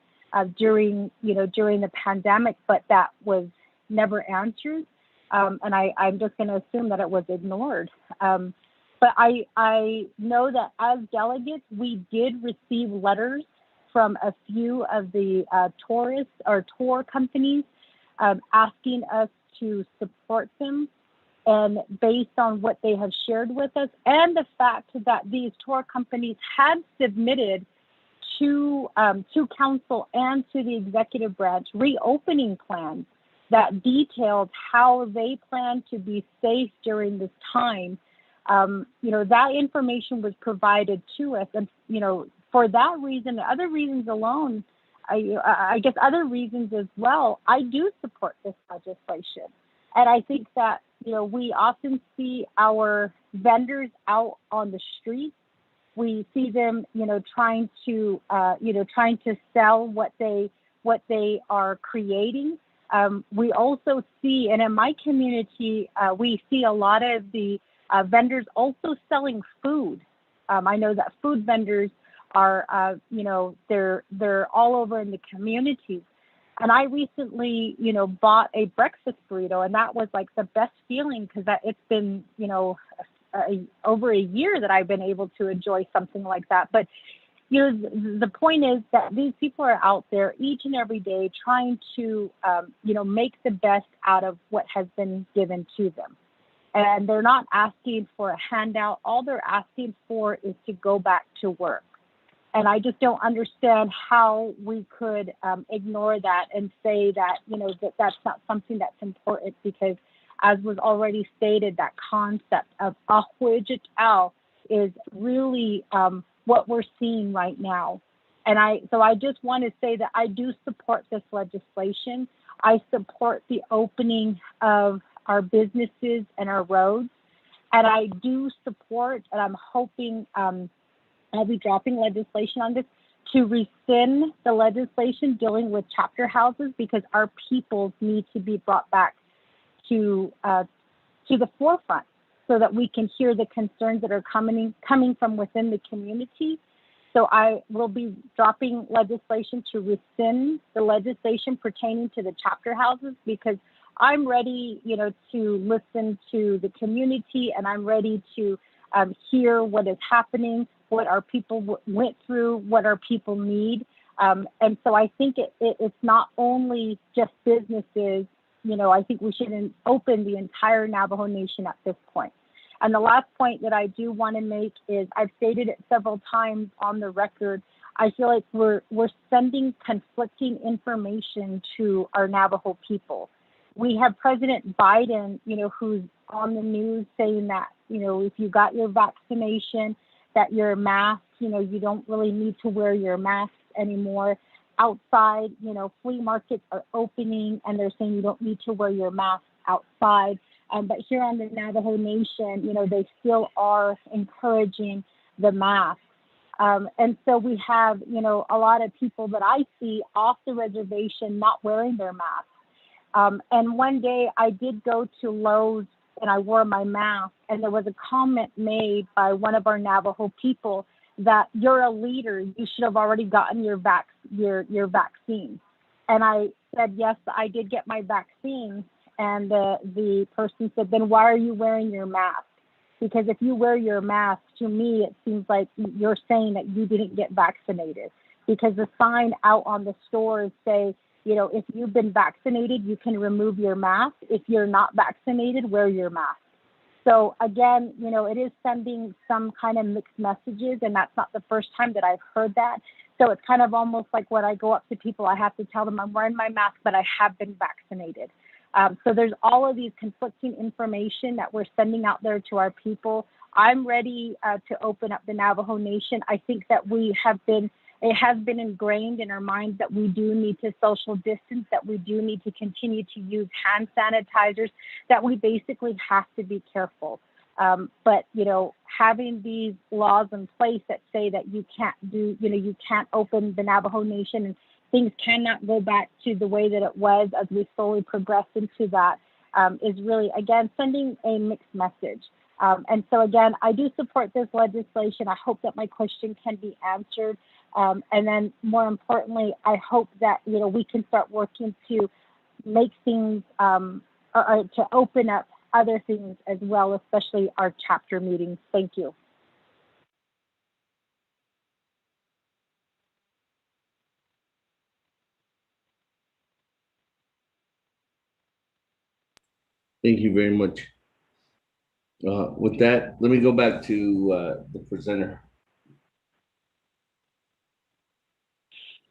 during the pandemic, but that was never answered. And I'm just going to assume that it was ignored. But I know that as delegates, we did receive letters from a few of the tour companies asking us to support them. And based on what they have shared with us, and the fact that these tour companies had submitted to council and to the executive branch reopening plans that detailed how they plan to be safe during this time, that information was provided to us. And, for that reason, other reasons alone, I guess other reasons as well, I do support this legislation. And I think that, we often see our vendors out on the streets. We see them, trying to sell what they are creating. We also see, and in my community, we see a lot of the vendors also selling food. I know that food vendors are, they're all over in the community. And I recently, bought a breakfast burrito, and that was like the best feeling, because it's been, over a year that I've been able to enjoy something like that. But, the point is that these people are out there each and every day trying to, make the best out of what has been given to them. And they're not asking for a handout. All they're asking for is to go back to work. And I just don't understand how we could ignore that and say that, that's not something that's important, because as was already stated, that concept of ahwejit'al is really what we're seeing right now. And so I just want to say that I do support this legislation. I support the opening of our businesses and our roads. And I do support, and I'm hoping, I'll be dropping legislation on this, to rescind the legislation dealing with chapter houses, because our people need to be brought back to the forefront, so that we can hear the concerns that are coming from within the community. So I will be dropping legislation to rescind the legislation pertaining to the chapter houses, because I'm ready, to listen to the community, and I'm ready to hear what is happening, what our people went through, what our people need. And so I think it's not only just businesses, I think we should open the entire Navajo Nation at this point. And the last point that I do want to make is, I've stated it several times on the record, I feel like we're sending conflicting information to our Navajo people. We have President Biden, who's on the news saying that, if you got your vaccination, that your mask, you don't really need to wear your masks anymore. Outside, flea markets are opening and they're saying you don't need to wear your mask outside. But here on the Navajo Nation, they still are encouraging the mask. And so we have, a lot of people that I see off the reservation not wearing their masks. And one day I did go to Lowe's and I wore my mask, and there was a comment made by one of our Navajo people that you're a leader, you should have already gotten your vaccine. And I said, yes, I did get my vaccine. And the person said, then why are you wearing your mask? Because if you wear your mask, to me, it seems like you're saying that you didn't get vaccinated. Because the sign out on the stores say, if you've been vaccinated, you can remove your mask. If you're not vaccinated, wear your mask. So again, it is sending some kind of mixed messages, and that's not the first time that I've heard that. So it's kind of almost like when I go up to people, I have to tell them I'm wearing my mask, but I have been vaccinated. So there's all of these conflicting information that we're sending out there to our people. I'm ready to open up the Navajo Nation. I think that it has been ingrained in our minds that we do need to social distance, that we do need to continue to use hand sanitizers, that we basically have to be careful. But, having these laws in place that say that you can't open the Navajo Nation and things cannot go back to the way that it was as we slowly progress into that, is really, again, sending a mixed message. And so, again, I do support this legislation. I hope that my question can be answered. And then, more importantly, I hope that, we can start working to make things, or to open up other things as well, especially our chapter meetings. Thank you. Thank you very much. With that, let me go back to the presenter.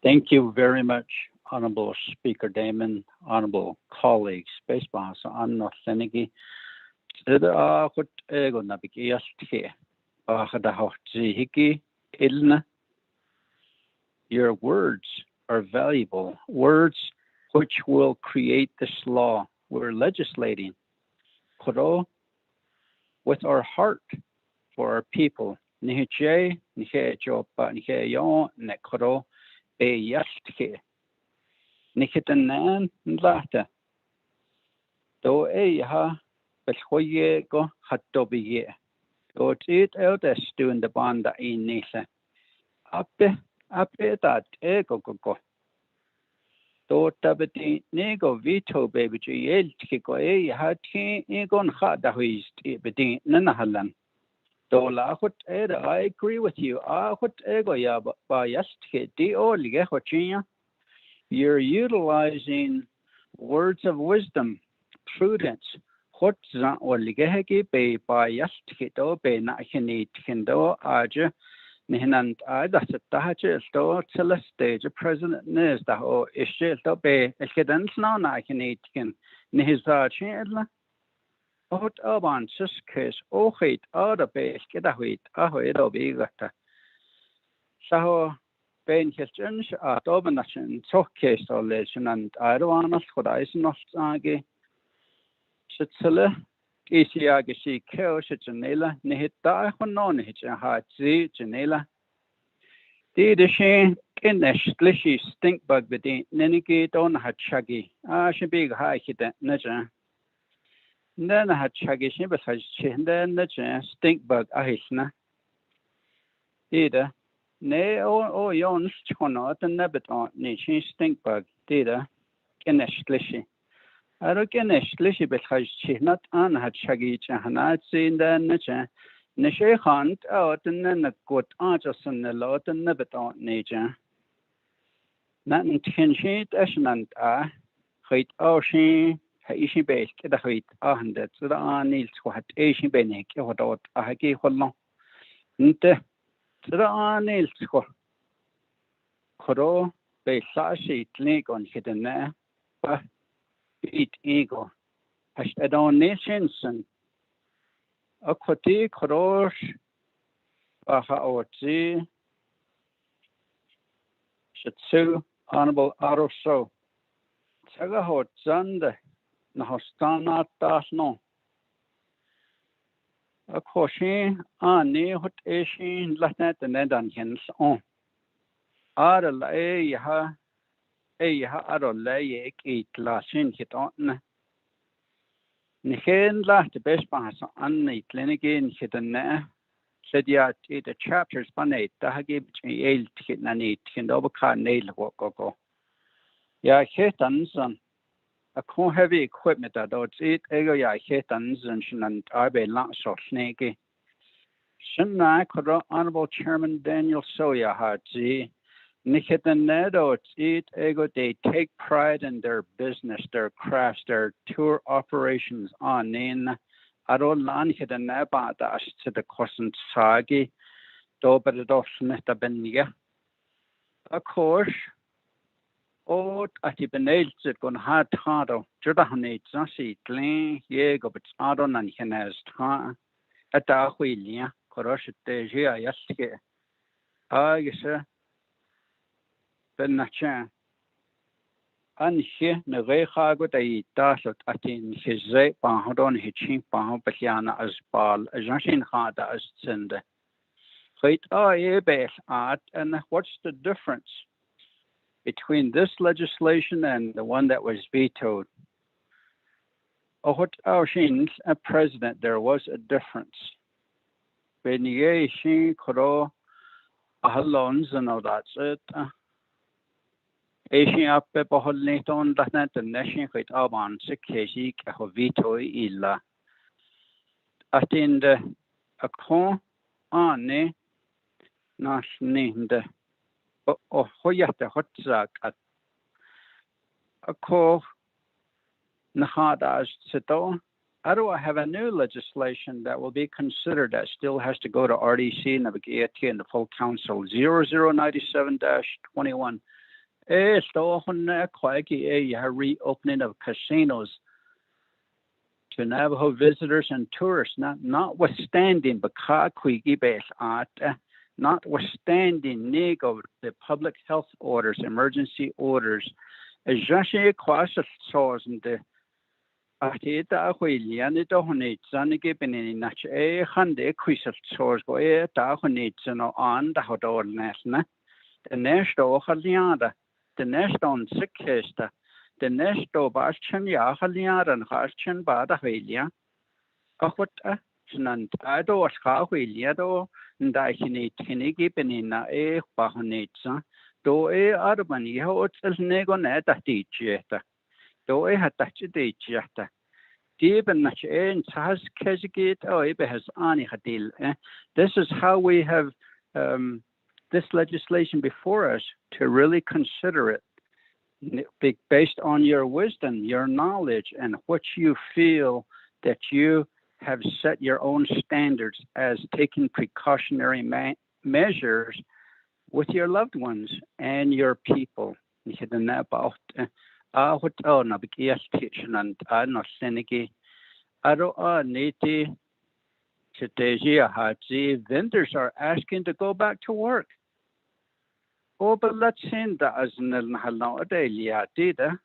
Thank you very much, Honorable Speaker Damon, honorable colleagues, Space Boss, Anna Senegi. Your words are valuable, words which will create this law we're legislating. With our heart for our people. Nikitanan Lata. Do ha Belhoyego Hatobiye. Go to it out as doing the banda in Nisa. Ape that ego go. Do tabati nego veto baby GL Kiko ha teen egon hada who is bedin Nanahalan. I agree with you. You're utilizing words of wisdom, prudence. President Ot aban suskes ohit arabes kedahuit ahoedo bigata. Saho ben hilchens atobanashin sokkes olation and Arwanas Hodaisnos age. Sitzele Isiage si keos janela nihita honon hitcha zi janela. Didishin kineshlishi stink bug bedin nenigate on hatchagi. Should be high hit naja. Then I had chagish, but I then the stink bug ahisna. Either nay or yon chonot and nebeton, nation stink bug, dida, geneshlishi. I don't geneshlishi, but I not on had chagich and I'd seen then the Neshe hunt out and then the good arches and the lot and nebeton nature. Not intention, ashnant, hate ocean. Haitian based the height and that's the Anil Swat Asian Benek or dot a gay hollow. Nte the Anil Squat Koro by Sashi Lake on hidden there, but eat ego. Has a donation a quati Korosh Bahaoti, Shitsu, Honorable Aroso, Tagahot Zande, Nahostana Dasno. A caution, Annie, what Asian Latin and Nedan on. Adel Ayaha, Adol Layek eat Lasin hit on. Nichen la the best pass on the clinic in hidden said yet the chapters panate that give me a ticket and it can overcome nail walk go. Ya hitans and a con heavy equipment that it's it ego ya hitans and shin arbe lots of snaky. Shinna could Honorable Chairman Daniel Soya had see. Nikitanado, it's it ego, they take pride in their business, their crafts, their tour operations on in Arolan Hidanabada to the Cosent Sagi, Dobedos Netabenia. Of course, Ot Atibenel it gon hard hado, Judahane Zasi, Glen, Yego, but Adon and Henez Ta, at Ahuilia, Korosh Deja, Yaske. Ah, yes, sir. Ben Nachan. Anche Nerechago de Dasot Atin his Bahadon Hitching Bahopatiana as Bal, as Jashin Hada as Sende. Wait, base art, and what's the difference between this legislation and the one that was vetoed? Oh, what Shin's a president, there was a difference. When ye shin koro Ahalons and all that's it. Asian up beholden on that net and nation with Alban Sikhi a veto illa. Attend a con ane nash named Hoyata Hotzak at a co Nahadas Sito. I have a new legislation that will be considered that still has to go to RDC, Naa'bik'iyati, and the full council 0097-21. Reopening of casinos to Navajo visitors and tourists, notwithstanding notwithstanding the public health orders, emergency orders, as Atita Willian Dohonate, Zanigibin in Nach a Hande Quisel source go air Dahonate on the Hodor Nasna, the Nesto Haliada, the Neston Sikesta, the Nesto Bastian Yahaliad and Harchan Bada Helia. Ahota, Snantado, Skahiliado, and Dichinate Hinigibin in a Bahonetza, do a Arbani Hotel Negonet at Dicheta. Do I had that yet? Even much and has Kazigate or has Ani Hadil. This is how we have this legislation before us to really consider it based on your wisdom, your knowledge, and what you feel that you have set your own standards as taking precautionary measures with your loved ones and your people. What Naa'bik'iyati and not Senegi. Niti Chitejia Haji vendors are asking to go back to work. Oh, but let's send that as an halal daily dida.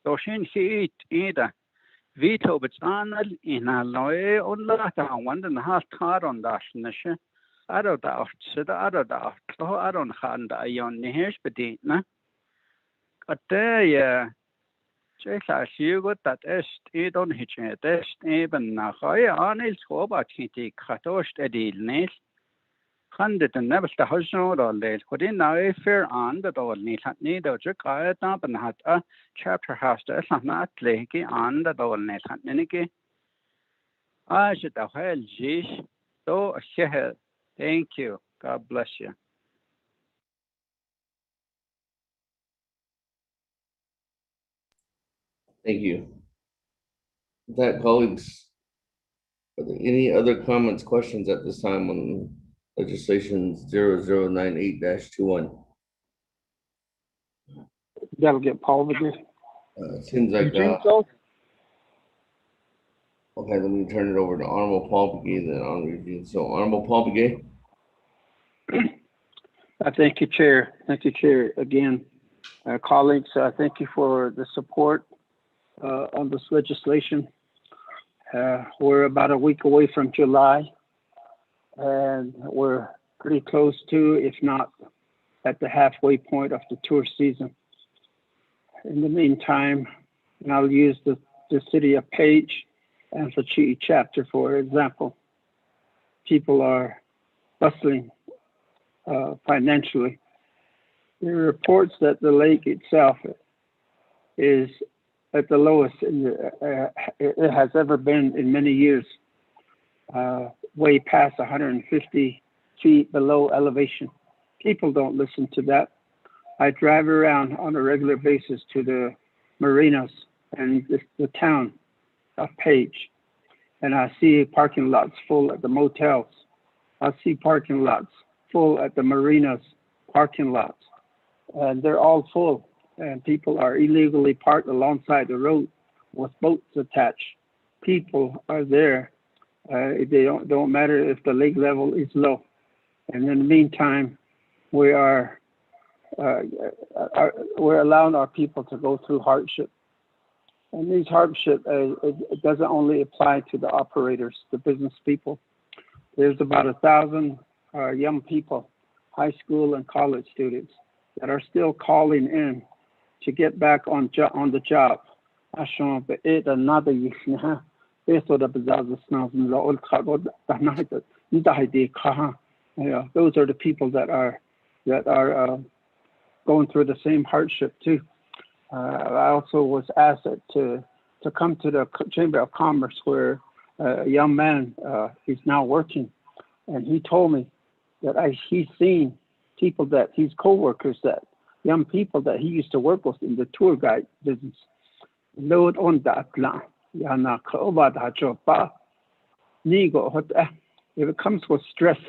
Doshin heat either. Veto but anal in a loe on that 1.5 car on that nation. I don't doubt, said I don't doubt. Oh, I don't hand a young Nihish bedina. But there, Jake, you got that est, don't hitch it, est, even now. I on his hope at Kitty Katost Edil Nest. 100 and never the house or late. Could in now a fair on the door need of Jack up and had a chapter house to not leaky on the door net. I should have held jeez. So, thank you. God bless you. Thank you. With that, colleagues, are there any other comments, questions at this time on legislation 0098-21? That'll get Paul with this. Seems like okay, let me turn it over to Honorable Paul Begay, then Honorable Eugene. So, Honorable Paul Begay. Thank you, Chair. Thank you, Chair. Again, colleagues, thank you for the support on this legislation. We're about a week away from July, and we're pretty close to, if not at the halfway point of the tour season. In the meantime, and I'll use the city of Page and Fachii chapter for example. People are bustling financially. There are reports that the lake itself is at the lowest it has ever been in many years, way past 150 feet below elevation. People don't listen to that. I drive around on a regular basis to the marinas and the town of Page, and I see parking lots full at the motels. I see parking lots full at the marinas parking lots, and they're all full, and people are illegally parked alongside the road with boats attached. People are there. They don't matter if the lake level is low. And in the meantime, we're allowing our people to go through hardship. And these hardship, it doesn't only apply to the operators, the business people. There's about 1,000 young people, high school and college students, that are still calling in to get back on the job. Those are the people that are going through the same hardship too. I also was asked to come to the Chamber of Commerce, where a young man is now working, and he told me that he's seen people that his co-workers, that young people that he used to work with in the tour guide business, load on that land. If it comes with stress,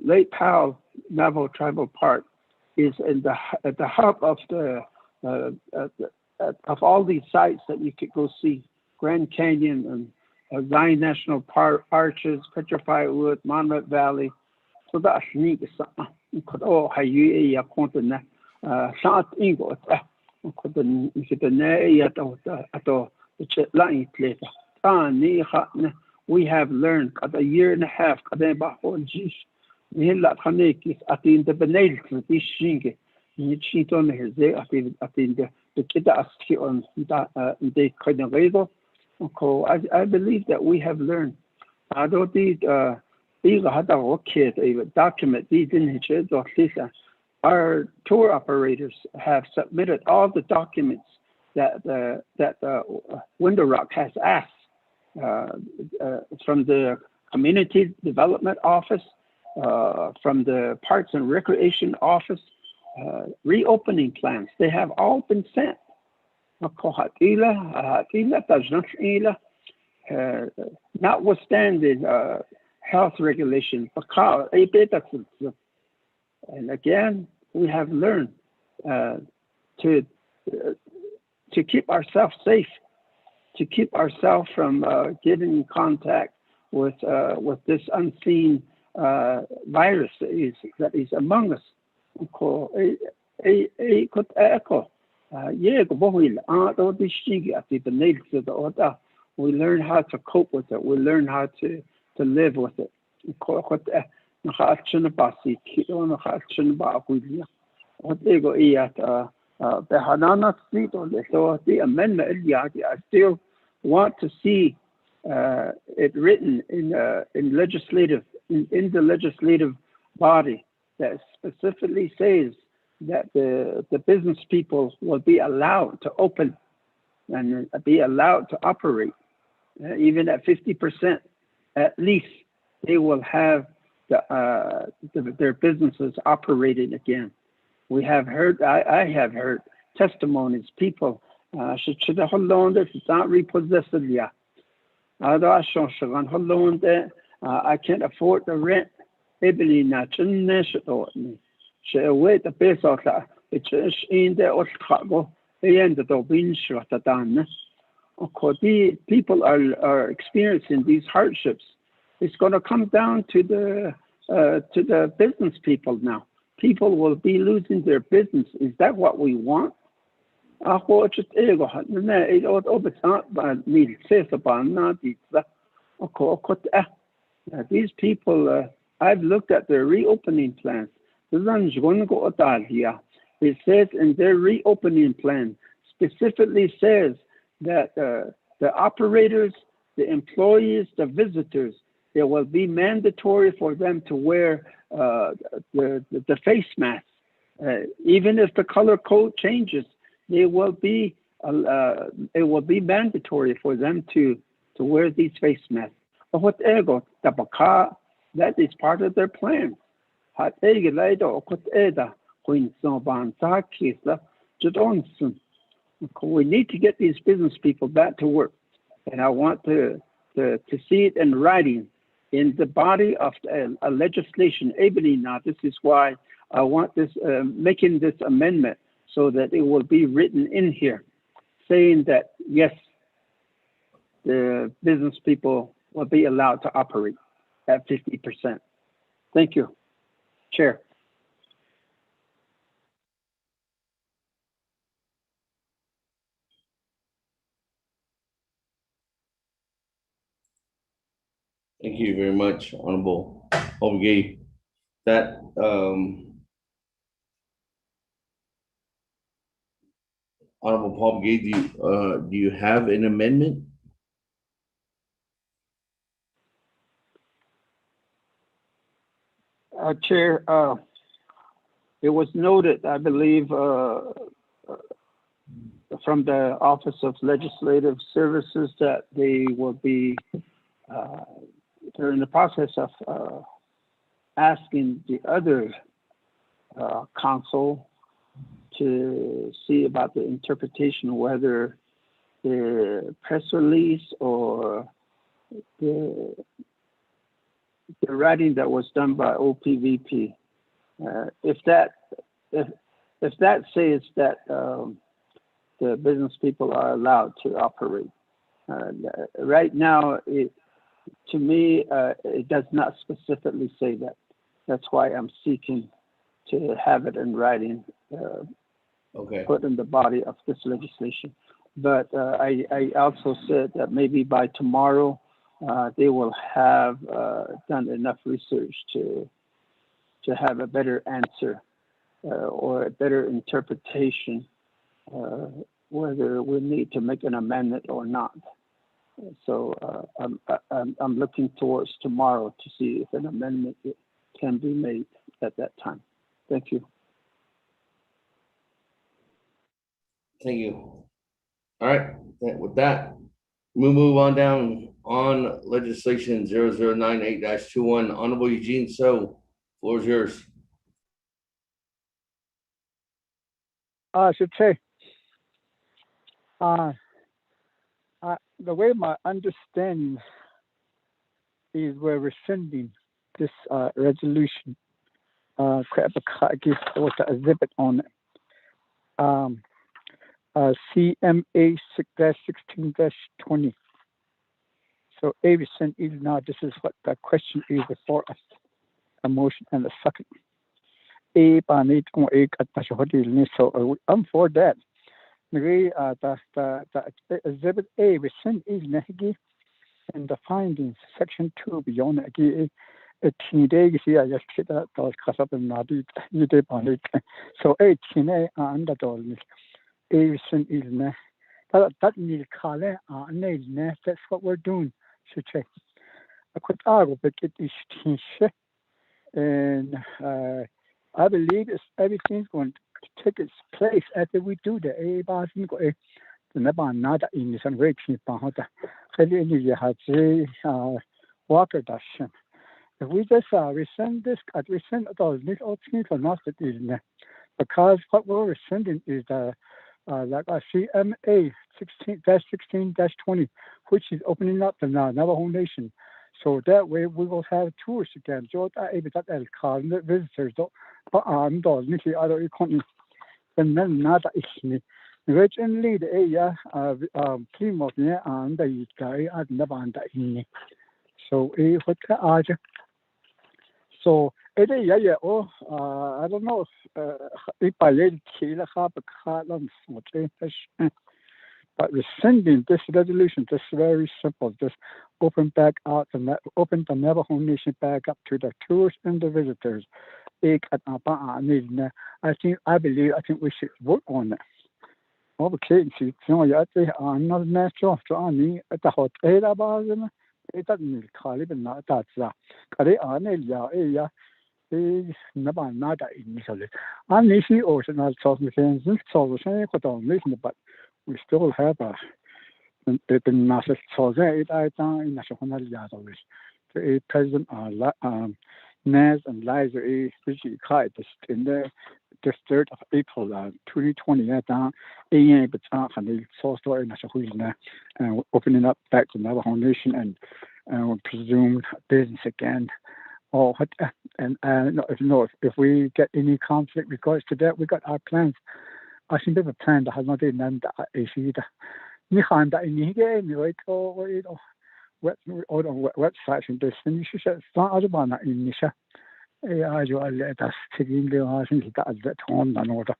Lake Powell Navajo Tribal Park is at the hub of of all these sites that you could go see: Grand Canyon and Zion National Park, Arches, Petrified Wood, Monument Valley. So that's neat. Oh, how you a continent? South Ingo. We have learned a year and a half. I believe that we have learned. Our tour operators have submitted all the documents that Window Rock has asked from the Community Development Office, from the Parks and Recreation Office, reopening plans. They have all been sent. Notwithstanding health regulations. And again, we have learned to keep ourselves safe, to keep ourselves from getting in contact with this unseen virus that is among us. We learn how to cope with it. We learn how to live with it. I still want to see it written in the legislative body that specifically says that the business people will be allowed to open and be allowed to operate, even at 50%. At least they will have their businesses operating again. We have heard, I have heard testimonies, people should have it's not repossessed yet. I can't afford the rent. Of course, the people are experiencing these hardships. It's going to come down to the business people now. People will be losing their business. Is that what we want? These people, I've looked at their reopening plans. It says in their reopening plan, specifically says that the operators, the employees, the visitors, it will be mandatory for them to wear the face mask. Even if the color code changes, it will be mandatory for them to wear these face masks. That is part of their plan. We need to get these business people back to work, and I want to see it in writing in the body of a legislation. This is why I want this making this amendment so that it will be written in here, saying that yes, the business people will be allowed to operate at 50%. Thank you, Chair. Thank you very much, Honorable Obligate. That Honorable Paul Gay, do you have an amendment? Chair, it was noted, I believe, from the Office of Legislative Services that they will be they're in the process of asking the other council to see about the interpretation, whether the press release or the writing that was done by OPVP. If that says that the business people are allowed to operate, right now, to me, it does not specifically say that. That's why I'm seeking to have it in writing, put in the body of this legislation. But I also said that maybe by tomorrow, they will have done enough research to have a better answer or a better interpretation, whether we need to make an amendment or not. So I'm looking towards tomorrow to see if an amendment can be made at that time. Thank you. Thank you. All right, with that, we'll move on down on legislation 0098-21. Honorable Eugene So, floor is yours. I should say, the way my understanding is we're rescinding this resolution. With the exhibit on it. CMA 6-16-20. So a rescind is now, this is what the question is before us. A motion and a second. So I'm for that. The exhibit A rescind is nehigi and the findings section 2 beyond again. So that's what we're doing. And I believe everything's going to take its place after we do the Walker Dash. If we just rescind this, rescind those little things are not because what we're rescinding is the like a CMA 16-16-20, which is opening up the Navajo Nation. So that way we will have tourists again. So that visitors, but other economy. And then another issue. Originally, the area team of the and the guy at Navanda in. So, what the so, it is, yeah, oh, I don't know if I let kill a half a column, but rescinding this resolution, this very simple, just open back out and open the Navajo Nation back up to the tourists and the visitors. I think we should work on it. Okay, see, I'm not natural to Annie at the hotel about them. It doesn't call it not that's that. Area is never not initially. Initially, also not talking things, so but we still have the massive source. I thought in national yard always. The president Naz and Liza which kite in the 3rd of April 2020 and source story and opening up back to Navajo Nation and presumed business again. Or what and if we get any conflict regards to that, we got our plans. I think we have a plan that has not been done issue. That in here websites and this and you should start about that in Nisha. I let us taking the think that home and order.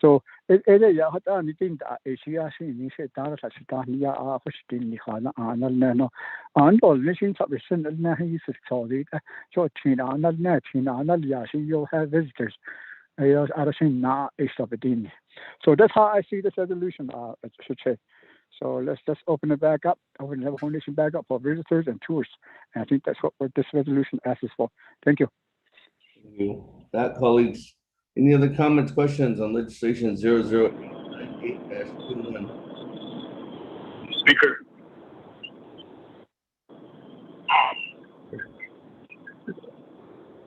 So it had anything that Asia in Dara Sitania Austin Hana Anal and all machines of recent Nahis solid. So Tina Yashi, you'll have visitors. So that's how I see this resolution, I should say. So let's just open it back up, open the Navajo Nation back up for visitors and tourists. And I think that's what this resolution asks for. Thank you. Thank you. That, colleagues. Any other comments, questions on legislation 008-21? Speaker.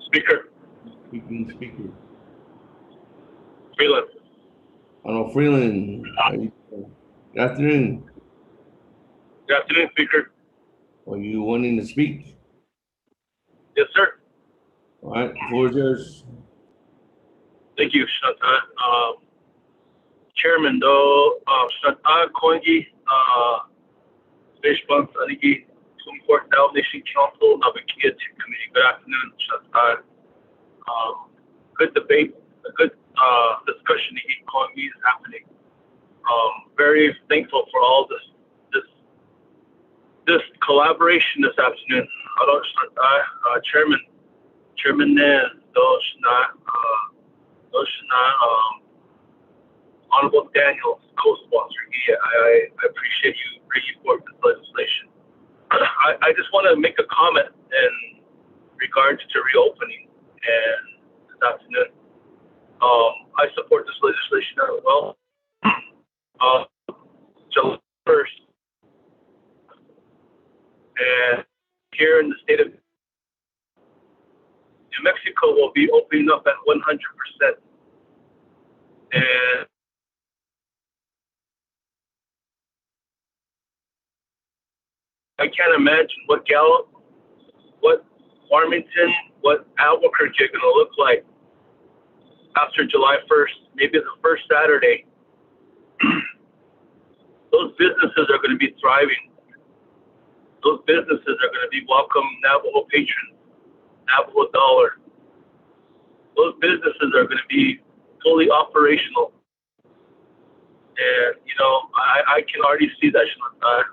Speaker. Speaker. Freeland. Arnold Freeland. Good afternoon. Good afternoon, Speaker. Are you wanting to speak? Yes, sir. All right, floor is yours. Thank you, Shanta. Chairman, though, Shanta Koingi, Fishbunk, Anigi, 24th Navajo Nation Council, Naa'bik'iyati Committee. Good afternoon, Shanta. Good debate, a good discussion in Koingi is happening. Very thankful for all this collaboration this afternoon. Hello, Chairman Nez, Honorable Daniels, co-sponsor. I appreciate you bringing forth this legislation. I just want to make a comment in regards to reopening and this afternoon. I support this legislation as well. July 1st, and here in the state of New Mexico will be opening up at 100%. And I can't imagine what Gallup, what Farmington, what Albuquerque are going to look like after July 1st, maybe the first Saturday. Those businesses are going to be thriving. Those businesses are going to be welcoming Navajo patrons, Navajo dollar. Those businesses are going to be fully operational. And, I can already see that, Shanta.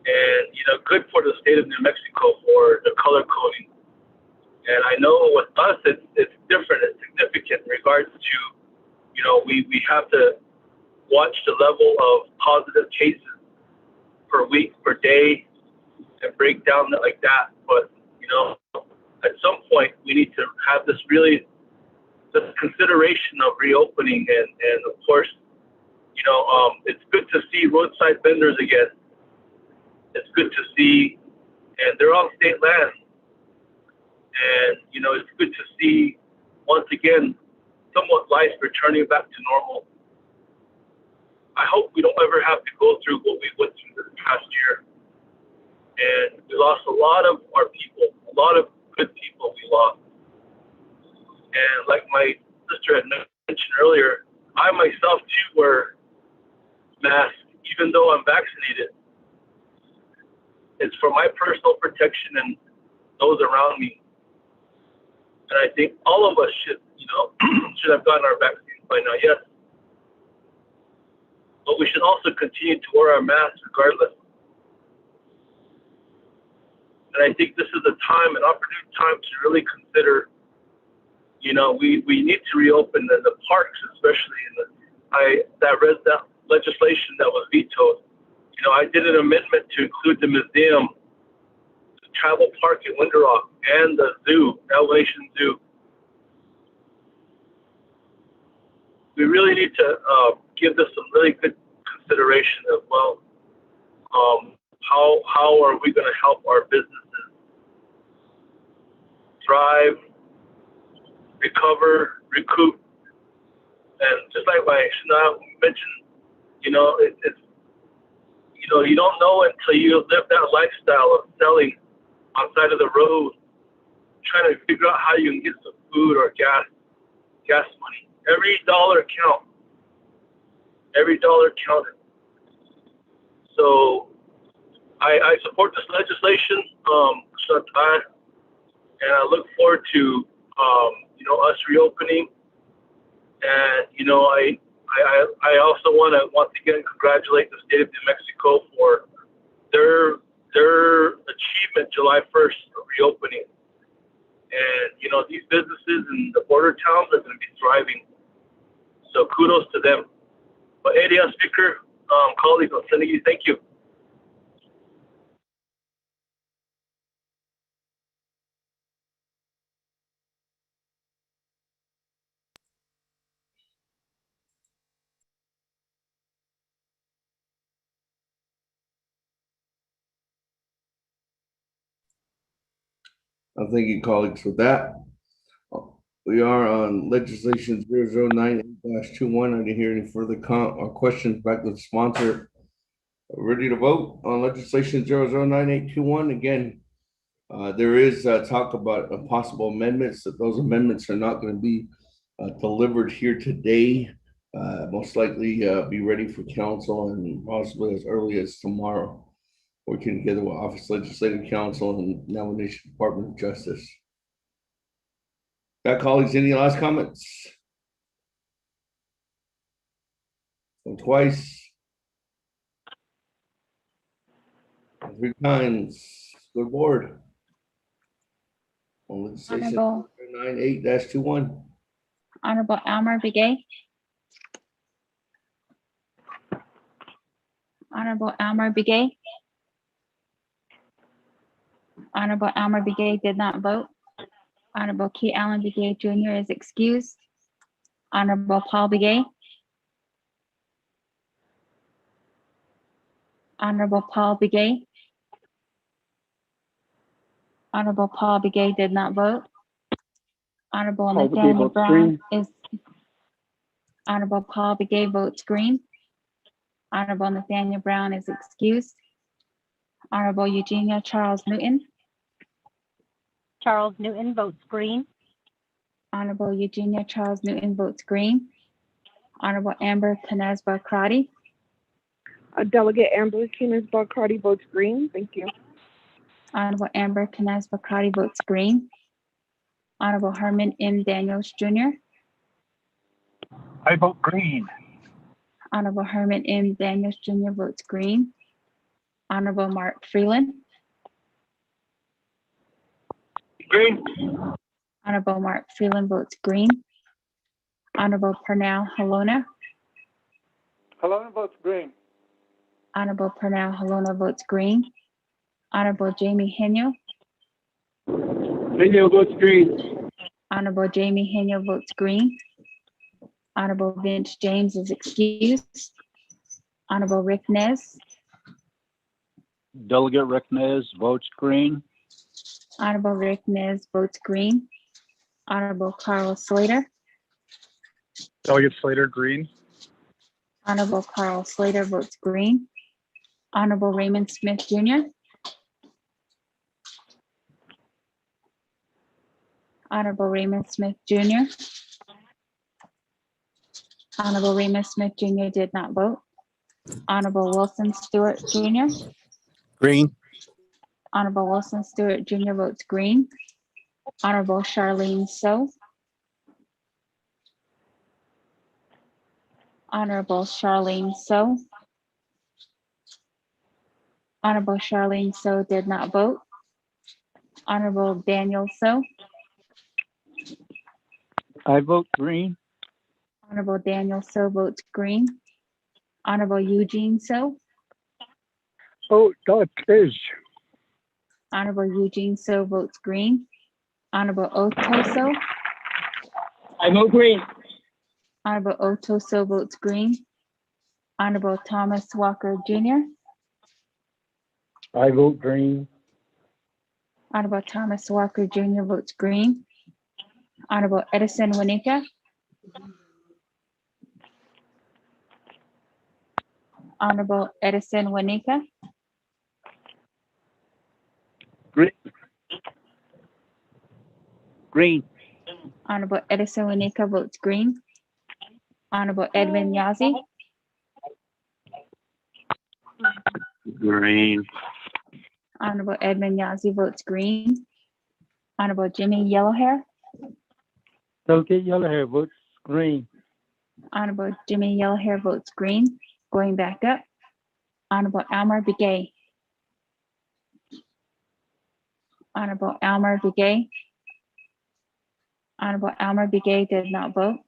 And, good for the state of New Mexico for the color coding. And I know with us, it's different, it's significant in regards to, we have to watch the level of positive cases per week, per day, and break down like that. But, at some point, we need to have this consideration of reopening. And of course, it's good to see roadside vendors again. It's good to see, and they're on state land. And, it's good to see, once again, somewhat life returning back to normal. I hope we don't ever have to go through what we went through this past year. And we lost a lot of our people, a lot of good people we lost. And like my sister had mentioned, mentioned earlier, I myself too wear masks, even though I'm vaccinated. It's for my personal protection and those around me. And I think all of us should, should have gotten our vaccines by now, yes. But we should also continue to wear our masks regardless. And I think this is an opportune time to really consider, we need to reopen the parks, especially that legislation that was vetoed. I did an amendment to include the museum, the travel park in Winter Rock, and the zoo, Nation Zoo. We really need to give this some really good consideration as well. How are we going to help our businesses thrive, recover, recoup? And just like my Shana mentioned, you don't know until you live that lifestyle of selling on side of the road, trying to figure out how you can get some food or gas money. Every dollar counts. Every dollar counted. So I support this legislation, and I look forward to us reopening. And I also want to once again congratulate the state of New Mexico for their achievement July 1st of reopening. And these businesses in the border towns are going to be thriving. So kudos to them. But Eddie, Speaker, colleagues, Senegi, thank you. Thank you, colleagues, for that. We are on legislation 0098-21. I didn't hear any further questions back to the sponsor. Ready to vote on legislation 009821. Again, there is talk about possible amendments. That those amendments are not going to be delivered here today. Most likely be ready for council and possibly as early as tomorrow. Working together with Office Legislative Council and Navajo Nation Department of Justice. Got colleagues, any last comments? And twice. 3 times. Good board. On legislation 98-21. Honorable Elmer Begay. Honorable Elmer Begay. Honorable Elmer Begay did not vote. Honorable Key Allen Begay Jr. is excused. Honorable Paul Begay. Honorable Paul Begay. Honorable Paul Begay did not vote. Honorable Nathaniel Brown is. Honorable Paul Begay votes green. Honorable Nathaniel Brown is excused. Honorable Eugenia Charles Newton. Charles Newton votes green. Honorable Eugenia Charles Newton votes green. Honorable Amber Canezba Crotty. Delegate Amber Canezba Crotty votes green. Thank you. Honorable Amber Canezba Crotty votes green. Honorable Herman M. Daniels Jr. I vote green. Honorable Herman M. Daniels Jr. votes green. Honorable Mark Freeland. Green. Honorable Mark Freeland votes green. Honorable Pernell Halona. Halona votes green. Honorable Pernell Halona votes green. Honorable Jamie Henyo. Henyo votes green. Honorable Jamie Henyo votes green. Honorable Vince James is excused. Honorable Rick Nez. Delegate Rick Nez votes green. Honorable Rick Nez votes green. Honorable Carl Slater. Delegate Slater, green. Honorable Carl Slater votes green. Honorable Raymond Smith Jr. Honorable Raymond Smith Jr. Honorable Remus Smith Jr. did not vote. Honorable Wilson Stewart Jr. Green. Honorable Wilson Stewart Jr. votes green. Honorable Charlene So. Honorable Charlene So. Honorable Charlene So did not vote. Honorable Daniel So. I vote green. Honorable Daniel So votes green. Honorable Eugene So. Oh, that is. Honorable Eugene So votes green. Honorable Otto So. I vote green. Honorable Otto So votes green. Honorable Thomas Walker Jr. I vote green. Honorable Thomas Walker Jr. votes green. Honorable Edison Winika. Honorable Edison Winika. Green. Green. Honorable Edison Winika votes green. Honorable Edwin Yazzie. Green. Honorable Edwin Yazzie votes green. Honorable Jimmy Yellowhair. Delegate Yellowhair votes green. Honorable Jimmy Yellowhair votes green. Going back up. Honorable Elmer Begay. Honorable Elmer Begay. Honorable Elmer Begay did not vote.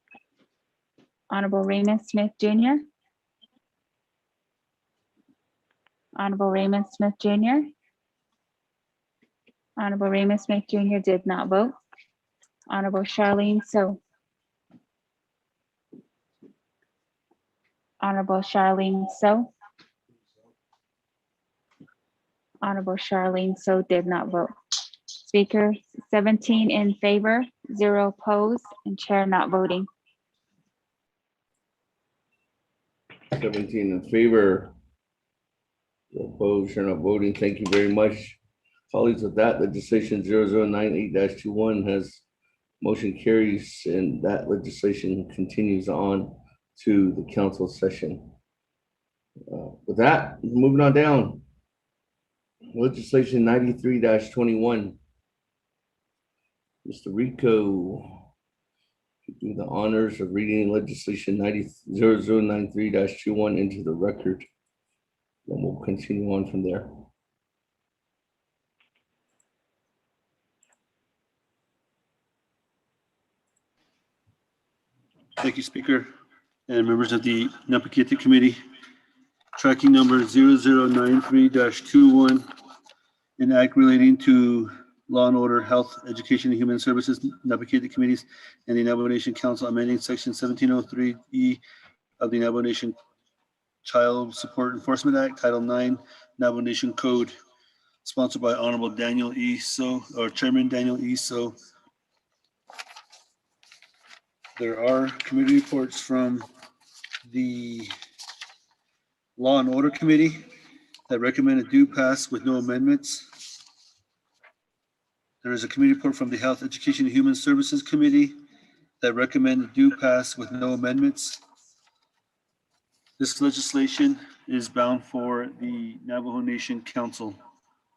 Honorable Raymond Smith Jr. Honorable Raymond Smith Jr. Honorable Raymond Smith Jr. did not vote. Honorable Charlene So. Honorable Charlene So. Honorable Charlene So did not vote. Speaker 17 in favor, 0 opposed, and chair not voting. 17 in favor. No opposed, chair not voting. Thank you very much. Colleagues, with that, legislation 0098-21 has motion carries, and that legislation continues on to the council session. With that, moving on down. Legislation 93-21. Mr. Rico, do the honors of reading legislation 0093-21 into the record. Then we'll continue on from there. Thank you, Speaker, and members of the Naa'bik'iyati Committee. Tracking number 0093-21, an act relating to law and order, health, education, and human services, Naa'bik'iyati committees, and the Navajo Nation Council amending section 1703E of the Navajo Nation Child Support Enforcement Act, Title 9, Navajo Nation Code, sponsored by Honorable Daniel E. So, or Chairman Daniel E. So. There are committee reports from the Law and Order Committee that recommend it do pass with no amendments. There is a committee report from the Health, Education, and Human Services Committee that recommend it do pass with no amendments. This legislation is bound for the Navajo Nation Council.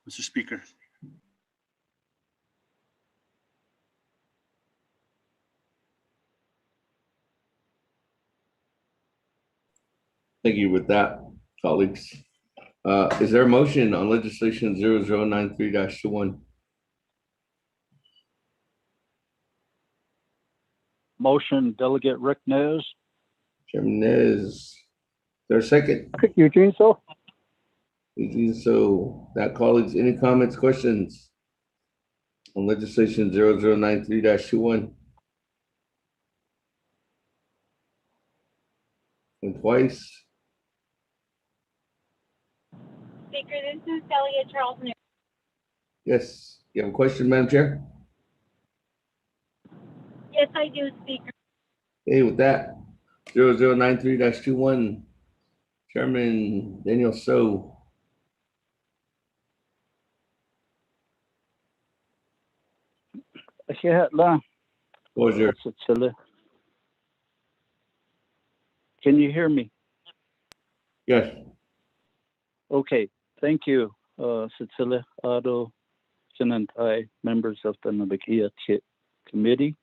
Mr. Speaker. Thank you. With that, colleagues, is there a motion on legislation 0093-21? Motion, Delegate Rick Nez. Chairman Nez, is there a second? Eugene So. Eugene So. That, colleagues, any comments, questions on legislation 0093-21? And twice. Speaker, this is Delegate Charles. Yes, you have a question, Madam Chair? Yes, I do, Speaker. Hey, with that, 0093-21, Chairman Daniel So. Ashia la. What was your? Can you hear me? Yes. Okay, thank you, Cecilia, Otto, and I, members of the Naa'bik'iyati committee.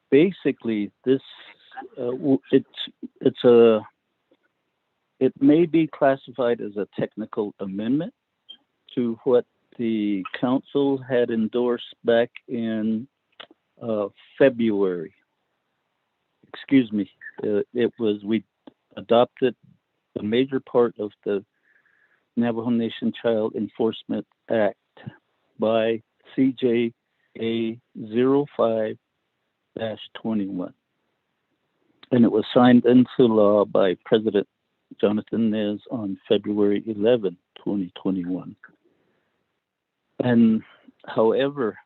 Basically, this it may be classified as a technical amendment to what the council had endorsed back in February. Excuse me. We adopted a major part of the Navajo Nation Child Enforcement Act by CJA 05-21. And it was signed into law by President Jonathan Nez on February 11, 2021. And however,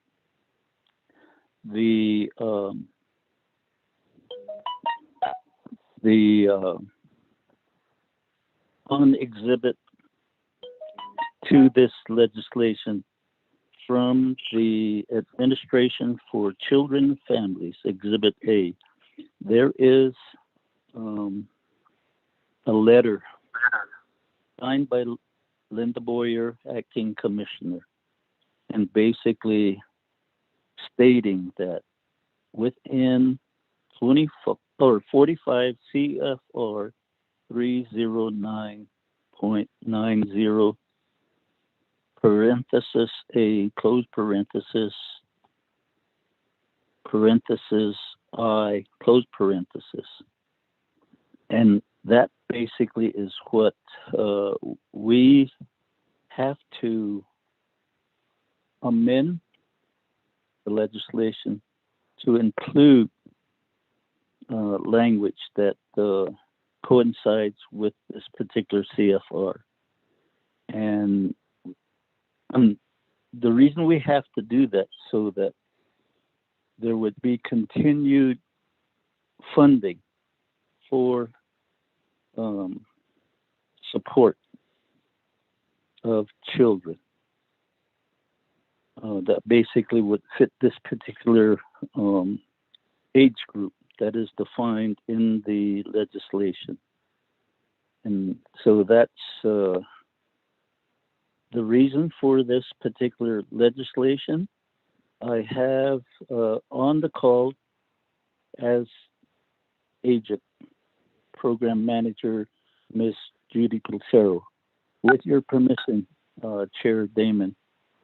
on exhibit to this legislation from the Administration for Children and Families, Exhibit A, there is a letter signed by Linda Boyer, acting commissioner, and basically stating that within 45 CFR 309.90 parenthesis A, close parenthesis I, close parenthesis. And that basically is what we have to amend the legislation to include language that coincides with this particular CFR. And the reason we have to do that so that there would be continued funding for support of children that basically would fit this particular age group that is defined in the legislation. And so that's the reason for this particular legislation. I have on the call as agent program manager, Ms. Judy Platero. With your permission, Chair Damon,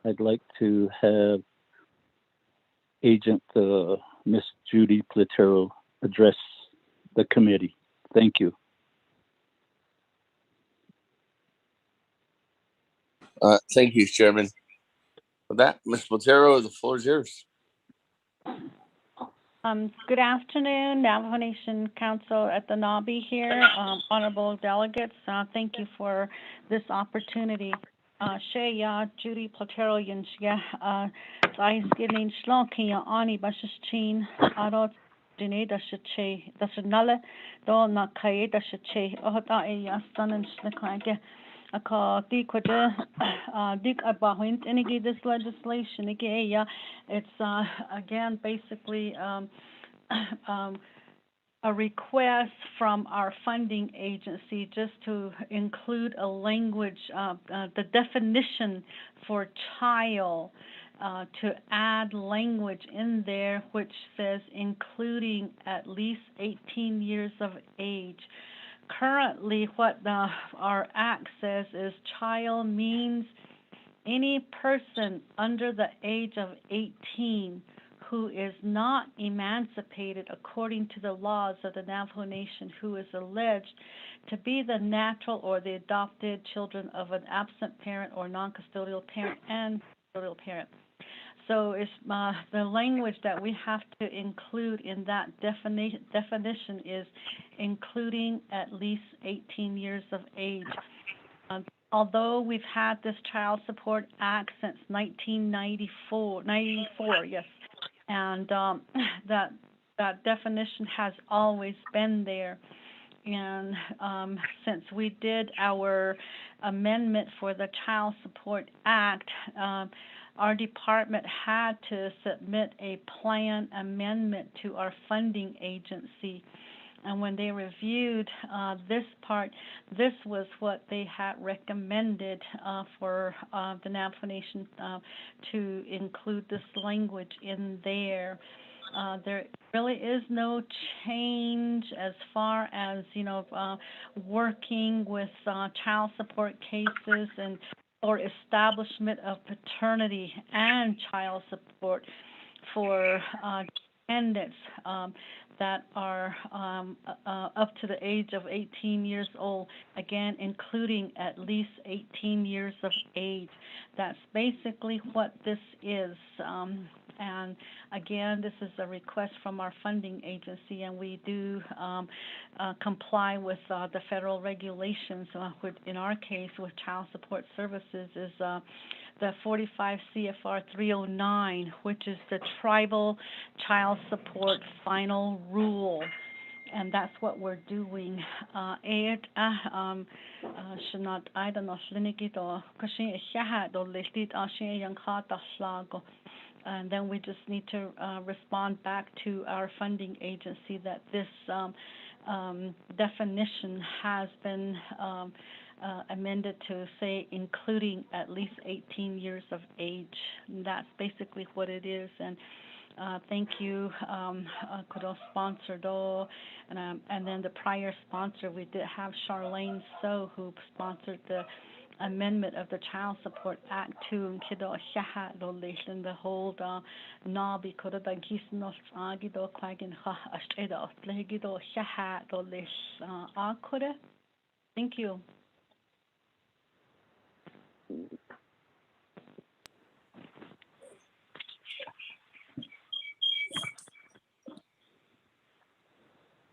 I'd like to have Agent Ms. Judy Platero address the committee. Thank you. Thank you, Chairman. With that, Ms. Platero, the floor is yours. Good afternoon, Navajo Nation Council at the NABI here, honorable delegates. Thank you for this opportunity. Sheya Judy Platero Yinshya, Thanksgiving Shlonkia Ani Bashichin, Adot Dine Dashache, Dashanala, Do Nakae Dashache, Ohata Eya, Sun and Shnaklanke. Dik about any this legislation again, it's again basically a request from our funding agency just to include a language, the definition for child, to add language in there which says including at least 18 years of age. Currently, what our act says is child means any person under the age of 18 who is not emancipated according to the laws of the Navajo Nation, who is alleged to be the natural or the adopted children of an absent parent or non-custodial parent and custodial parent. So it's the language that we have to include in that definition is including at least 18 years of age. Although we've had this Child Support Act since 1994, yes, and that definition has always been there. And since we did our amendment for the Child Support Act, our department had to submit a plan amendment to our funding agency. And when they reviewed this part, this was what they had recommended for the Navajo Nation to include this language in there. There really is no change as far as, working with child support cases and or establishment of paternity and child support for dependents that are up to the age of 18 years old, again, including at least 18 years of age. That's basically what this is. And again, this is a request from our funding agency, and we do comply with the federal regulations, which in our case with child support services is the 45 CFR 309, which is the tribal child support final rule. And that's what we're doing. And then we just need to respond back to our funding agency that this definition has been amended to say including at least 18 years of age. And that's basically what it is. And thank you, Kudo sponsor Do, and then the prior sponsor, we did have Charlene So, who sponsored the amendment of the Child Support Act to and Kido Shaha Do Lation the whole Nabi Kudo da Gisno Agido Quagin Ha Asheda Legido Shaha Do Lish Akuda. Thank you.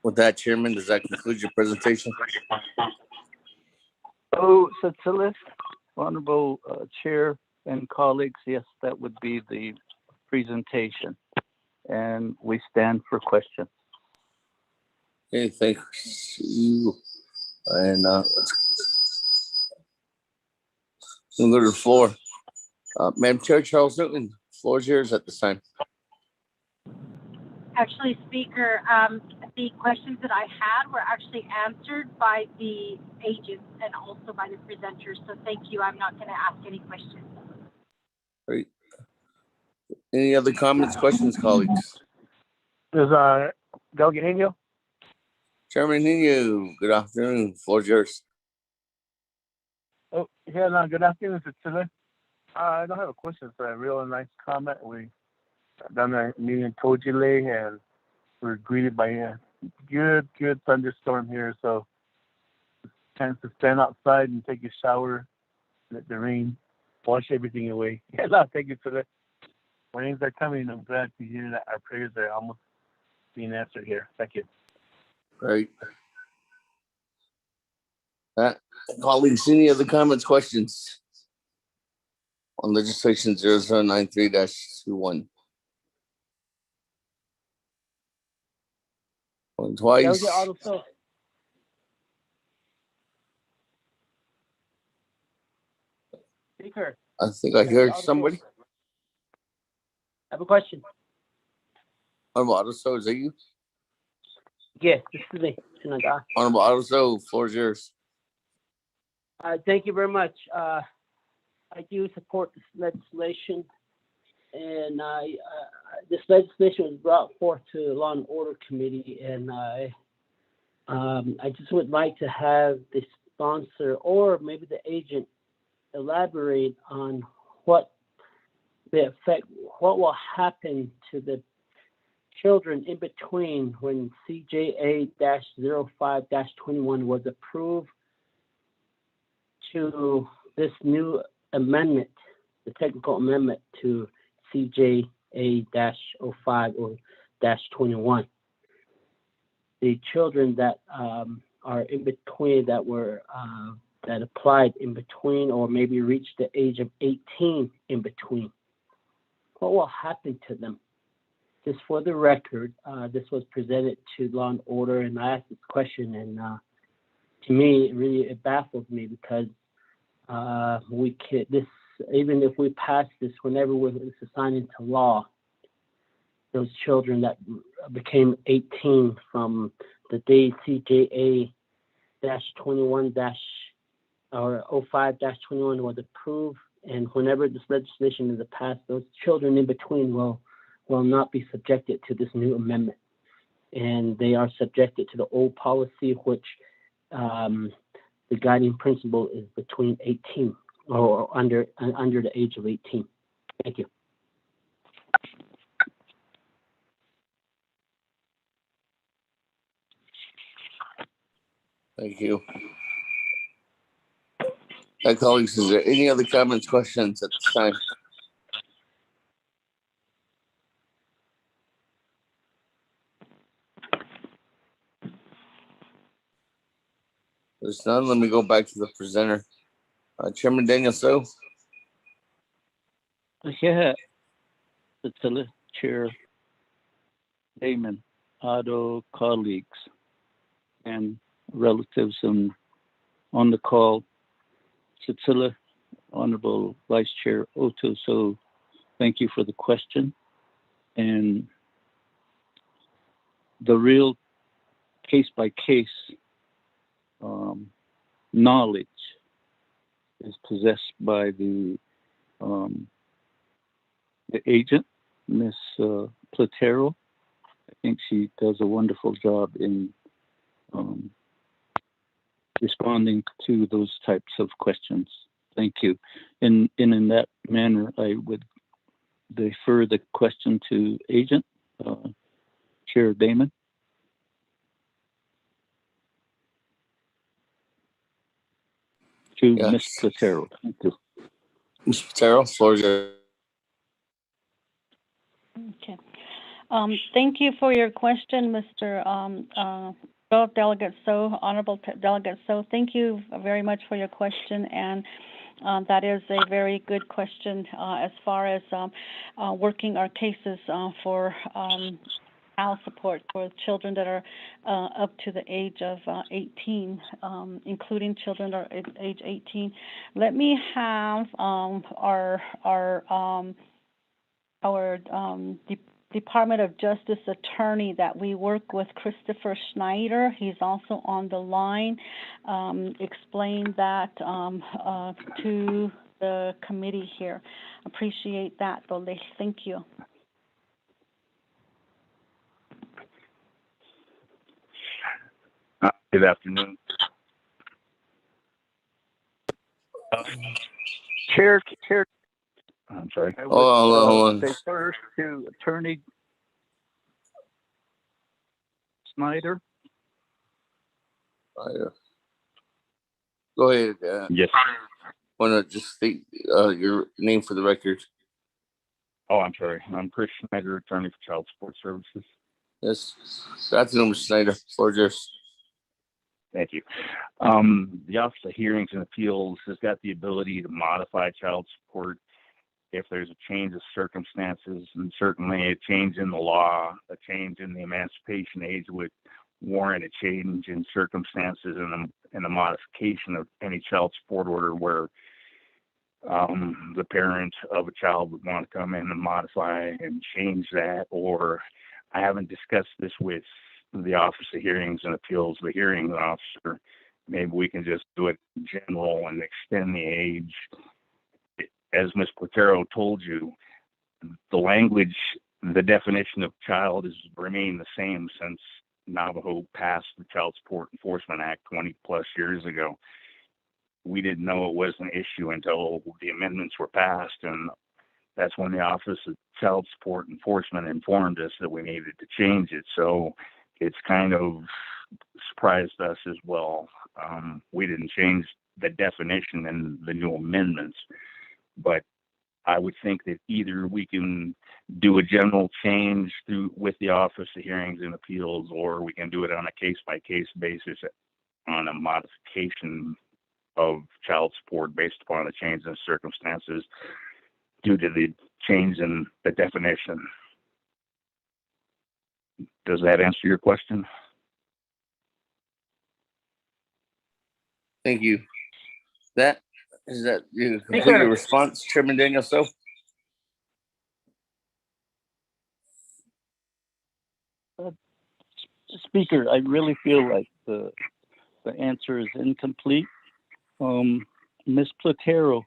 With that, Chairman, does that conclude your presentation? Oh, Satsalis, Honorable Chair and colleagues, yes, that would be the presentation. And we stand for questions. Okay, thank you. And let's go to the floor. Madam Chair, Charles Newton, floor is yours at this time. Actually, Speaker, the questions that I had were actually answered by the agents and also by the presenters. So thank you. I'm not going to ask any questions. Great. Any other comments, questions, colleagues? There's Delegate Nino. Chairman Nino, good afternoon. Floor is yours. Oh, yeah, good afternoon, Mr. Chile. I don't have a question, but a real nice comment. We done a meeting in Tojile, and we're greeted by a good thunderstorm here. So, chance to stand outside and take a shower, let the rain wash everything away. Yeah, no, thank you for that. Rains are coming. I'm glad to hear that our prayers are almost being answered here. Thank you. Great. Colleagues, any other comments, questions on legislation 0093-21? Going twice. Speaker. I think I heard somebody. I have a question. Honorable Adoso, is that you? Yes, this is me. Honorable Adoso, floor is yours. Thank you very much. I do support this legislation, and this legislation was brought forth to the Law and Order Committee, and I just would like to have the sponsor or maybe the agent elaborate on what will happen to the children in between when CJA-05-21 was approved to this new amendment, the technical amendment to CJA-05 or -21. The children that are in between, that were that applied in between, or maybe reached the age of 18 in between, what will happen to them? Just for the record, this was presented to Law and Order, and I asked this question, and to me, it baffles me because this even if we pass this, whenever it's signed into law, those children that became 18 from the day CJA -21 or 05-21 was approved, and whenever this legislation is passed, those children in between will not be subjected to this new amendment, and they are subjected to the old policy, which the guiding principle is between 18 or under the age of 18. Thank you. Thank you. Hi, colleagues, is there any other comments, questions at this time? There's none. Let me go back to the presenter. Chairman Daniel So. Yeah, the Chair, Damon, Otto, colleagues, and relatives on the call. Cecilia, Honorable Vice Chair Otto, so thank you for the question. And the real case-by-case knowledge is possessed by the agent, Miss Platero. I think she does a wonderful job in responding to those types of questions. Thank you. And in that manner, I would defer the question to Agent Chair Damon. To Yes. Ms. Platero. Thank you. Ms. Platero, floor is yours. Okay. Thank you for your question, Mr. Delegate So, Honorable Delegate So. Thank you very much for your question, and that is a very good question as far as working our cases for child support for children that are up to the age of 18, including children that are age 18. Let me have our Department of Justice attorney that we work with, Christopher Schneider. He's also on the line. Explain that to the committee here. Appreciate that, Dole. Thank you. Good afternoon. Chair, I'm sorry. I would hold on. say first to Attorney Snyder. Go ahead. Yes. Want to just state your name for the record? Oh, I'm sorry. I'm Chris Schneider, attorney for Child Support Services. Yes. That's Mr. Schneider. Floor is yours. Thank you. The Office of Hearings and Appeals has got the ability to modify child support if there's a change of circumstances, and certainly a change in the law, a change in the emancipation age would warrant a change in circumstances and a modification of any child support order where the parent of a child would want to come in and modify and change that. Or I haven't discussed this with the Office of Hearings and Appeals, the hearing officer. Maybe we can just do it in general and extend the age. As Ms. Platero told you, the language, the definition of child has remained the same since Navajo passed the Child Support Enforcement Act 20 plus years ago. We didn't know it was an issue until the amendments were passed, and that's when the Office of Child Support Enforcement informed us that we needed to change it. So it's kind of surprised us as well. We didn't change the definition in the new amendments, but I would think that either we can do a general change with the Office of Hearings and Appeals, or we can do it on a case-by-case basis on a modification of child support based upon a change in circumstances due to the change in the definition. Does that answer your question? Thank you. That Is that you complete your response, Chairman Daniel? So, Speaker, I really feel like the answer is incomplete. Ms. Platero,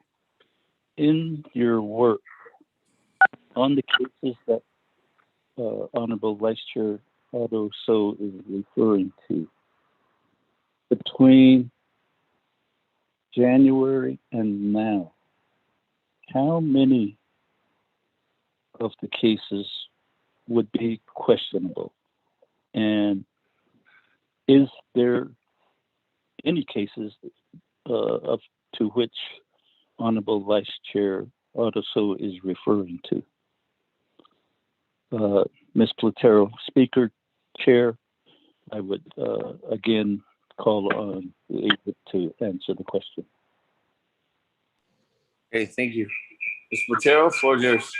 in your work on the cases that Honorable Vice Chair Otto So is referring to, between January and now, how many of the cases would be questionable? And is there any cases to which Honorable Vice Chair Otto So is referring to? Ms. Platero, Speaker, Chair, I would again call on the agent to answer the question. okay, thank you. Ms. Platero, floor is yours.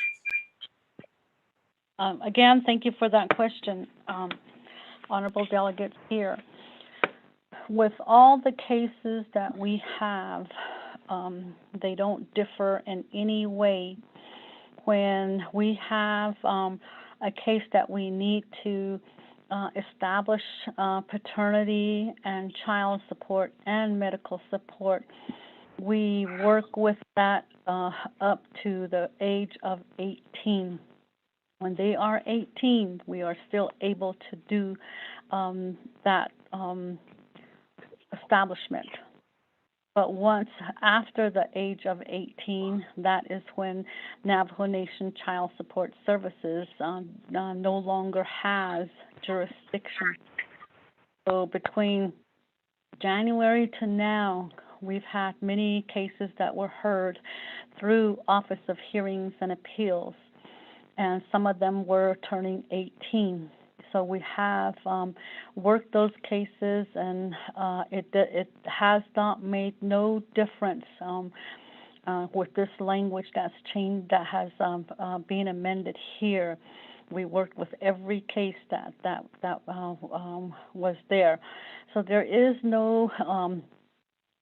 Again, thank you for that question, honorable delegates here. With all the cases that we have, they don't differ in any way. When we have a case that we need to establish paternity and child support and medical support, we work with that up to the age of 18. When they are 18, we are still able to do that establishment. But once after the age of 18, that is when Navajo Nation Child Support Services no longer has jurisdiction. So between January to now, we've had many cases that were heard through Office of Hearings and Appeals, and some of them were turning 18. So we have worked those cases, and it has not made no difference with this language that's changed, that has been amended here. We worked with every case that was there. So there is no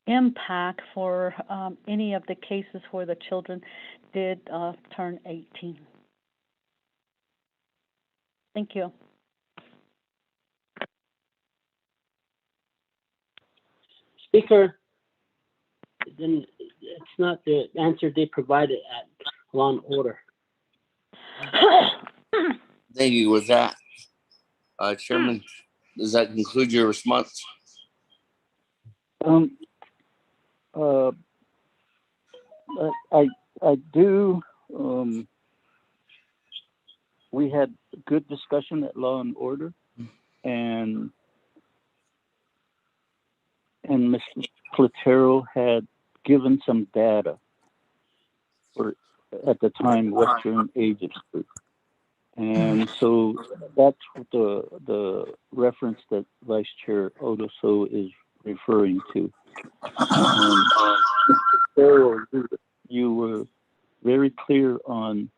impact for any of the cases where the children did turn 18. Thank you. Speaker, then it's not the answer they provided at Law and Order. Thank you. With that, Chairman, does that conclude your response? I do. We had good discussion at Law and Order, and Mr. Platero had given some data for, at the time, Western Agency. And so that's the reference that Vice Chair Otto So is referring to. Mr. You were very clear on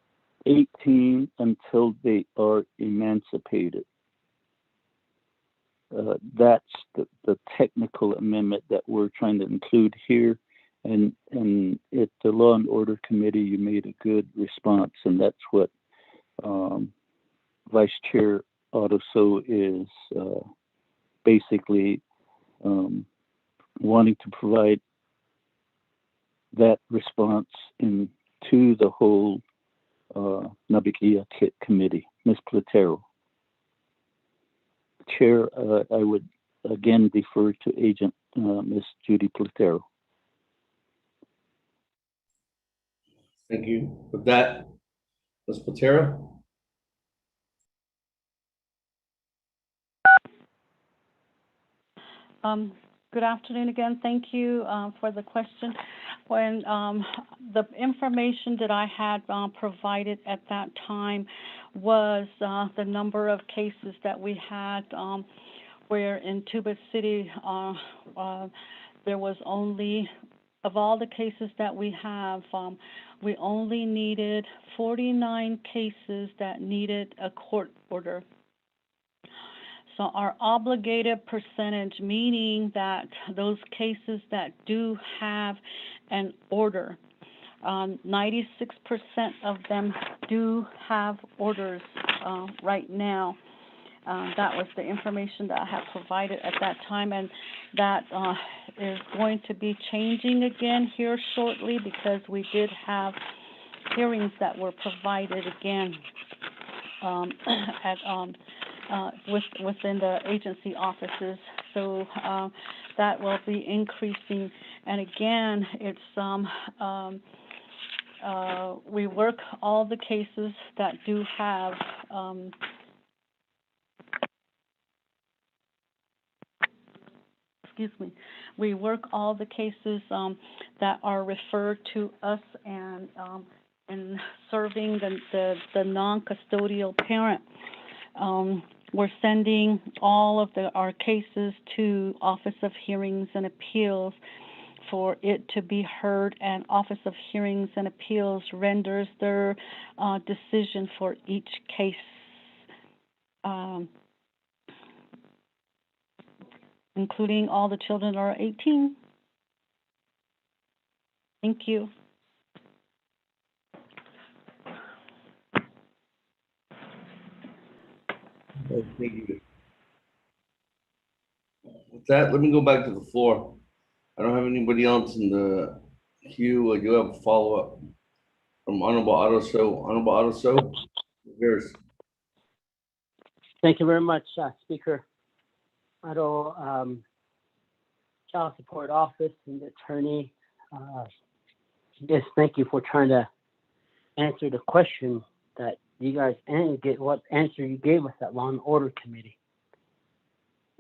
18 until they are emancipated. That's the technical amendment that we're trying to include here. And at the Law and Order Committee, you made a good response, and that's what Vice Chair Otto So is basically wanting to provide that response to the whole Naa'bik'iyati committee. Ms. Platero. Chair, I would again defer to Agent Ms. Judy Platero. Thank you. With that, Ms. Platero. Good afternoon again. Thank you for the question. When the information that I had provided at that time was the number of cases that we had where in Tuba City there was only, of all the cases that we have, we only needed 49 cases that needed a court order. So our obligated percentage, meaning that those cases that do have an order. 96% of them do have orders right now. That was the information that I have provided at that time, and that is going to be changing again here shortly because we did have hearings that were provided again within the agency offices. So that will be increasing. And again, it's we work all the cases that do have we work all the cases that are referred to us and in serving the non-custodial parent. We're sending all of our cases to Office of Hearings and Appeals for it to be heard, and Office of Hearings and Appeals renders their decision for each case. Including all the children are 18. Thank you. Thank you. With that, let me go back to the floor. I don't have anybody else in the queue. I do have a follow-up from Honorable Adoso. Honorable Adoso, yours. Thank you very much, Speaker. Child Support Office and the attorney. Yes, thank you for trying to answer the question that you guys and get what answer you gave us at Law and Order Committee.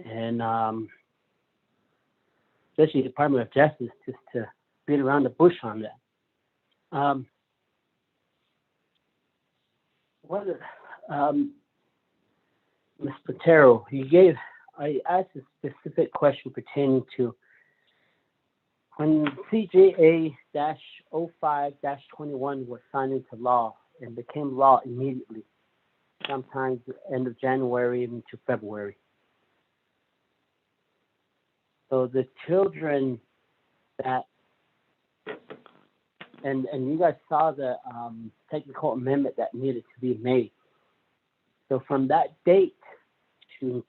And especially Department of Justice, just to beat around the bush on that. Ms. Patero, I asked a specific question pertaining to when CJA-05-21 was signed into law and became law immediately, sometimes the end of January into February. So the children that, and you guys saw the technical amendment that needed to be made. So from that date to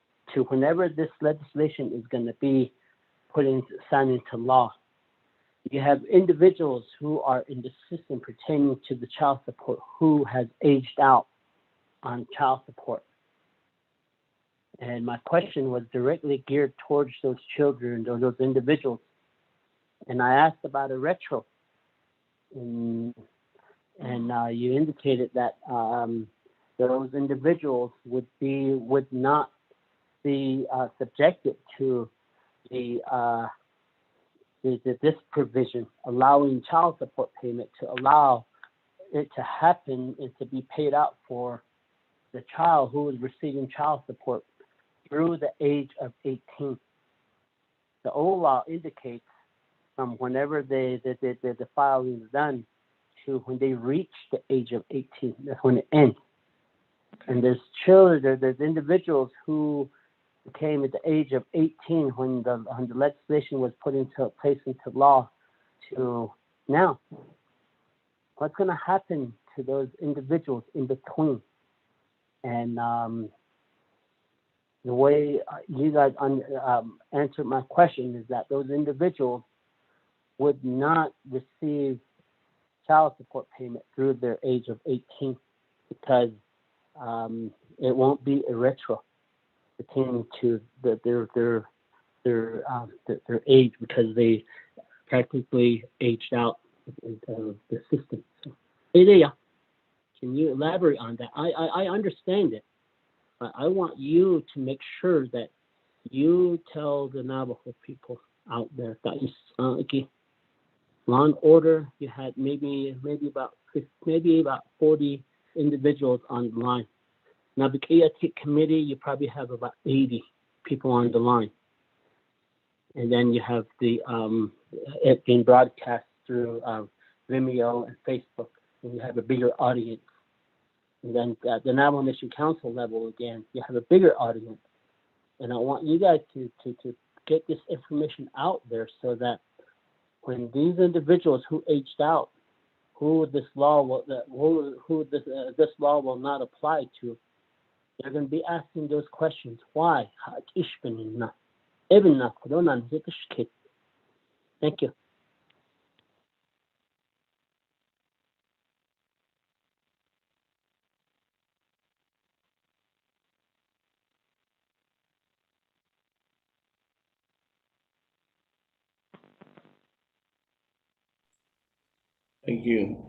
whenever this legislation is going to be signed into law, you have individuals who are in the system pertaining to the child support who has aged out on child support. And my question was directly geared towards those children or those individuals. And I asked about a retro. And you indicated that those individuals would not be subjected to this provision, allowing child support payment to allow it to happen and to be paid out for the child who is receiving child support through the age of 18. The old law indicates from whenever the filing is done to when they reach the age of 18. That's when it ends. And there's children, there's individuals who came at the age of 18 when the legislation was put into place into law to now. What's going to happen to those individuals in between? And the way you guys answered my question is that those individuals would not receive child support payment through their age of 18 because it won't be a retro pertaining to their age because they practically aged out of the system. So, Elia, can you elaborate on that? I understand it, but I want you to make sure that you tell the Navajo people out there that Law and Order, you had maybe about 40 individuals on the line. Naa'bik'iyati committee, you probably have about 80 people on the line. And then you have it being broadcast through Vimeo and Facebook, and you have a bigger audience. And then at the Navajo Nation Council level, again, you have a bigger audience. And I want you guys to get this information out there so that when these individuals who aged out, who this law will this law will not apply to, they're going to be asking those questions. Why? Thank you. Thank you.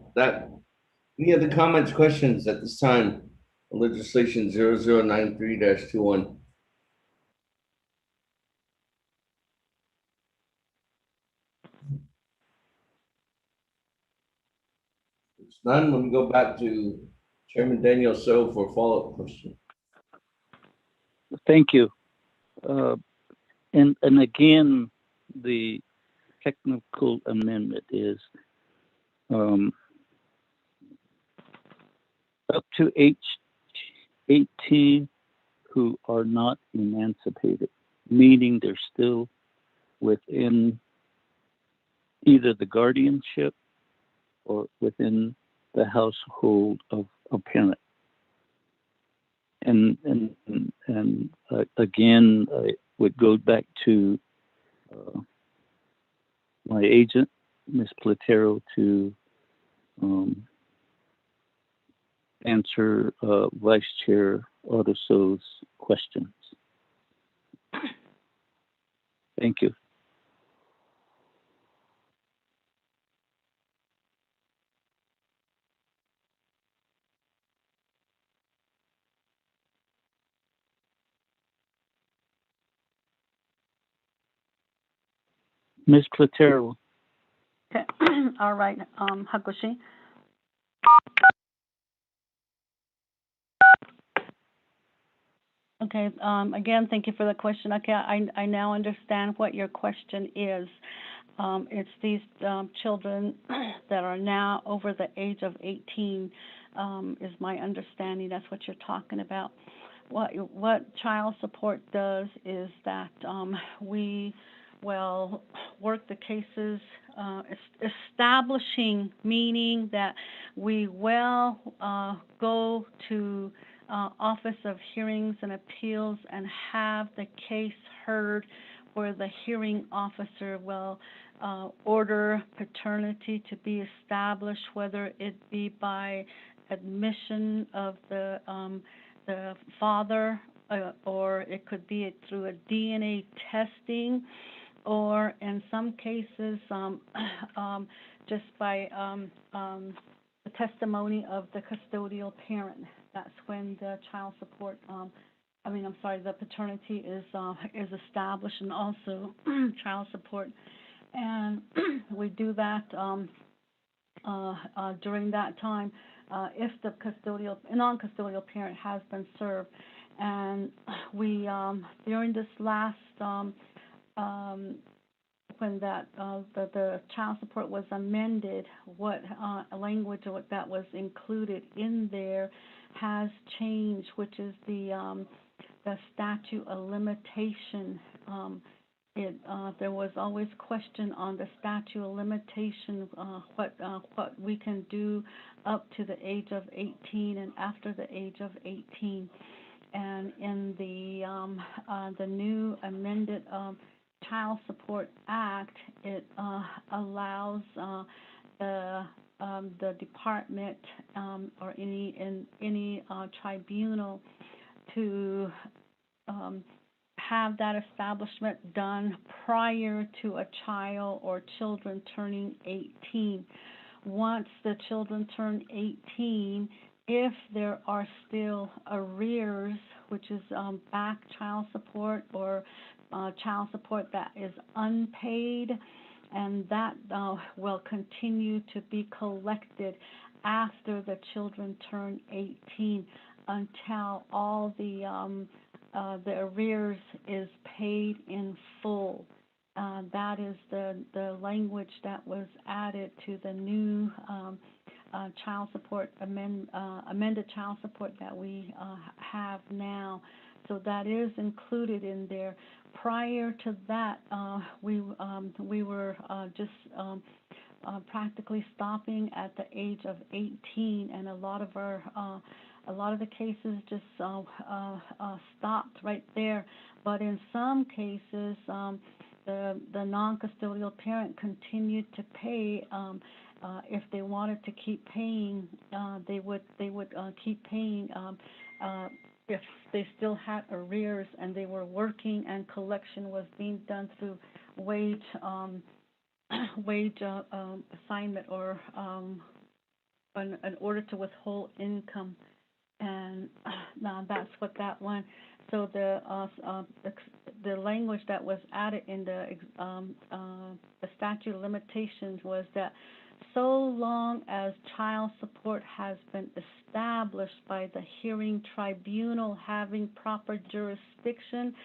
Any other comments, questions at this time? Legislation 0093-21. It's none. Let me go back to Chairman Daniel So for a follow-up question. Thank you. And again, the technical amendment is up to age 18 who are not emancipated, meaning they're still within either the guardianship or within the household of a parent. And again, I would go back to my agent, Ms. Platero, to answer Vice Chair Otoso's questions. Thank you. Ms. Platero. Okay. All right, Hakushi. Okay, again, thank you for the question. Okay, I now understand what your question is. It's these children that are now over the age of 18, is my understanding. That's what you're talking about. What child support does is that we will work the cases, establishing, meaning that we will go to Office of Hearings and Appeals and have the case heard, where the hearing officer will order paternity to be established, whether it be by admission of the father, or it could be through a DNA testing, or in some cases just by the testimony of the custodial parent. That's when the child support, the paternity is established, and also child support. And we do that during that time if the non-custodial parent has been served. And we during this last when that the child support was amended, what language that was included in there has changed, which is the statute of limitation. There was always question on the statute of limitation, what we can do up to the age of 18 and after the age of 18. And in the new amended Child Support Act, it allows the department or any tribunal to have that establishment done prior to a child or children turning 18. Once the children turn 18, if there are still arrears, which is back child support or child support that is unpaid, and that will continue to be collected after the children turn 18 until all the arrears is paid in full. That is the language that was added to the new child support amended child support that we have now. So that is included in there. Prior to that, we were just practically stopping at the age of 18, and a lot of the cases just stopped right there. But in some cases, the non-custodial parent continued to pay. If they wanted to keep paying, they would keep paying. If they still had arrears and they were working and collection was being done through wage assignment or an order to withhold income, and now that's what that one. So the language that was added in the statute of limitations was that so long as child support has been established by the hearing tribunal having proper jurisdiction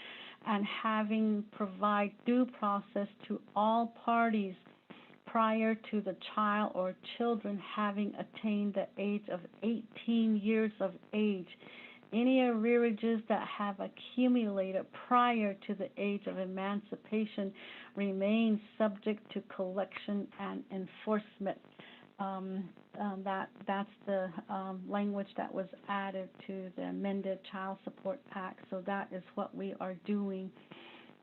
and having provide due process to all parties prior to the child or children having attained the age of 18 years of age. Any arrearages that have accumulated prior to the age of emancipation remain subject to collection and enforcement. That's the language that was added to the amended Child Support Act. So that is what we are doing.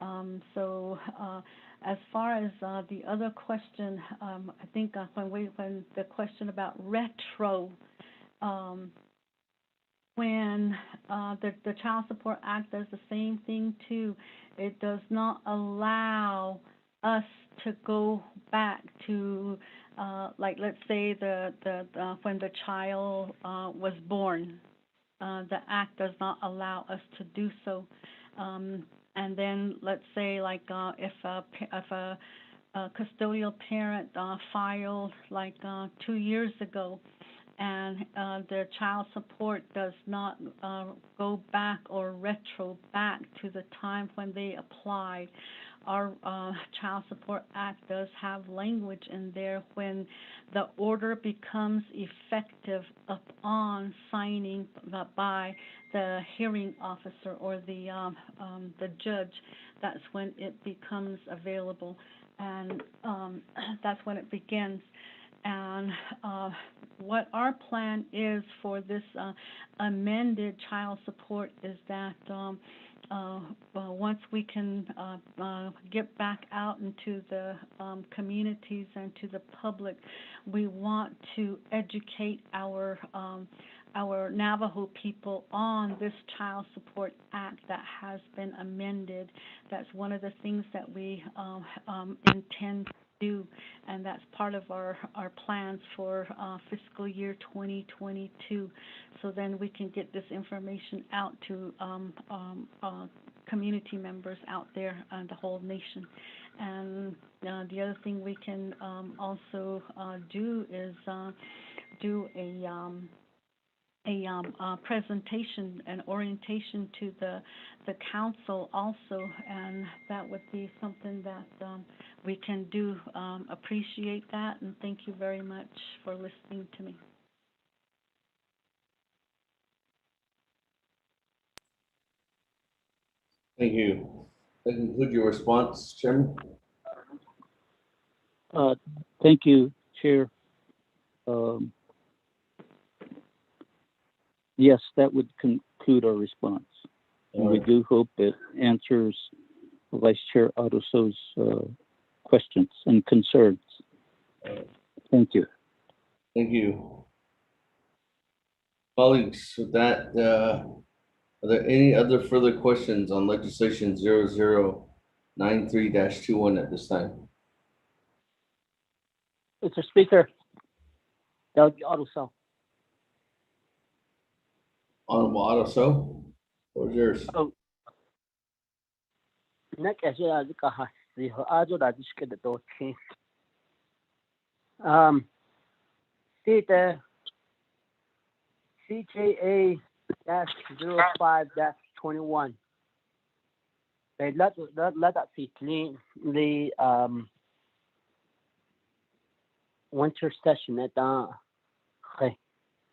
As far as the other question, I think when the question about retro, when the Child Support Act does the same thing too. It does not allow us to go back to, like, let's say when the child was born. The Act does not allow us to do so. And then let's say, like, if a custodial parent filed like 2 years ago, and their child support does not go back or retro back to the time when they applied. Our Child Support Act does have language in there when the order becomes effective upon signing by the hearing officer or the judge. That's when it becomes available, and that's when it begins. And what our plan is for this amended child support is that once we can get back out into the communities and to the public, we want to educate our Navajo people on this Child Support Act that has been amended. That's one of the things that we intend to do, and that's part of our plans for fiscal year 2022. So then we can get this information out to community members out there and the whole nation. And the other thing we can also do is do a presentation and orientation to the council also, and that would be something that we can do. Appreciate that, and thank you very much for listening to me. Thank you. That concludes your response, Chairman. Thank you, Chair. Yes, that would conclude our response. And we do hope it answers Vice Chair Aruso's questions and concerns. Thank you. Thank you. Colleagues, with that, are there any other further questions on legislation 0093-21 at this time? Mr. Speaker, Delegate Aruso. Honorable Aruso, what is yours? Oh. CJA-05-21. They let that be clean the winter session at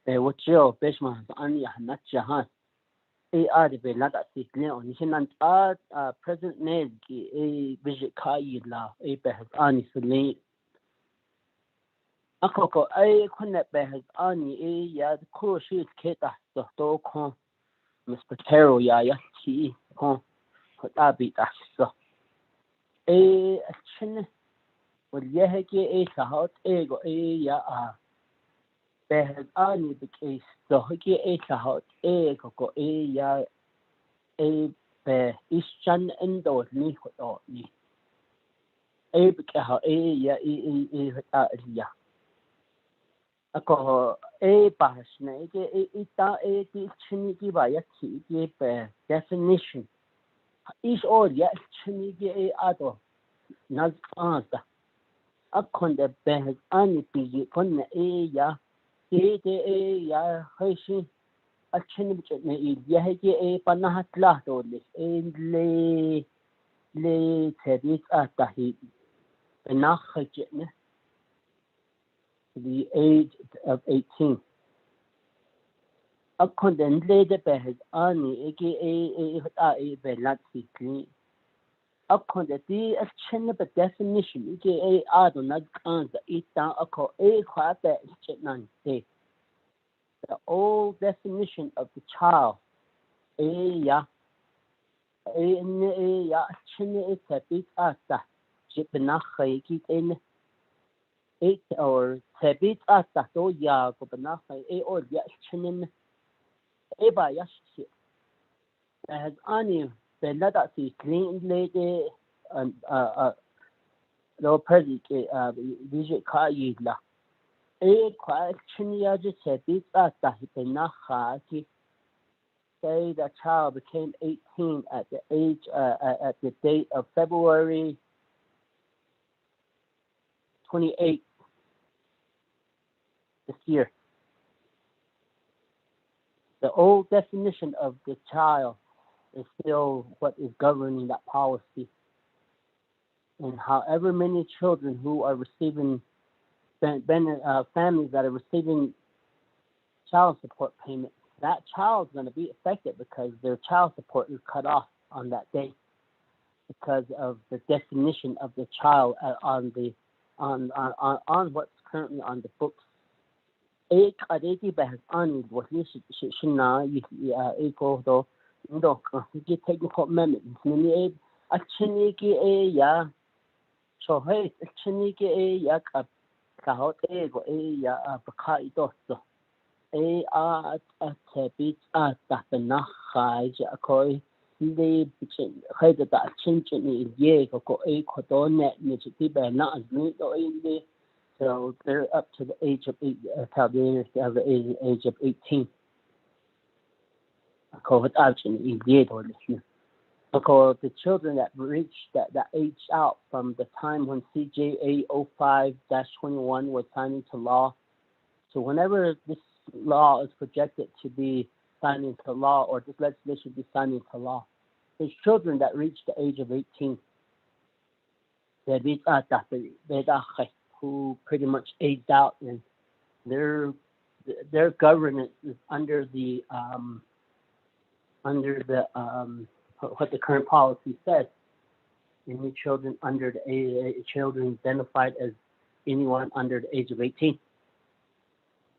they would chill Bishman on not Jahan. AR be la da si le on hin an President Ned ki visit kai la be has ani sule akoko khone be has ani ya ko shi keta to ko Mr. Taro ya chi ko ta bi ta so chin wal ye ke sahot go ya be has ani be case so ke sahot ko ya be ishan endo ni ho ni be ha ya ya ako bahas na ita ki chini ki ba ya ki be definition is all ya chini ki ado nas asa akon de be ani pi kon ya ya heishi a chini bi ne ya ki panah tla to le tedit atahi na khajne the age of 18. According to the Behaz Ani, aka Belatsi clean. According to the actionable definition, aka Adonai answer, it down a call a quabe chetnan day. The old definition of the child, ya, chin is a bit asa, Jipanachi in. 8 or sebit ata to ya ko bana or ya chinin ba ya shi has ani belada si clean lady and no president visit ka yidla kwa chin ya just sebit ata bana ki say the child became 18 at the age at the date of February 28 this year. The old definition of the child is still what is governing that policy. And however many children who are receiving, families that are receiving child support payments, that child's going to be affected because their child support is cut off on that day because of the definition of the child on what's currently on the books. Adeti bahas ani what is shina equal though no get technical amendments ni a chini ki ya so hey chini ki ya ka hot go ya ka ito so a tebit a ta na khai ja koi le bichin khai da chin ni ye ko ko do net ni ti ba na ni do so they're up to the age of 8, the age of 18. Because the children that reached that age out from the time when CJA 05-21 was signed into law, so whenever this law is projected to be signed into law or this legislation be signed into law, there's children that reach the age of 18. Who pretty much aged out and their governance is under the what the current policy says. Any children under the age, children identified as anyone under the age of 18.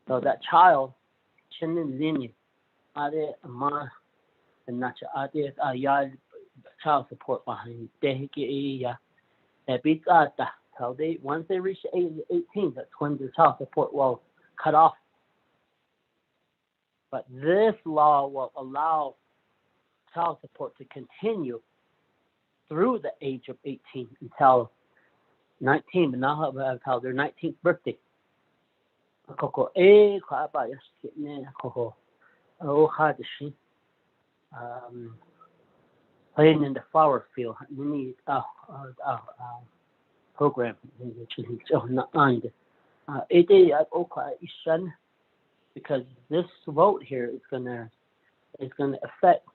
So that child, child support behind so once they reach the age of 18, that's when the child support will cut off. But this law will allow child support to continue through the age of 18 until 19, but now until their 19th birthday. Playing in the flower field, we need program because this vote here is gonna affect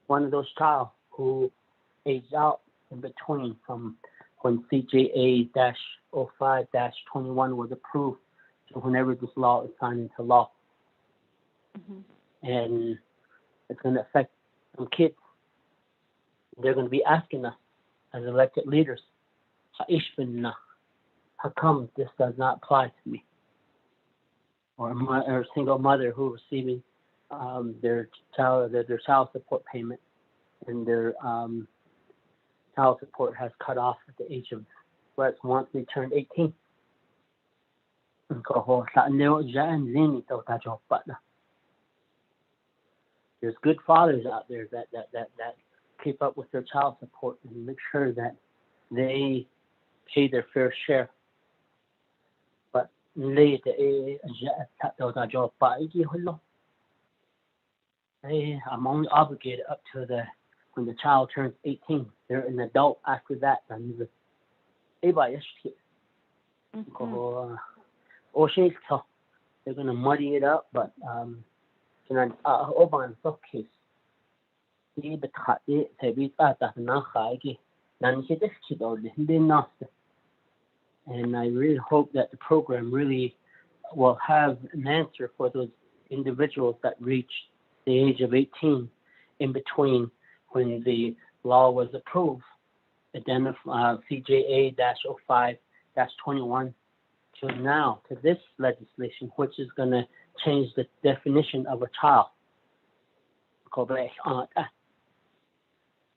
one of those child who aged out in between from when CJA-05-21 was approved to whenever this law is signed into law. Mm-hmm. And it's going to affect some kids. They're going to be asking us as elected leaders, how come this does not apply to me? Or a single mother who is receiving their child support payment, and their child support has cut off at the age of once they turn 18. There's good fathers out there that keep up with their child support and make sure that they pay their fair share. But I'm only obligated up to when the child turns 18. They're an adult after that. They're going to muddy it up, but and I really hope that the program really will have an answer for those individuals that reach the age of 18 in between when the law was approved, CJA-05-21 to now, to this legislation, which is going to change the definition of a child.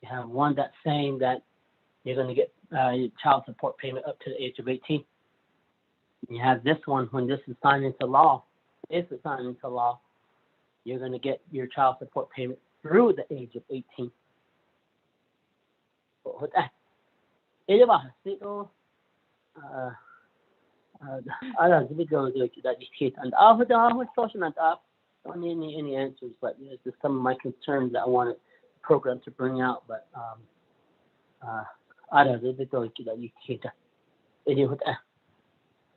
You have one that's saying that you're going to get child support payment up to the age of 18. You have this one, when this is signed into law, you're going to get your child support payment through the age of 18. Don't need any answers, but there's just some of my concerns that I wanted the program to bring out. But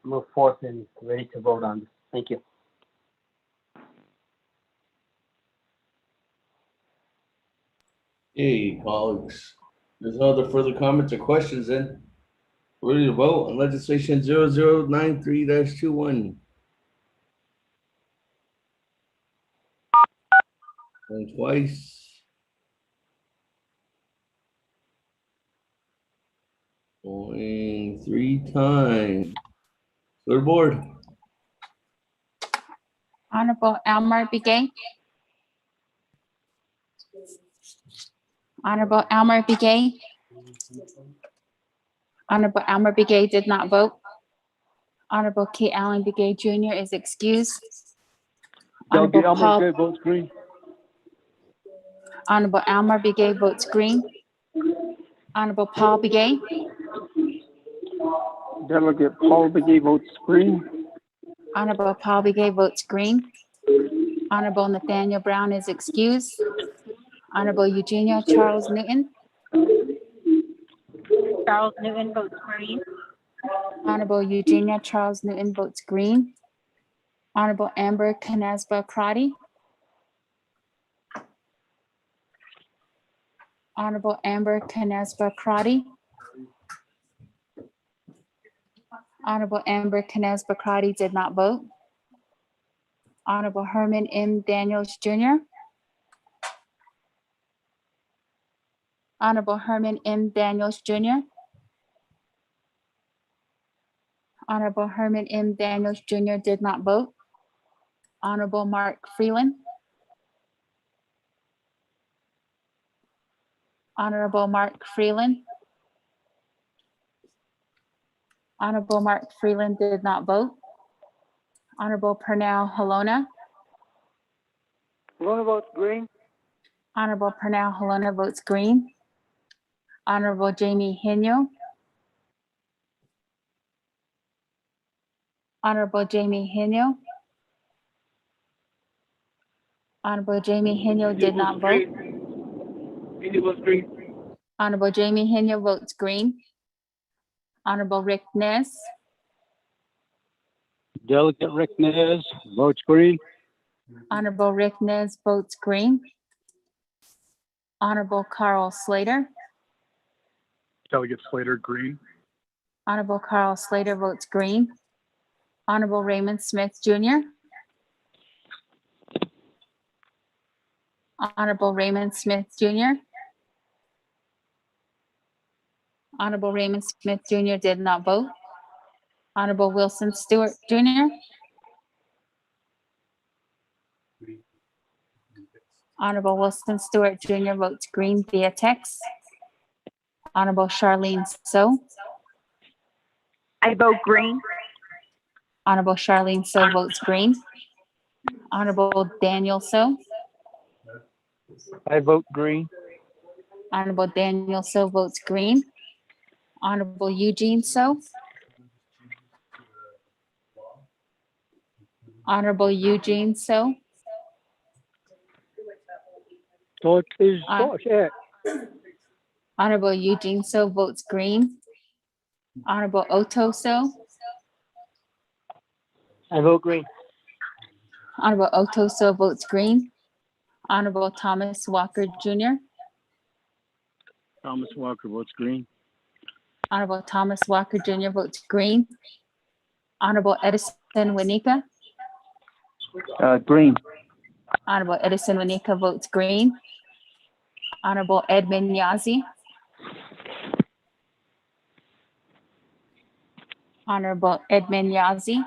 move forth and ready to vote on this. Thank you. Hey, colleagues, there's no other further comments or questions then. We're ready to vote on legislation 0093-21. Going twice. Going 3 times. Third board. Honorable Elmer Begay. Honorable Elmer Begay. Honorable Elmer Begay did not vote. Honorable K. Allen Begay Jr. is excused. Honorable Paul. Votes green. Honorable Elmer Begay votes green. Honorable Paul Begay. Delegate Paul Begay votes green. Honorable Paul Begay votes green. Honorable Nathaniel Brown is excused. Honorable Eugenia Charles Newton. Charles Newton votes green. Honorable Eugenia Charles Newton votes green. Honorable Amber Canasba Crotty. Honorable Amber Canasba Crotty. Honorable Amber Canasba Crotty did not vote. Honorable Herman M. Daniels Jr. Honorable Herman M. Daniels Jr. Honorable Herman M. Daniels Jr. did not vote. Honorable Mark Freeland. Honorable Mark Freeland. Honorable Mark Freeland did not vote. Honorable Pernell Halona. Halona votes green. Honorable Pernell Halona votes green. Honorable Jamie Henyo. Honorable Jamie Henyo. Honorable Jamie Henyo did not vote. Honorable Jamie Henyo votes green. Honorable Rick Ness. Delegate Rick Nez votes green. Honorable Rick Nez votes green. Honorable Carl Slater. Delegate Slater, green. Honorable Carl Slater votes green. Honorable Raymond Smith Jr. Honorable Raymond Smith Jr. Honorable Raymond Smith Jr. did not vote. Honorable Wilson Stewart Jr. Honorable Wilson Stewart Jr. votes green via text. Honorable Charlene So. I vote green. Honorable Charlene So votes green. Honorable Daniel So. I vote green. Honorable Daniel So votes green. Honorable Eugene So. Honorable Eugene So. So it is, Honorable Eugene So votes green. Honorable Otto So. I vote green. Honorable Otto So votes green. Honorable Thomas Walker Jr. Thomas Walker votes green. Honorable Thomas Walker Jr. votes green. Honorable Edison Winika. Green. Honorable Edison Winika votes green. Honorable Edmund Yazi. Honorable Edmund Yazi.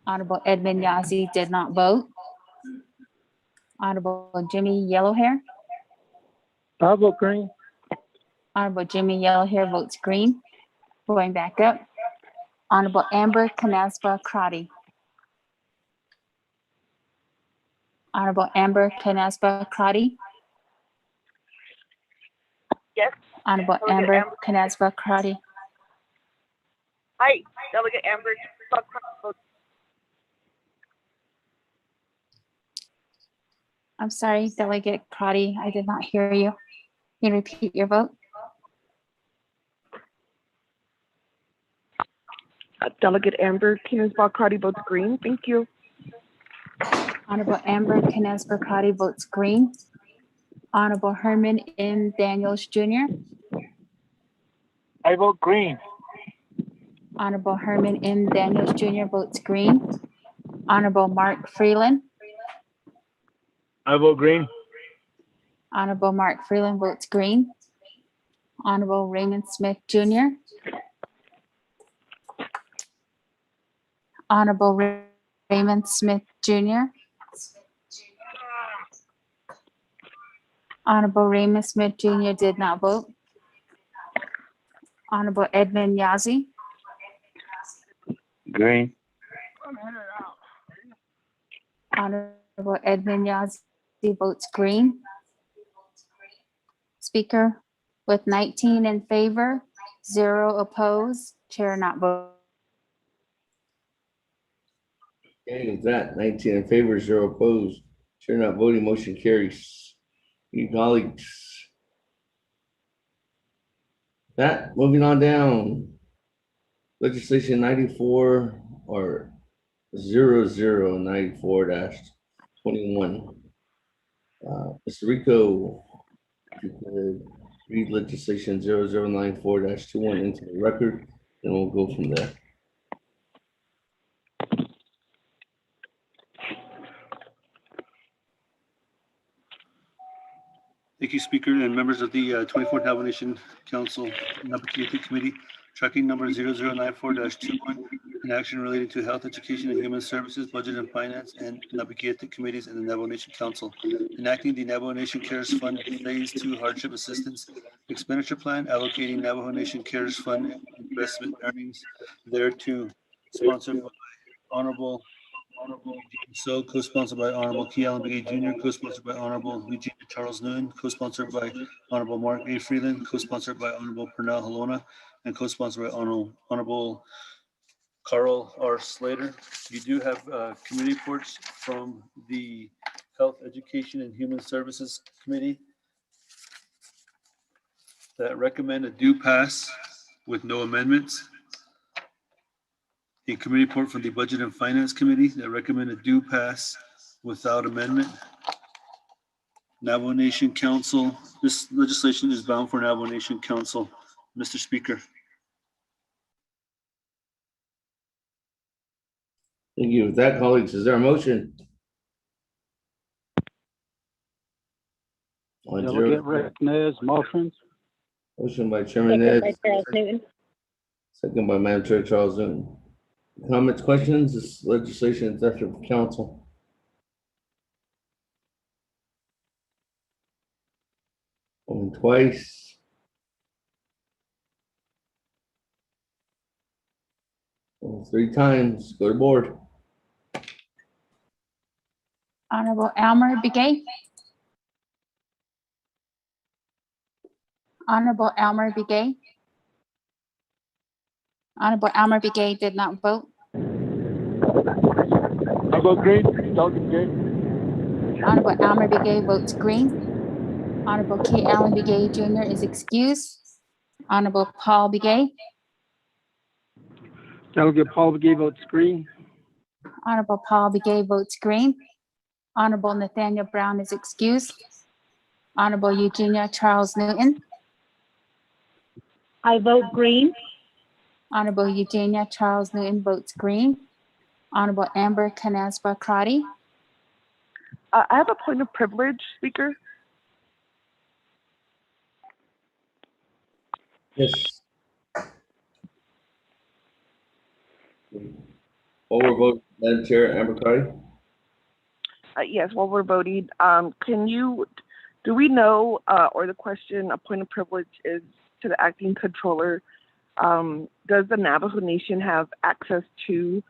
Honorable Edmund Yazi did not vote. Honorable Jimmy Yellowhair. I vote green. Honorable Jimmy Yellowhair votes green. Going back up. Honorable Amber Canasba Crotty. Honorable Amber Canasba Crotty. Yes. Honorable Amber Canasba Crotty. Hi, Delegate Amber. I'm sorry, Delegate Crotty, I did not hear you. Can you repeat your vote? Delegate Amber Kinsbaugh Crotty votes green. Thank you. Honorable Amber Canespa Crotty votes green. Honorable Herman M. Daniels Jr. I vote green. Honorable Herman M. Daniels Jr. votes green. Honorable Mark Freeland. I vote green. Honorable Mark Freeland votes green. Honorable Raymond Smith Jr. Honorable Raymond Smith Jr. Honorable Raymond Smith Jr. did not vote. Honorable Edmund Yazi. Green. Honorable Edmund Yazi votes green. Speaker, with 19 in favor, 0 opposed, chair not vote. Okay, with that, 19 in favor, 0 opposed, chair not voting, motion carries. You colleagues. That, moving on down. Legislation 94 or 0094-21. Mr. Rico, if you could read legislation 0094-21 into the record, and we'll go from there. Thank you, Speaker and members of the 24th Navajo Nation Council Naa'bik'iyati Committee. Tracking number 0094-21, an action relating to health, education, and human services, budget and finance, and Naa'bik'iyati committees in the Navajo Nation Council. Enacting the Navajo Nation Cares Fund Phase 2 Hardship Assistance Expenditure Plan, allocating Navajo Nation Cares Fund investment earnings thereto, sponsored by Honorable So, co-sponsored by Honorable Key Allen Begay Jr., co-sponsored by Honorable Eugene Charles Nguyen, co-sponsored by Honorable Mark A. Freeland, co-sponsored by Honorable Pernell Halona, and co-sponsored by Honorable Carl R. Slater. You do have committee reports from the Health, Education, and Human Services Committee that recommend a due pass with no amendments. A committee report from the Budget and Finance Committee that recommend a due pass without amendment. Navajo Nation Council, this legislation is bound for Navajo Nation Council. Mr. Speaker. Thank you. With that, colleagues, is there a motion? On Delegate zero. Rick Nez, motion. Motion by Chairman Second Ned, by Charles Newton. second by Madam Chair Charles Newton. Comments, questions? This legislation is after council. Going twice. Going 3 times. Go to board. Honorable Elmer Begay. Honorable Elmer Begay. Honorable Elmer Begay did not vote. I vote green. Delegate Begay. Honorable Elmer Begay votes green. Honorable K. Allen Begay Jr. is excused. Honorable Paul Begay. Delegate Paul Begay votes green. Honorable Paul Begay votes green. Honorable Nathaniel Brown is excused. Honorable Eugenia Charles Newton. I vote green. Honorable Eugenia Charles Newton votes green. Honorable Amber Canaspa Crotty. I have a point of privilege, Speaker. Yes. Over vote, Madam Chair, Amber Cardi. Yes, while we're voting, do we know, or the question, a point of privilege is to the acting controller, does the Navajo Nation have access to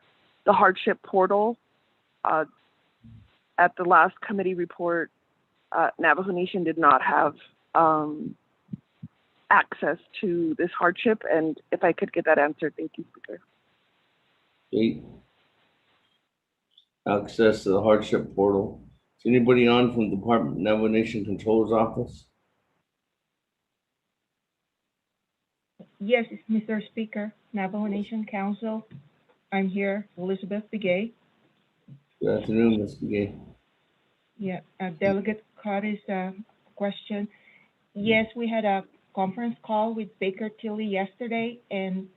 the hardship portal? At the last committee report, Navajo Nation did not have access to this hardship, and if I could get that answered, thank you, Speaker. 8. Access to the hardship portal. Is anybody on from the Department of Navajo Nation Controller's Office? Yes, Mr. Speaker, Navajo Nation Council. I'm here, Elizabeth Begay. Good afternoon, Ms. Begay. Yeah, Delegate Carter's question. Yes, we had a conference call with Baker Tilly yesterday, and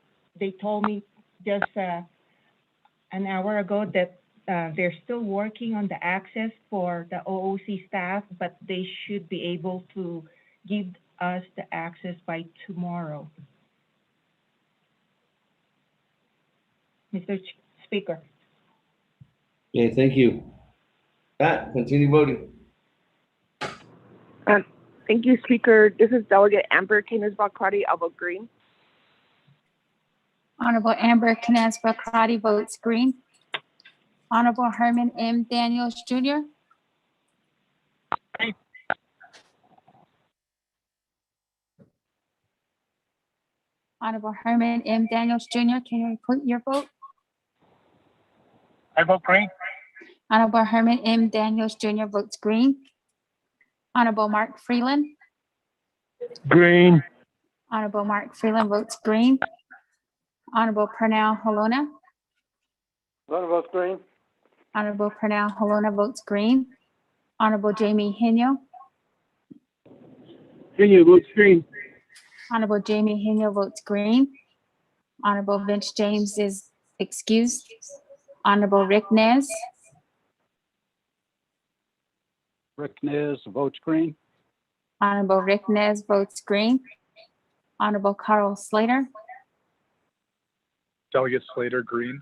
they told me just an hour ago that they're still working on the access for the OOC staff, but they should be able to give us the access by tomorrow. Mr. Speaker. Okay, thank you. Pat, continue voting. Thank you, Speaker. This is Delegate Amber Canis-Bacardi. I'll vote green. Honorable Amber Canaspa Crotty votes green. Honorable Herman M. Daniels Jr. Honorable Herman M. Daniels Jr., can you repeat your vote? I vote green. Honorable Herman M. Daniels Jr. votes green. Honorable Mark Freeland. Green. Honorable Mark Freeland votes green. Honorable Pernell Halona. Vote green. Honorable Pernell Halona votes green. Honorable Jamie Henyo. Henyo votes green. Honorable Jamie Henyo votes green. Honorable Vince James is excused. Honorable Rick Nez. Rick Nez votes green. Honorable Rick Nez votes green. Honorable Carl Slater. Delegate Slater, green.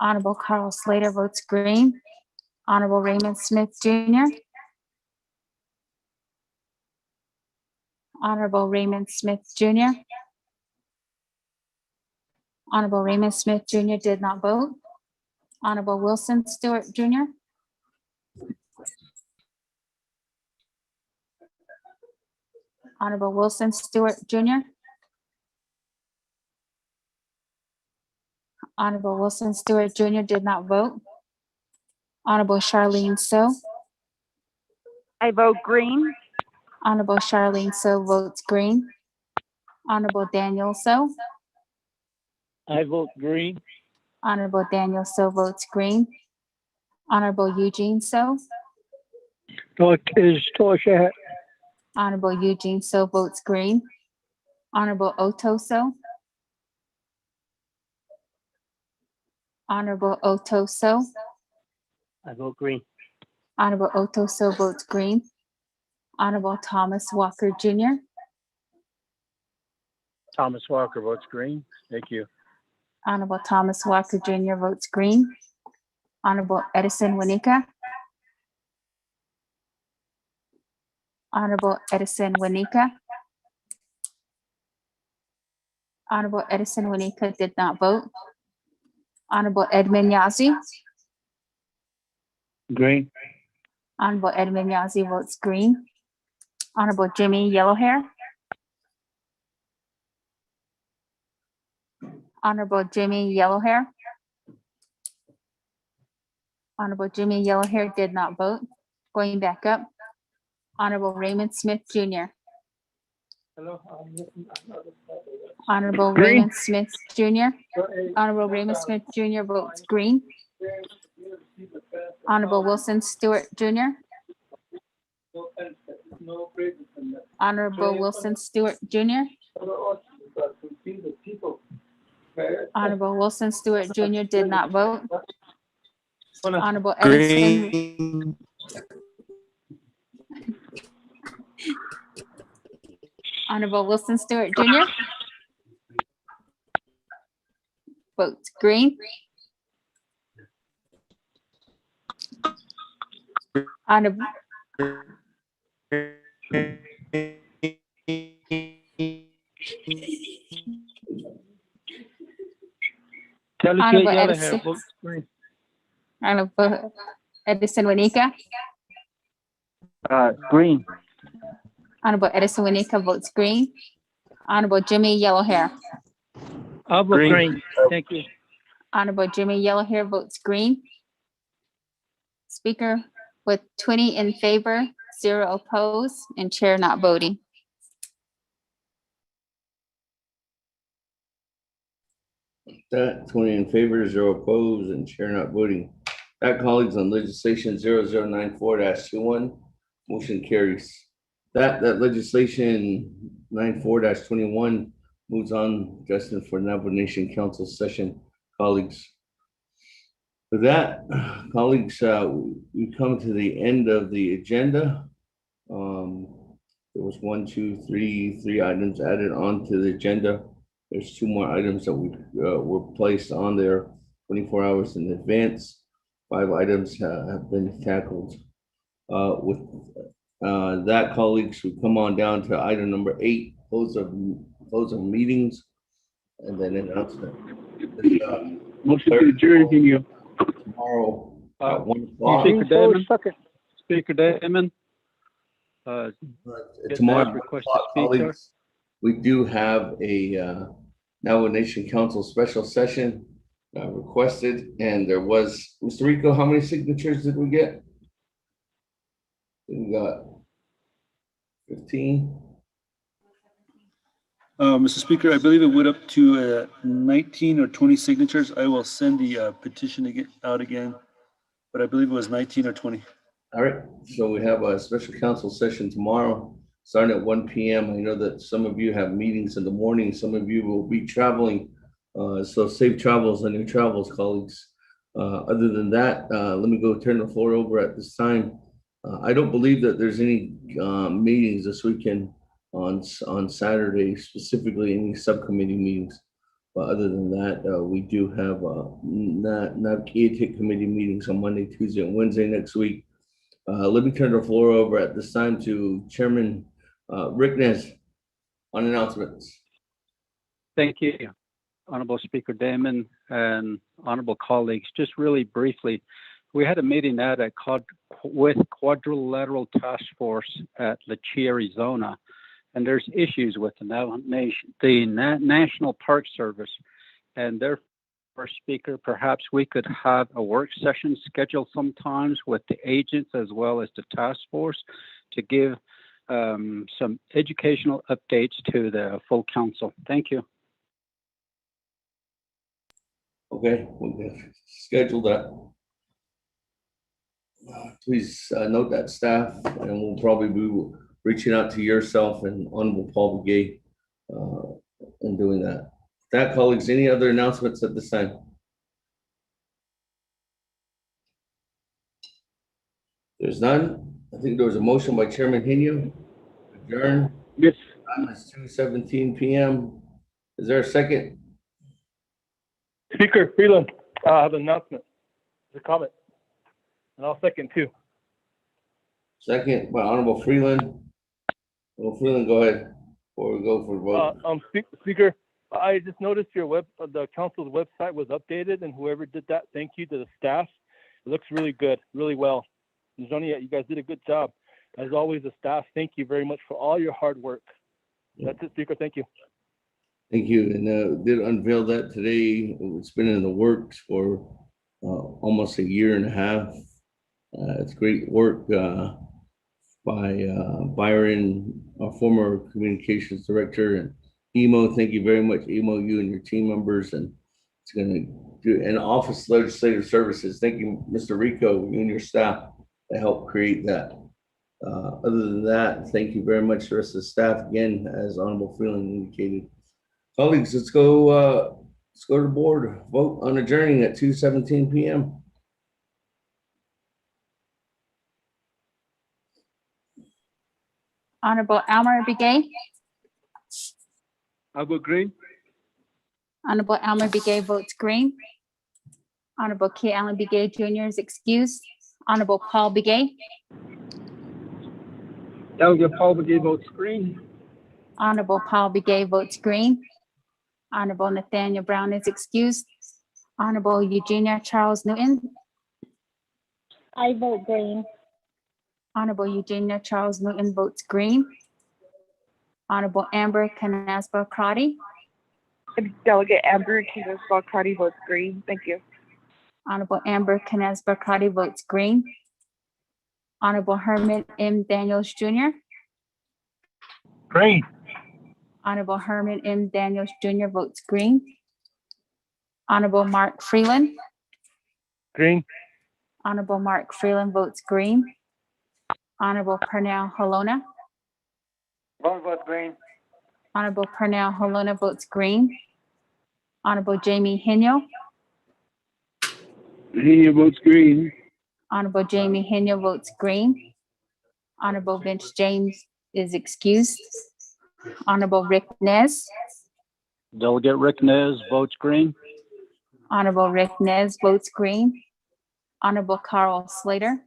Honorable Carl Slater votes green. Honorable Raymond Smith Jr. Honorable Raymond Smith Jr. Honorable Raymond Smith Jr. did not vote. Honorable Wilson Stewart Jr. Honorable Wilson Stewart Jr. Honorable Wilson Stewart Jr. did not vote. Honorable Charlene So. I vote green. Honorable Charlene So votes green. Honorable Daniel So. I vote green. Honorable Daniel So votes green. Honorable Eugene So. Honorable Eugene So votes green. Honorable Oto So. Honorable Oto So. I vote green. Honorable Oto So votes green. Honorable Thomas Walker Jr., Thomas Walker votes green. Thank you. Honorable Thomas Walker Jr. votes green. Honorable Edison Wanika. Honorable Edison Wanika. Honorable Edison Wanika did not vote. Honorable Edmund Yazzie. Green. Honorable Edmund Yazzie votes green. Honorable Jimmy Yellowhair. Honorable Jimmy Yellowhair. Honorable Jimmy Yellowhair did not vote. Going back up, Honorable Raymond Smith Jr. Honorable Green. Raymond Smith Jr. Honorable Raymond Smith Jr. votes green. Honorable Wilson Stewart Jr. Honorable Wilson Stewart Jr. Honorable Wilson Stewart Jr. did not vote. Honorable Edison. Green. Honorable Wilson Stewart Jr. votes green. Honorable Delegate Honorable Yellowhair Edison. votes green. Honorable Edison Wanika. Green. Honorable Edison Wanika votes green. Honorable Jimmy Yellowhair. I'll vote Green. green. Thank you. Honorable Jimmy Yellowhair votes green. Speaker with 20 in favor, 0 opposed, and chair not voting. That 20 in favor, 0 opposed, and chair not voting. That, colleagues, on legislation 0094-21, motion carries. That legislation 94-21 moves on, Justin, for Navajo Nation Council session, colleagues. With that, colleagues, we come to the end of the agenda. There was 3 items added onto the agenda. There's 2 more items that were placed on there 24 hours in advance. 5 items have been tackled. With that, colleagues, we come on down to item number 8, close of meetings, and then announcement. Motion to adjourn, can you? Tomorrow at 1 o'clock. Speaker Damon. Speaker Damon. Tomorrow, request to speak, sir. colleagues, we do have a Navajo Nation Council special session requested, and there was, Mr. Rico, how many signatures did we get? We got 15. Mr. Speaker, I believe it went up to 19 or 20 signatures. I will send the petition out again, but I believe it was 19 or 20. All right, so we have a special council session tomorrow, starting at 1 p.m. I know that some of you have meetings in the morning, some of you will be traveling, so safe travels on your travels, colleagues. Other than that, let me go turn the floor over at this time. I don't believe that there's any meetings this weekend on Saturday, specifically any subcommittee meetings. But other than that, we do have Naa'bik'iyati committee meetings on Monday, Tuesday, and Wednesday next week. Let me turn the floor over at this time to Chairman Rick Nez on announcements. Thank you, Honorable Speaker Damon and honorable colleagues. Just really briefly, we had a meeting with Quadrilateral Task Force at La Chia, Arizona, and there's issues with the National Park Service, and therefore, Speaker, perhaps we could have a work session scheduled sometimes with the agents as well as the task force to give some educational updates to the full council. Thank you. Okay, we'll schedule that. Please note that, staff, and we'll probably be reaching out to yourself and Honorable Paul Begay in doing that. That, colleagues, any other announcements at this time? There's none. think there was a motion by Chairman Hinu, adjourn. Yes. Time is 2:17 p.m. Is there a second? Speaker Freeland, I have an announcement, a comment, and I'll second too. Second by Honorable Freeland. Well, Freeland, go ahead before we go for the vote. Speaker, I just noticed the council's website was updated, and whoever did that, thank you to the staff. It looks really good, really well. Zonia, you guys did a good job. As always, the staff, thank you very much for all your hard work. That's it, Speaker. Thank you. Thank you. And did unveil that today. It's been in the works for almost a year and a half. It's great work by Byron, our former communications director, and Emo. Thank you very much, Emo, you and your team members. And it's going to do an Office Legislative Services. Thank you, Mr. Rico, you and your staff that helped create that. Other than that, thank you very much to the rest of the staff. Again, as Honorable Freeland indicated. Colleagues, let's go to the board. Vote on adjourning at 2:17 p.m. Honorable Elmer Begay. I'll vote green. Honorable Elmer Begay votes green. Honorable K. Allen Begay Jr. is excused. Honorable Paul Begay. Delegate Paul Begay votes green. Honorable Paul Begay votes green. Honorable Nathaniel Brown is excused. Honorable Eugenia Charles Newton. I vote green. Honorable Eugenia Charles Newton votes green. Honorable Amber Canasba Crotty. Delegate Amber Canasba-Crotty votes green. Thank you. Honorable Amber Canasba Crotty votes green. Honorable Herman M. Daniels Jr. Green. Honorable Herman M. Daniels Jr. votes green. Honorable Mark Freeland. Green. Honorable Mark Freeland votes green. Honorable Pernell Holona. Vote green. Honorable Pernell Holona votes green. Honorable Jamie Hino. He votes green. Honorable Jamie Hino votes green. Honorable Vince James is excused. Honorable Rick Nez. Delegate Rick Nez votes green. Honorable Rick Nez votes green. Honorable Carl Slater.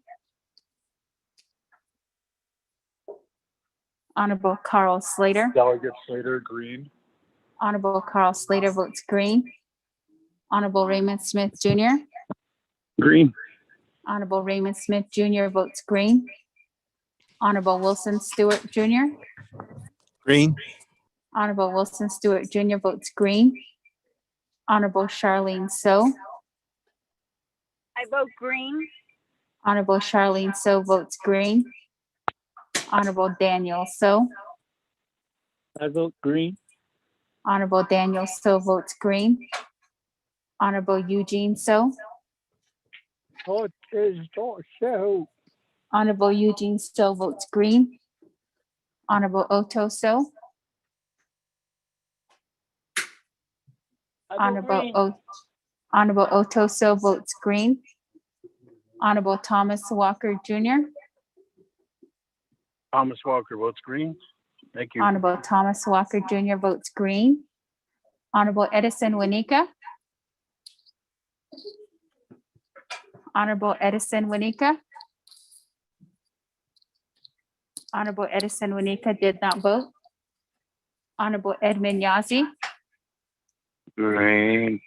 Honorable Carl Slater. Delegate Slater, green. Honorable Carl Slater votes green. Honorable Raymond Smith Jr. Green. Honorable Raymond Smith Jr. votes green. Honorable Wilson Stewart Jr. Green. Honorable Wilson Stewart Jr. votes green. Honorable Charlene So. I vote green. Honorable Charlene So votes green. Honorable Daniel So. I vote green. Honorable Daniel So votes green. Honorable Eugene So. Vote is so. Honorable Eugene So votes green. Honorable Otto So. Honorable Otto So votes green. Honorable Thomas Walker Jr. Thomas Walker votes green. Thank you. Honorable Thomas Walker Jr. votes green. Honorable Edison Winika. Honorable Edison Winika. Honorable Edison Winika did not vote. Honorable Edmund Yazzie. Green.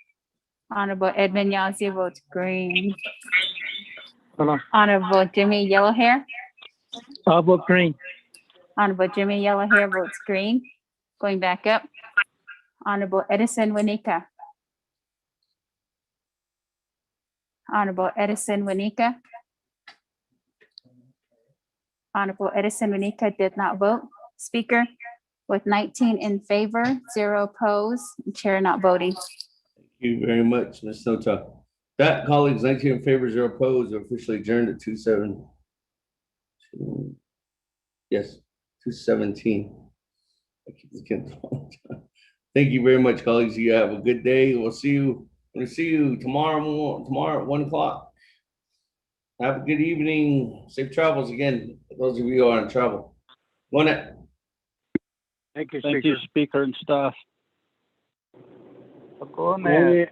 Honorable Edmund Yazzie votes green. Hold on. Honorable Jimmy Yellowhair. I'll vote green. Honorable Jimmy Yellowhair votes green. Going back up. Honorable Edison Winika. Honorable Edison Winika. Honorable Edison Winika did not vote. Speaker, with 19 in favor, 0 opposed, and chair not voting. Thank you very much, Ms. Nota. That, colleagues, 19 in favor, 0 opposed, are officially adjourned at 2:17. Yes, 2:17. I keep looking at the wrong time. Thank you very much, colleagues. You have a good day. We'll see you tomorrow at 1 o'clock. Have a good evening. Safe travels again, those of you who are on travel. One. Thank you, Thank you, Speaker and staff. Speaker.